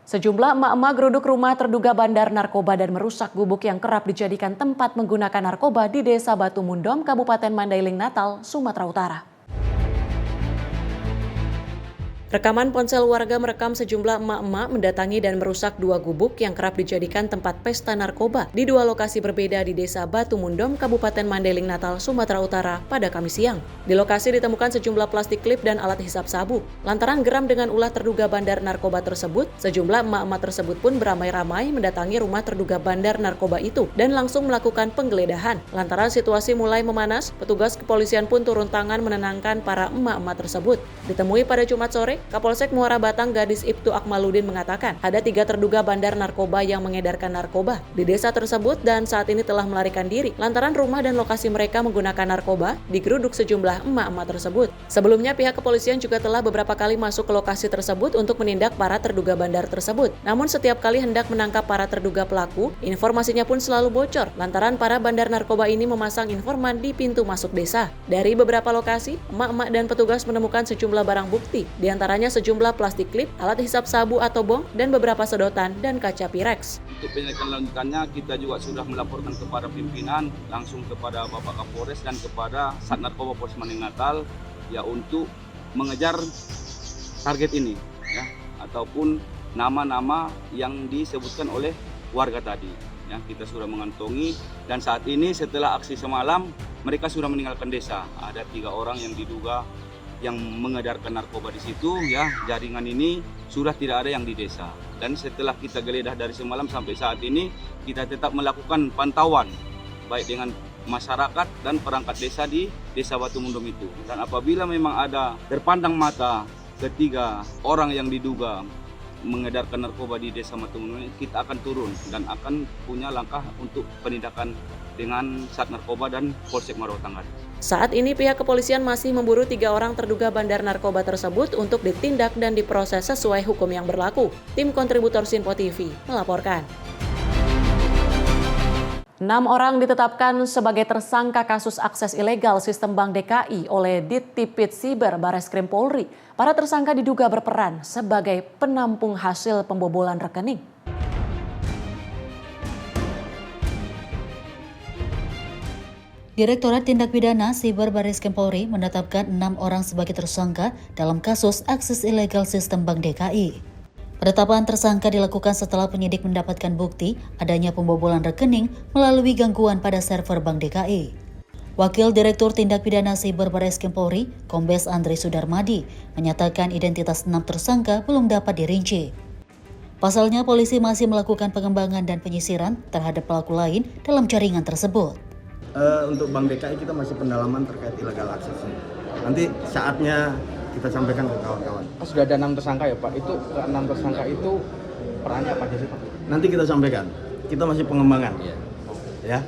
Sejumlah emak-emak geruduk rumah terduga bandar narkoba dan merusak gubuk yang kerap dijadikan tempat menggunakan narkoba di Desa Batu Mundom, Kabupaten Mandailing Natal, Sumatera Utara. Rekaman ponsel warga merekam sejumlah emak-emak mendatangi dan merusak dua gubuk yang kerap dijadikan tempat pesta narkoba di dua lokasi berbeda di Desa Batu Mundom, Kabupaten Mandailing Natal, Sumatera Utara pada Kamis siang. Di lokasi ditemukan sejumlah plastik klip dan alat hisap sabu. Lantaran geram dengan ulah terduga bandar narkoba tersebut, sejumlah emak-emak tersebut pun beramai-ramai mendatangi rumah terduga bandar narkoba itu dan langsung melakukan penggeledahan. Lantaran situasi mulai memanas, petugas kepolisian pun turun tangan menenangkan para emak-emak tersebut. Ditemui pada Jumat sore, Kapolsek Muara Batang Gadis Ibtu Akmaludin mengatakan ada 3 terduga bandar narkoba yang mengedarkan narkoba di desa tersebut dan saat ini telah melarikan diri lantaran rumah dan lokasi mereka menggunakan narkoba digeruduk sejumlah emak-emak tersebut. Sebelumnya pihak kepolisian juga telah beberapa kali masuk ke lokasi tersebut untuk menindak para terduga bandar tersebut. Namun setiap kali hendak menangkap para terduga pelaku, informasinya pun selalu bocor lantaran para bandar narkoba ini memasang informan di pintu masuk desa. Dari beberapa lokasi, emak-emak dan petugas menemukan sejumlah barang bukti, di antaranya sejumlah plastik klip, alat hisap sabu atau bong, dan beberapa sedotan dan kaca Pirex. Untuk penyelidikan lanjutannya kita juga sudah melaporkan kepada pimpinan, langsung kepada Bapak Kapolres dan kepada Sat Narkoba Polres Mandailing Natal ya untuk mengejar target ini ya, ataupun nama-nama yang disebutkan oleh warga tadi. Ya, kita sudah mengantongi dan saat ini setelah aksi semalam mereka sudah meninggalkan desa. Ada 3 orang yang diduga yang mengedarkan narkoba di situ ya, jaringan ini sudah tidak ada yang di desa. Dan setelah kita geledah dari semalam sampai saat ini kita tetap melakukan pantauan baik dengan masyarakat dan perangkat desa di Desa Batu Mundom itu. Dan apabila memang ada terpandang mata 3 orang yang diduga mengedarkan narkoba di Desa Batu Mundom, kita akan turun dan akan punya langkah untuk penindakan dengan Sat Narkoba dan Polsek Muara Batang. Saat ini pihak kepolisian masih memburu 3 orang terduga bandar narkoba tersebut untuk ditindak dan diproses sesuai hukum yang berlaku. Tim kontributor Sinpo TV melaporkan. 6 orang ditetapkan sebagai tersangka kasus akses ilegal sistem Bank DKI oleh Dittipid Siber Bareskrim Polri. Para tersangka diduga berperan sebagai penampung hasil pembobolan rekening. Direktorat Tindak Pidana Siber Bareskrim Polri menetapkan 6 orang sebagai tersangka dalam kasus akses ilegal sistem Bank DKI. Penetapan tersangka dilakukan setelah penyidik mendapatkan bukti adanya pembobolan rekening melalui gangguan pada server Bank DKI. Wakil Direktur Tindak Pidana Siber Bareskrim Polri, Kombes Andri Sudarmadi, menyatakan identitas 6 tersangka belum dapat dirinci. Pasalnya, polisi masih melakukan pengembangan dan penyisiran terhadap pelaku lain dalam jaringan tersebut. Untuk Bank DKI kita masih pendalaman terkait illegal access. Nanti saatnya kita sampaikan ke kawan-kawan. Sudah ada 6 tersangka ya Pak, itu 6 tersangka itu perannya apa aja sih Pak? Nanti kita sampaikan, kita masih pengembangan. Ya,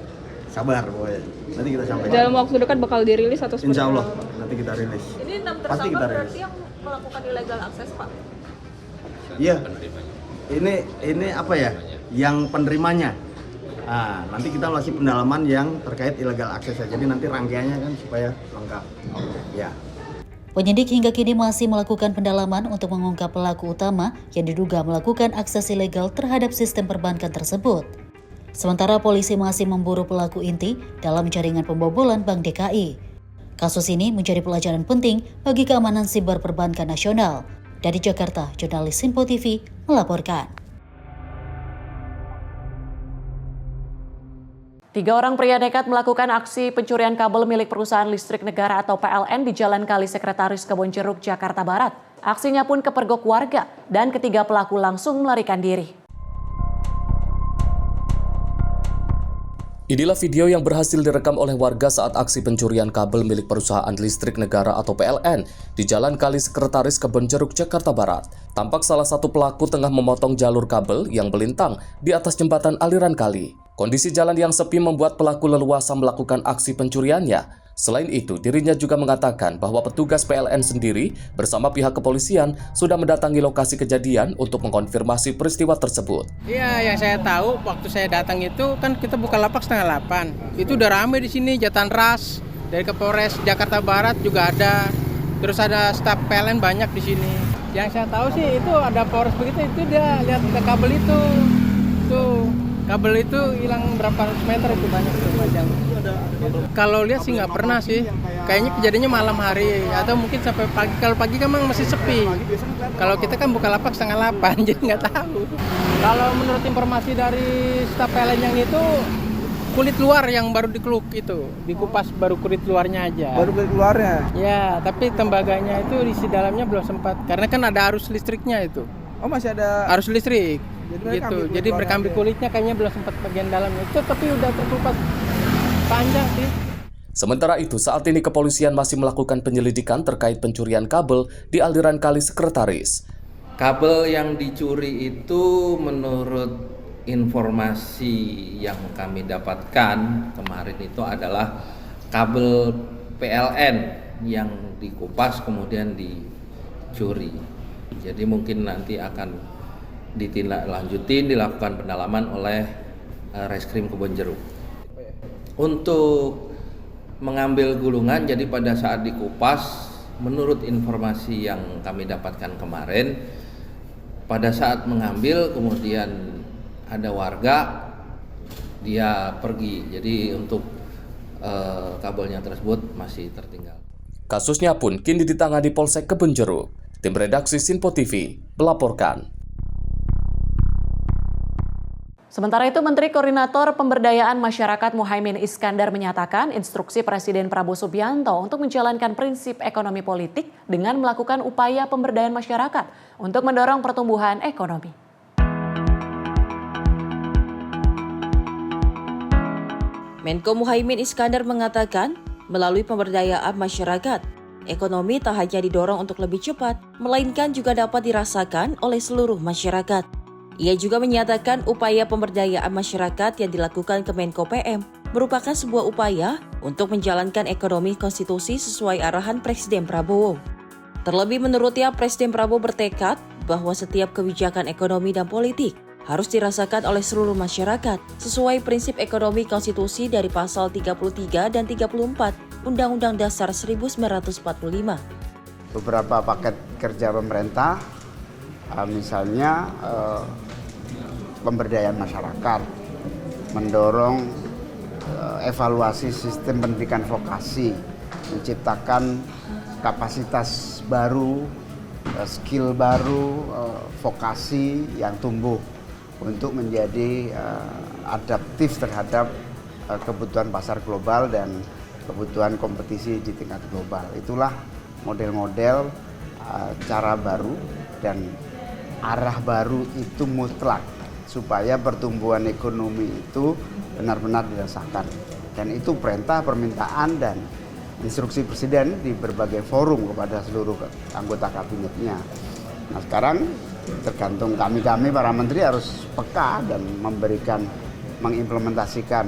sabar pokoknya. Nanti kita sampaikan. Dalam waktu dekat bakal dirilis atau seperti Insya Allah nanti kita rilis. Ini 6 tersangka berarti yang melakukan illegal access Pak? Iya, ini apa ya, yang penerimanya. Nah, nanti kita masih pendalaman yang terkait illegal access. Jadi nanti rangkaiannya kan supaya lengkap. Ya. Penyidik hingga kini masih melakukan pendalaman untuk mengungkap pelaku utama yang diduga melakukan akses ilegal terhadap sistem perbankan tersebut. Sementara polisi masih memburu pelaku inti dalam jaringan pembobolan Bank DKI. Kasus ini menjadi pelajaran penting bagi keamanan siber perbankan nasional. Dari Jakarta, jurnalis Sinpo TV melaporkan. 3 orang pria nekat melakukan aksi pencurian kabel milik perusahaan listrik negara atau PLN di Jalan Kali Sekretaris Kebonjeruk, Jakarta Barat. Aksinya pun kepergok warga dan ketiga pelaku langsung melarikan diri. Inilah video yang berhasil direkam oleh warga saat aksi pencurian kabel milik perusahaan listrik negara atau PLN di Jalan Kali Sekretaris Kebonjeruk, Jakarta Barat. Tampak salah satu pelaku tengah memotong jalur kabel yang melintang di atas jembatan aliran kali. Kondisi jalan yang sepi membuat pelaku leluasa melakukan aksi pencuriannya. Selain itu, dirinya juga mengatakan bahwa petugas PLN sendiri bersama pihak kepolisian sudah mendatangi lokasi kejadian untuk mengkonfirmasi peristiwa tersebut. Iya, yang saya tahu waktu saya datang itu kan kita buka lapak 7:30. Itu udah ramai di sini, Jatan Ras dari Kapolres Jakarta Barat juga ada. Terus ada staf PLN banyak di sini. Yang saya tahu sih itu ada Polres begitu, itu dia lihat ada kabel itu. Tuh. Kabel itu hilang berapa ratus meter itu banyak tuh panjang. Kalau lihat sih nggak pernah sih. Kayaknya kejadiannya malam hari atau mungkin sampai pagi. Kalau pagi kan memang masih sepi. Kalau kita kan buka lapak 7:30 jadi nggak tahu. Kalau menurut informasi dari staf PLN yang itu kulit luar yang baru dikeluk itu, dikupas baru kulit luarnya aja. Baru kulit luarnya? Ya, tapi tembaganya itu isi dalamnya belum sempat. Karena kan ada arus listriknya itu. Oh masih ada? Arus listrik. Jadi mereka ambil kulitnya kayaknya belum sempat bagian dalamnya itu, tapi udah terkelupas panjang sih. Sementara itu, saat ini kepolisian masih melakukan penyelidikan terkait pencurian kabel di aliran Kali Sekretaris. Kabel yang dicuri itu menurut informasi yang kami dapatkan kemarin itu adalah kabel PLN yang dikupas kemudian dicuri. Jadi mungkin nanti akan ditindaklanjutin, dilakukan pendalaman oleh Reskrim Kebonjeruk. Untuk mengambil gulungan, jadi pada saat dikupas, menurut informasi yang kami dapatkan kemarin, pada saat mengambil kemudian ada warga, dia pergi. Jadi untuk kabelnya tersebut masih tertinggal. Kasusnya pun kini ditangani Polsek Kebonjeruk. Tim redaksi Sinpo TV melaporkan. Sementara itu, Menteri Koordinator Pemberdayaan Masyarakat Muhaimin Iskandar menyatakan instruksi Presiden Prabowo Subianto untuk menjalankan prinsip ekonomi politik dengan melakukan upaya pemberdayaan masyarakat untuk mendorong pertumbuhan ekonomi. Menko Muhaimin Iskandar mengatakan, melalui pemberdayaan masyarakat, ekonomi tak hanya didorong untuk lebih cepat, melainkan juga dapat dirasakan oleh seluruh masyarakat. Ia juga menyatakan upaya pemberdayaan masyarakat yang dilakukan Kemenko PM merupakan sebuah upaya untuk menjalankan ekonomi konstitusi sesuai arahan Presiden Prabowo. Terlebih menurutnya, Presiden Prabowo bertekad bahwa setiap kebijakan ekonomi dan politik harus dirasakan oleh seluruh masyarakat sesuai prinsip ekonomi konstitusi dari pasal 33 dan 34 Undang-Undang Dasar 1945. Beberapa paket kerja pemerintah, misalnya pemberdayaan masyarakat, mendorong evaluasi sistem pendidikan vokasi, menciptakan kapasitas baru, skill baru, vokasi yang tumbuh untuk menjadi adaptif terhadap kebutuhan pasar global dan kebutuhan kompetisi di tingkat global. Itulah model-model cara baru dan arah baru itu mutlak supaya pertumbuhan ekonomi itu benar-benar dirasakan. Dan itu perintah, permintaan, dan instruksi Presiden di berbagai forum kepada seluruh anggota kabinetnya. Nah sekarang tergantung kami para menteri harus peka dan mengimplementasikan.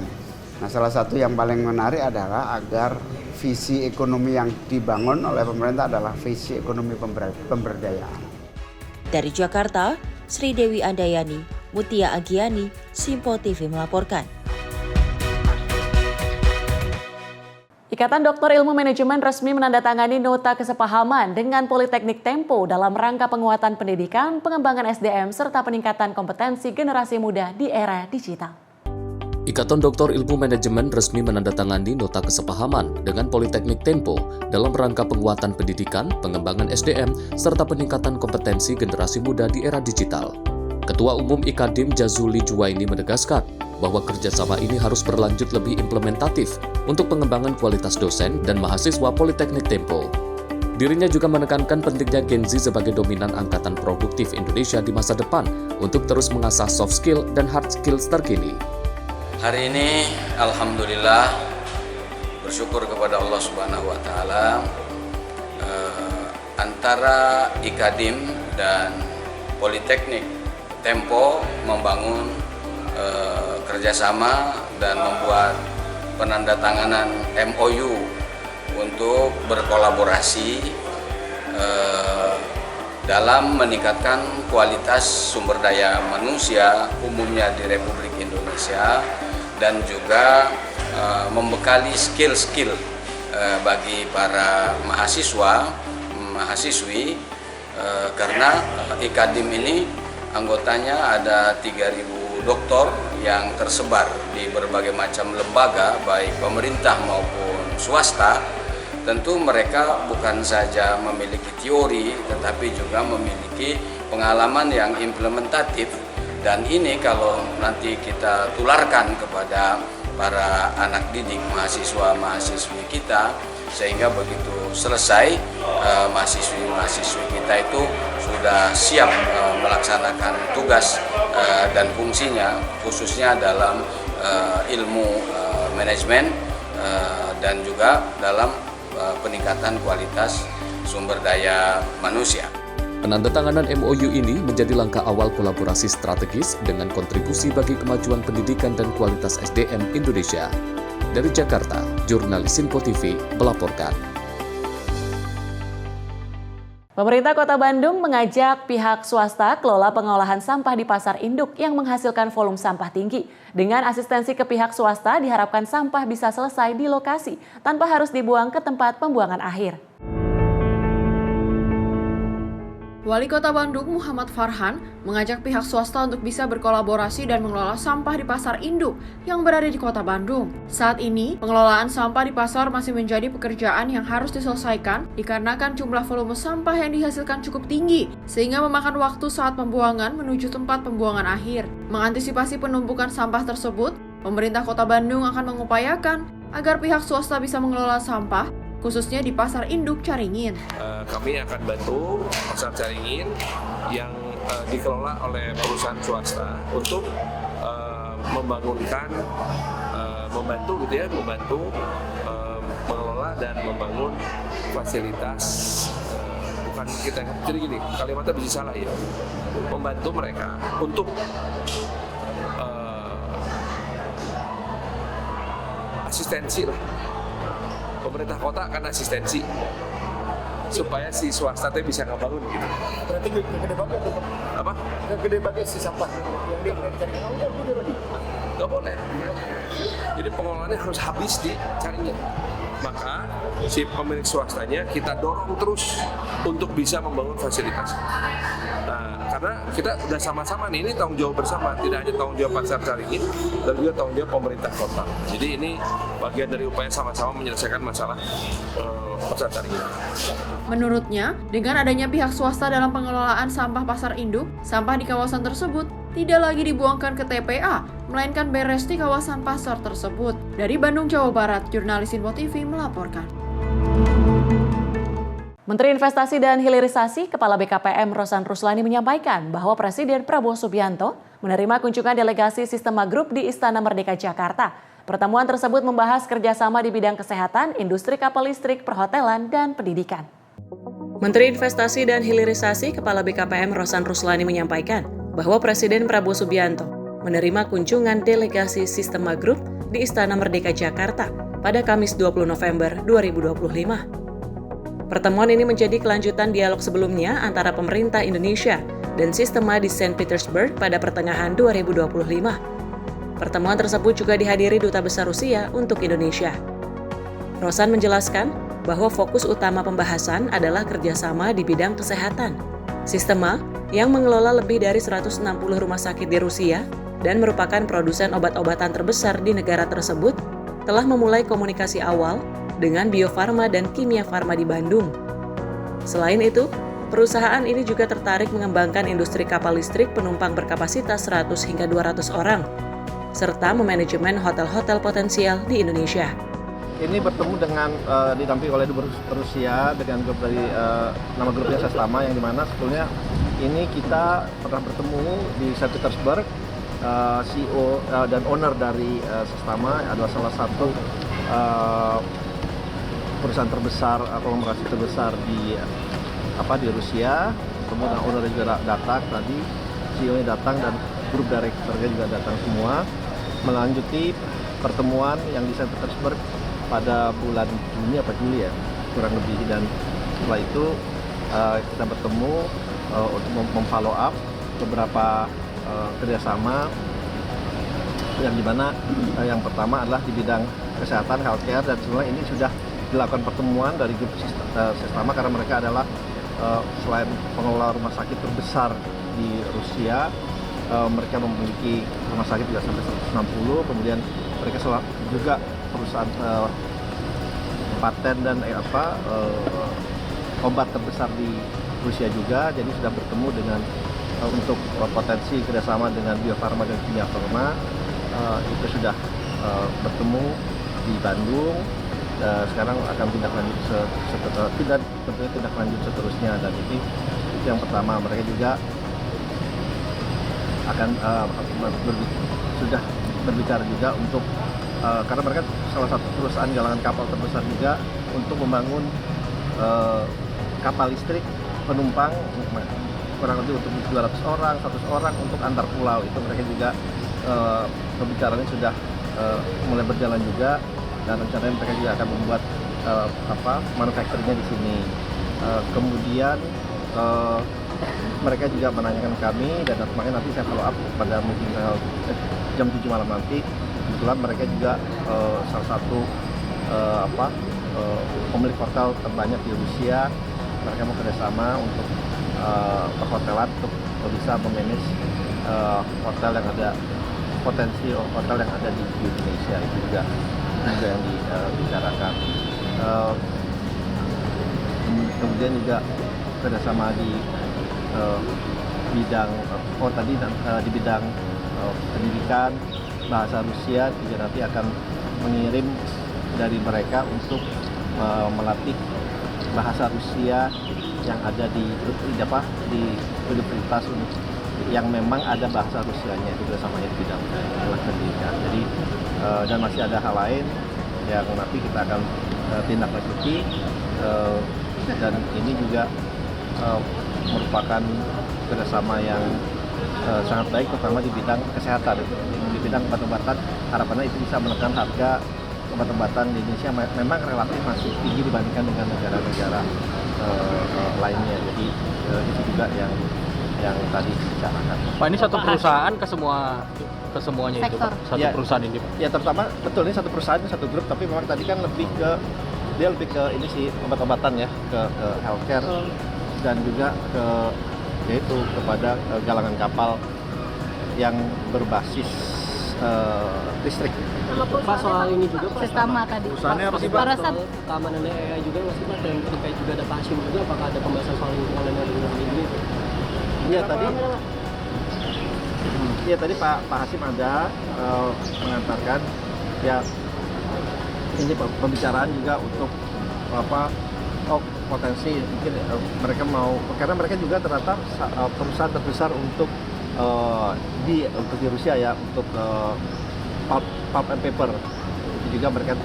Nah salah satu yang paling menarik adalah agar visi ekonomi yang dibangun oleh pemerintah adalah visi ekonomi pemberdayaan. Dari Jakarta, Sri Dewi Andayani, Mutia Agiani, Sinpo TV melaporkan. Ikatan Dokter Ilmu Manajemen resmi menandatangani nota kesepahaman dengan Politeknik Tempo dalam rangka penguatan pendidikan, pengembangan SDM, serta peningkatan kompetensi generasi muda di era digital. Ikatan Dokter Ilmu Manajemen resmi menandatangani nota kesepahaman dengan Politeknik Tempo dalam rangka penguatan pendidikan, pengembangan SDM, serta peningkatan kompetensi generasi muda di era digital. Ketua Umum IKADIM Jazuli Juwaini menegaskan bahwa kerjasama ini harus berlanjut lebih implementatif untuk pengembangan kualitas dosen dan mahasiswa Politeknik Tempo. Dirinya juga menekankan pentingnya Gen Z sebagai dominan angkatan produktif Indonesia di masa depan untuk terus mengasah soft skill dan hard skills terkini. Hari ini alhamdulillah bersyukur kepada Allah Subhanahu wa taala, antara IKADIM dan Politeknik Tempo membangun kerjasama dan membuat penandatanganan MOU untuk berkolaborasi dalam meningkatkan kualitas sumber daya manusia umumnya di Republik Indonesia dan juga membekali skill-skill bagi para mahasiswi karena IKADIM ini anggotanya ada 3.000 dokter yang tersebar di berbagai macam lembaga, baik pemerintah maupun swasta. Tentu mereka bukan saja memiliki teori, tetapi juga memiliki pengalaman yang implementatif. Dan ini kalau nanti kita tularkan kepada para anak didik, mahasiswa-mahasiswi kita, sehingga begitu selesai mahasiswi-mahasiswi kita itu sudah siap melaksanakan tugas dan fungsinya, khususnya dalam ilmu manajemen dan juga dalam peningkatan kualitas sumber daya manusia. Penandatanganan MOU ini menjadi langkah awal kolaborasi strategis dengan kontribusi bagi kemajuan pendidikan dan kualitas SDM Indonesia. Dari Jakarta, jurnalis Info TV melaporkan. Pemerintah Kota Bandung mengajak pihak swasta kelola pengolahan sampah di pasar induk yang menghasilkan volume sampah tinggi. Dengan asistensi ke pihak swasta diharapkan sampah bisa selesai di lokasi tanpa harus dibuang ke tempat pembuangan akhir. Wali Kota Bandung Muhammad Farhan mengajak pihak swasta untuk bisa berkolaborasi dan mengelola sampah di pasar induk yang berada di Kota Bandung. Saat ini, pengelolaan sampah di pasar masih menjadi pekerjaan yang harus diselesaikan dikarenakan jumlah volume sampah yang dihasilkan cukup tinggi, sehingga memakan waktu saat pembuangan menuju tempat pembuangan akhir. Mengantisipasi penumpukan sampah tersebut, pemerintah Kota Bandung akan mengupayakan agar pihak swasta bisa mengelola sampah, khususnya di Pasar Induk Caringin. Kami akan bantu Pasar Caringin yang dikelola oleh perusahaan swasta untuk membangunkan, membantu mengelola dan membangun fasilitas. Bukan kita, jadi gini, kalimatnya bisa salah ya. Membantu mereka untuk asistensi lah. Pemerintah kota akan asistensi supaya si swasta itu bisa ngebangun gitu. Berarti gede banget tuh. Apa? Gede banget si sampah yang dicari. Nggak boleh. Jadi pengelolaannya harus habis di Caringin. Maka si pemilik swastanya kita dorong terus untuk bisa membangun fasilitas. Nah, karena kita udah sama-sama nih, ini tanggung jawab bersama, tidak hanya tanggung jawab Pasar Caringin, dan juga tanggung jawab pemerintah kota. Jadi ini bagian dari upaya sama-sama menyelesaikan masalah Pasar Caringin. Menurutnya, dengan adanya pihak swasta dalam pengelolaan sampah pasar induk, sampah di kawasan tersebut tidak lagi dibuangkan ke TPA, melainkan beres di kawasan pasar tersebut. Dari Bandung, Jawa Barat, jurnalis Info TV melaporkan. Menteri Investasi dan Hilirisasi Kepala BKPM Rosan Ruslani menyampaikan bahwa Presiden Prabowo Subianto menerima kunjungan delegasi Sistema Group di Istana Merdeka Jakarta. Pertemuan tersebut membahas kerjasama di bidang kesehatan, industri kapal listrik, perhotelan, dan pendidikan. Menteri Investasi dan Hilirisasi Kepala BKPM Rosan Ruslani menyampaikan bahwa Presiden Prabowo Subianto menerima kunjungan delegasi Sistema Group di Istana Merdeka Jakarta pada Kamis 20 November 2025. Pertemuan ini menjadi kelanjutan dialog sebelumnya antara pemerintah Indonesia dan Sistema di St. Petersburg pada pertengahan 2025. Pertemuan tersebut juga dihadiri Duta Besar Rusia untuk Indonesia. Rosan menjelaskan bahwa fokus utama pembahasan adalah kerjasama di bidang kesehatan. Sistema yang mengelola lebih dari 160 rumah sakit di Rusia dan merupakan produsen obat-obatan terbesar di negara tersebut telah memulai komunikasi awal dengan Bio Farma dan Kimia Farma di Bandung. Selain itu, perusahaan ini juga tertarik mengembangkan industri kapal listrik penumpang berkapasitas 100 hingga 200 orang, serta memanajemen hotel-hotel potensial di Indonesia. Ini bertemu dengan didampingi oleh Dubes Rusia dengan grup dari nama grupnya Sestama, yang dimana sebetulnya ini kita pernah bertemu di St. Petersburg. CEO dan owner dari Sestama adalah salah satu perusahaan terbesar, konglomerasi terbesar di Rusia. Kemudian ownernya juga datang tadi, CEO-nya datang dan grup direkturnya juga datang semua, melanjuti pertemuan yang di St. Petersburg pada bulan Juni Juli ya kurang lebih, dan setelah itu kita bertemu untuk memfollow up beberapa kerjasama yang dimana yang pertama adalah di bidang kesehatan, healthcare, dan sebenarnya ini sudah dilakukan pertemuan dari grup Sestama karena mereka adalah selain pengelola rumah sakit terbesar di Rusia, mereka memiliki rumah sakit juga sampai 160, kemudian mereka juga perusahaan paten dan obat terbesar di Rusia juga, jadi sudah bertemu dengan untuk potensi kerjasama dengan Bio Farma dan Kimia Farma itu sudah bertemu di Bandung. Sekarang akan tindak lanjut seterusnya, dan itu yang pertama. Mereka juga akan sudah berbicara juga untuk karena mereka salah satu perusahaan galangan kapal terbesar juga untuk membangun kapal listrik penumpang kurang lebih untuk 200 orang, 100 orang untuk antar pulau. Itu mereka juga pembicaraannya sudah mulai berjalan juga, dan rencananya mereka juga akan membuat manufacturingnya di sini. Kemudian mereka juga menanyakan kami, dan makanya nanti saya follow up pada meeting jam 7 malam nanti. Kebetulan mereka juga salah satu pemilik hotel terbanyak di Rusia. Mereka mau kerjasama untuk perhotelan untuk bisa memanage hotel yang ada, potensi hotel yang ada di Indonesia. Itu juga yang dibicarakan. Kemudian juga kerjasama di bidang di bidang pendidikan bahasa Rusia juga nanti akan mengirim dari mereka untuk melatih bahasa Rusia yang ada di universitas yang memang ada bahasa Rusianya, itu kerjasamanya di bidang pendidikan. Jadi dan masih ada hal lain yang nanti kita akan tindak lanjuti, dan ini juga merupakan kerjasama yang sangat baik, terutama di bidang kesehatan. Di bidang obat-obatan, harapannya itu bisa menekan harga obat-obatan di Indonesia memang relatif masih tinggi dibandingkan dengan negara-negara lainnya. Jadi itu juga yang tadi dibicarakan. Pak, ini satu perusahaan ke semuanya itu, Pak? Satu perusahaan ini, Pak? Ya, terutama betul ini satu perusahaan, ini satu grup, tapi memang tadi kan lebih ke ini sih obat-obatan ya, ke healthcare dan juga yaitu kepada galangan kapal yang berbasis listrik. Pak, soal ini juga Pak, Sestama tadi. Perusahaannya apa sih, Pak? Pada saat keamanan AI juga masih Pak, dan terkait juga ada Pak Hashim juga, apakah ada pembahasan soal lingkungan dengan ini? Iya tadi Pak Hashim ada mengantarkan ya ini pembicaraan juga untuk potensi mungkin mereka mau, karena mereka juga ternyata perusahaan terbesar untuk di Rusia ya, untuk pulp and paper. Itu juga mereka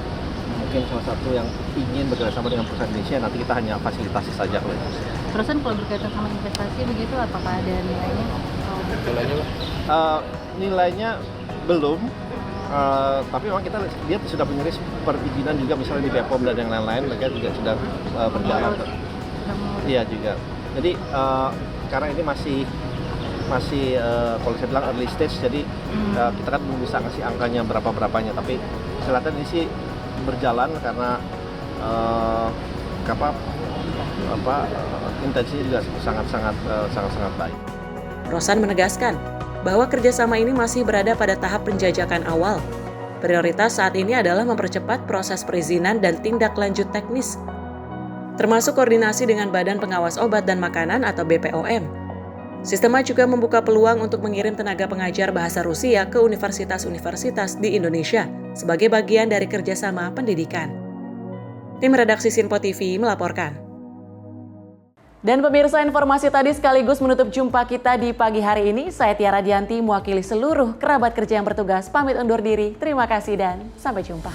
mungkin salah satu yang ingin bekerjasama dengan perusahaan Indonesia. Nanti kita hanya fasilitasi saja oleh Indonesia. Terusan kalau berkaitan sama investasi begitu, apakah ada nilainya? Nilainya belum, tapi memang kita lihat sudah mengiris perizinan juga, misalnya di BPOM dan yang lain-lain, mereka juga sudah berjalan. Iya juga. Jadi karena ini masih kalau saya bilang early stage, jadi kita kan belum bisa ngasih angkanya berapanya, tapi selatan ini sih berjalan karena intensinya juga sangat baik. Rosan menegaskan bahwa kerjasama ini masih berada pada tahap penjajakan awal. Prioritas saat ini adalah mempercepat proses perizinan dan tindak lanjut teknis, termasuk koordinasi dengan Badan Pengawas Obat dan Makanan atau BPOM. Sistema juga membuka peluang untuk mengirim tenaga pengajar bahasa Rusia ke universitas-universitas di Indonesia sebagai bagian dari kerjasama pendidikan. Tim redaksi Sinpo TV melaporkan. Dan pemirsa, informasi tadi sekaligus menutup jumpa kita di pagi hari ini. Saya Tiara Dianti mewakili seluruh kerabat kerja yang bertugas pamit undur diri. Terima kasih dan sampai jumpa.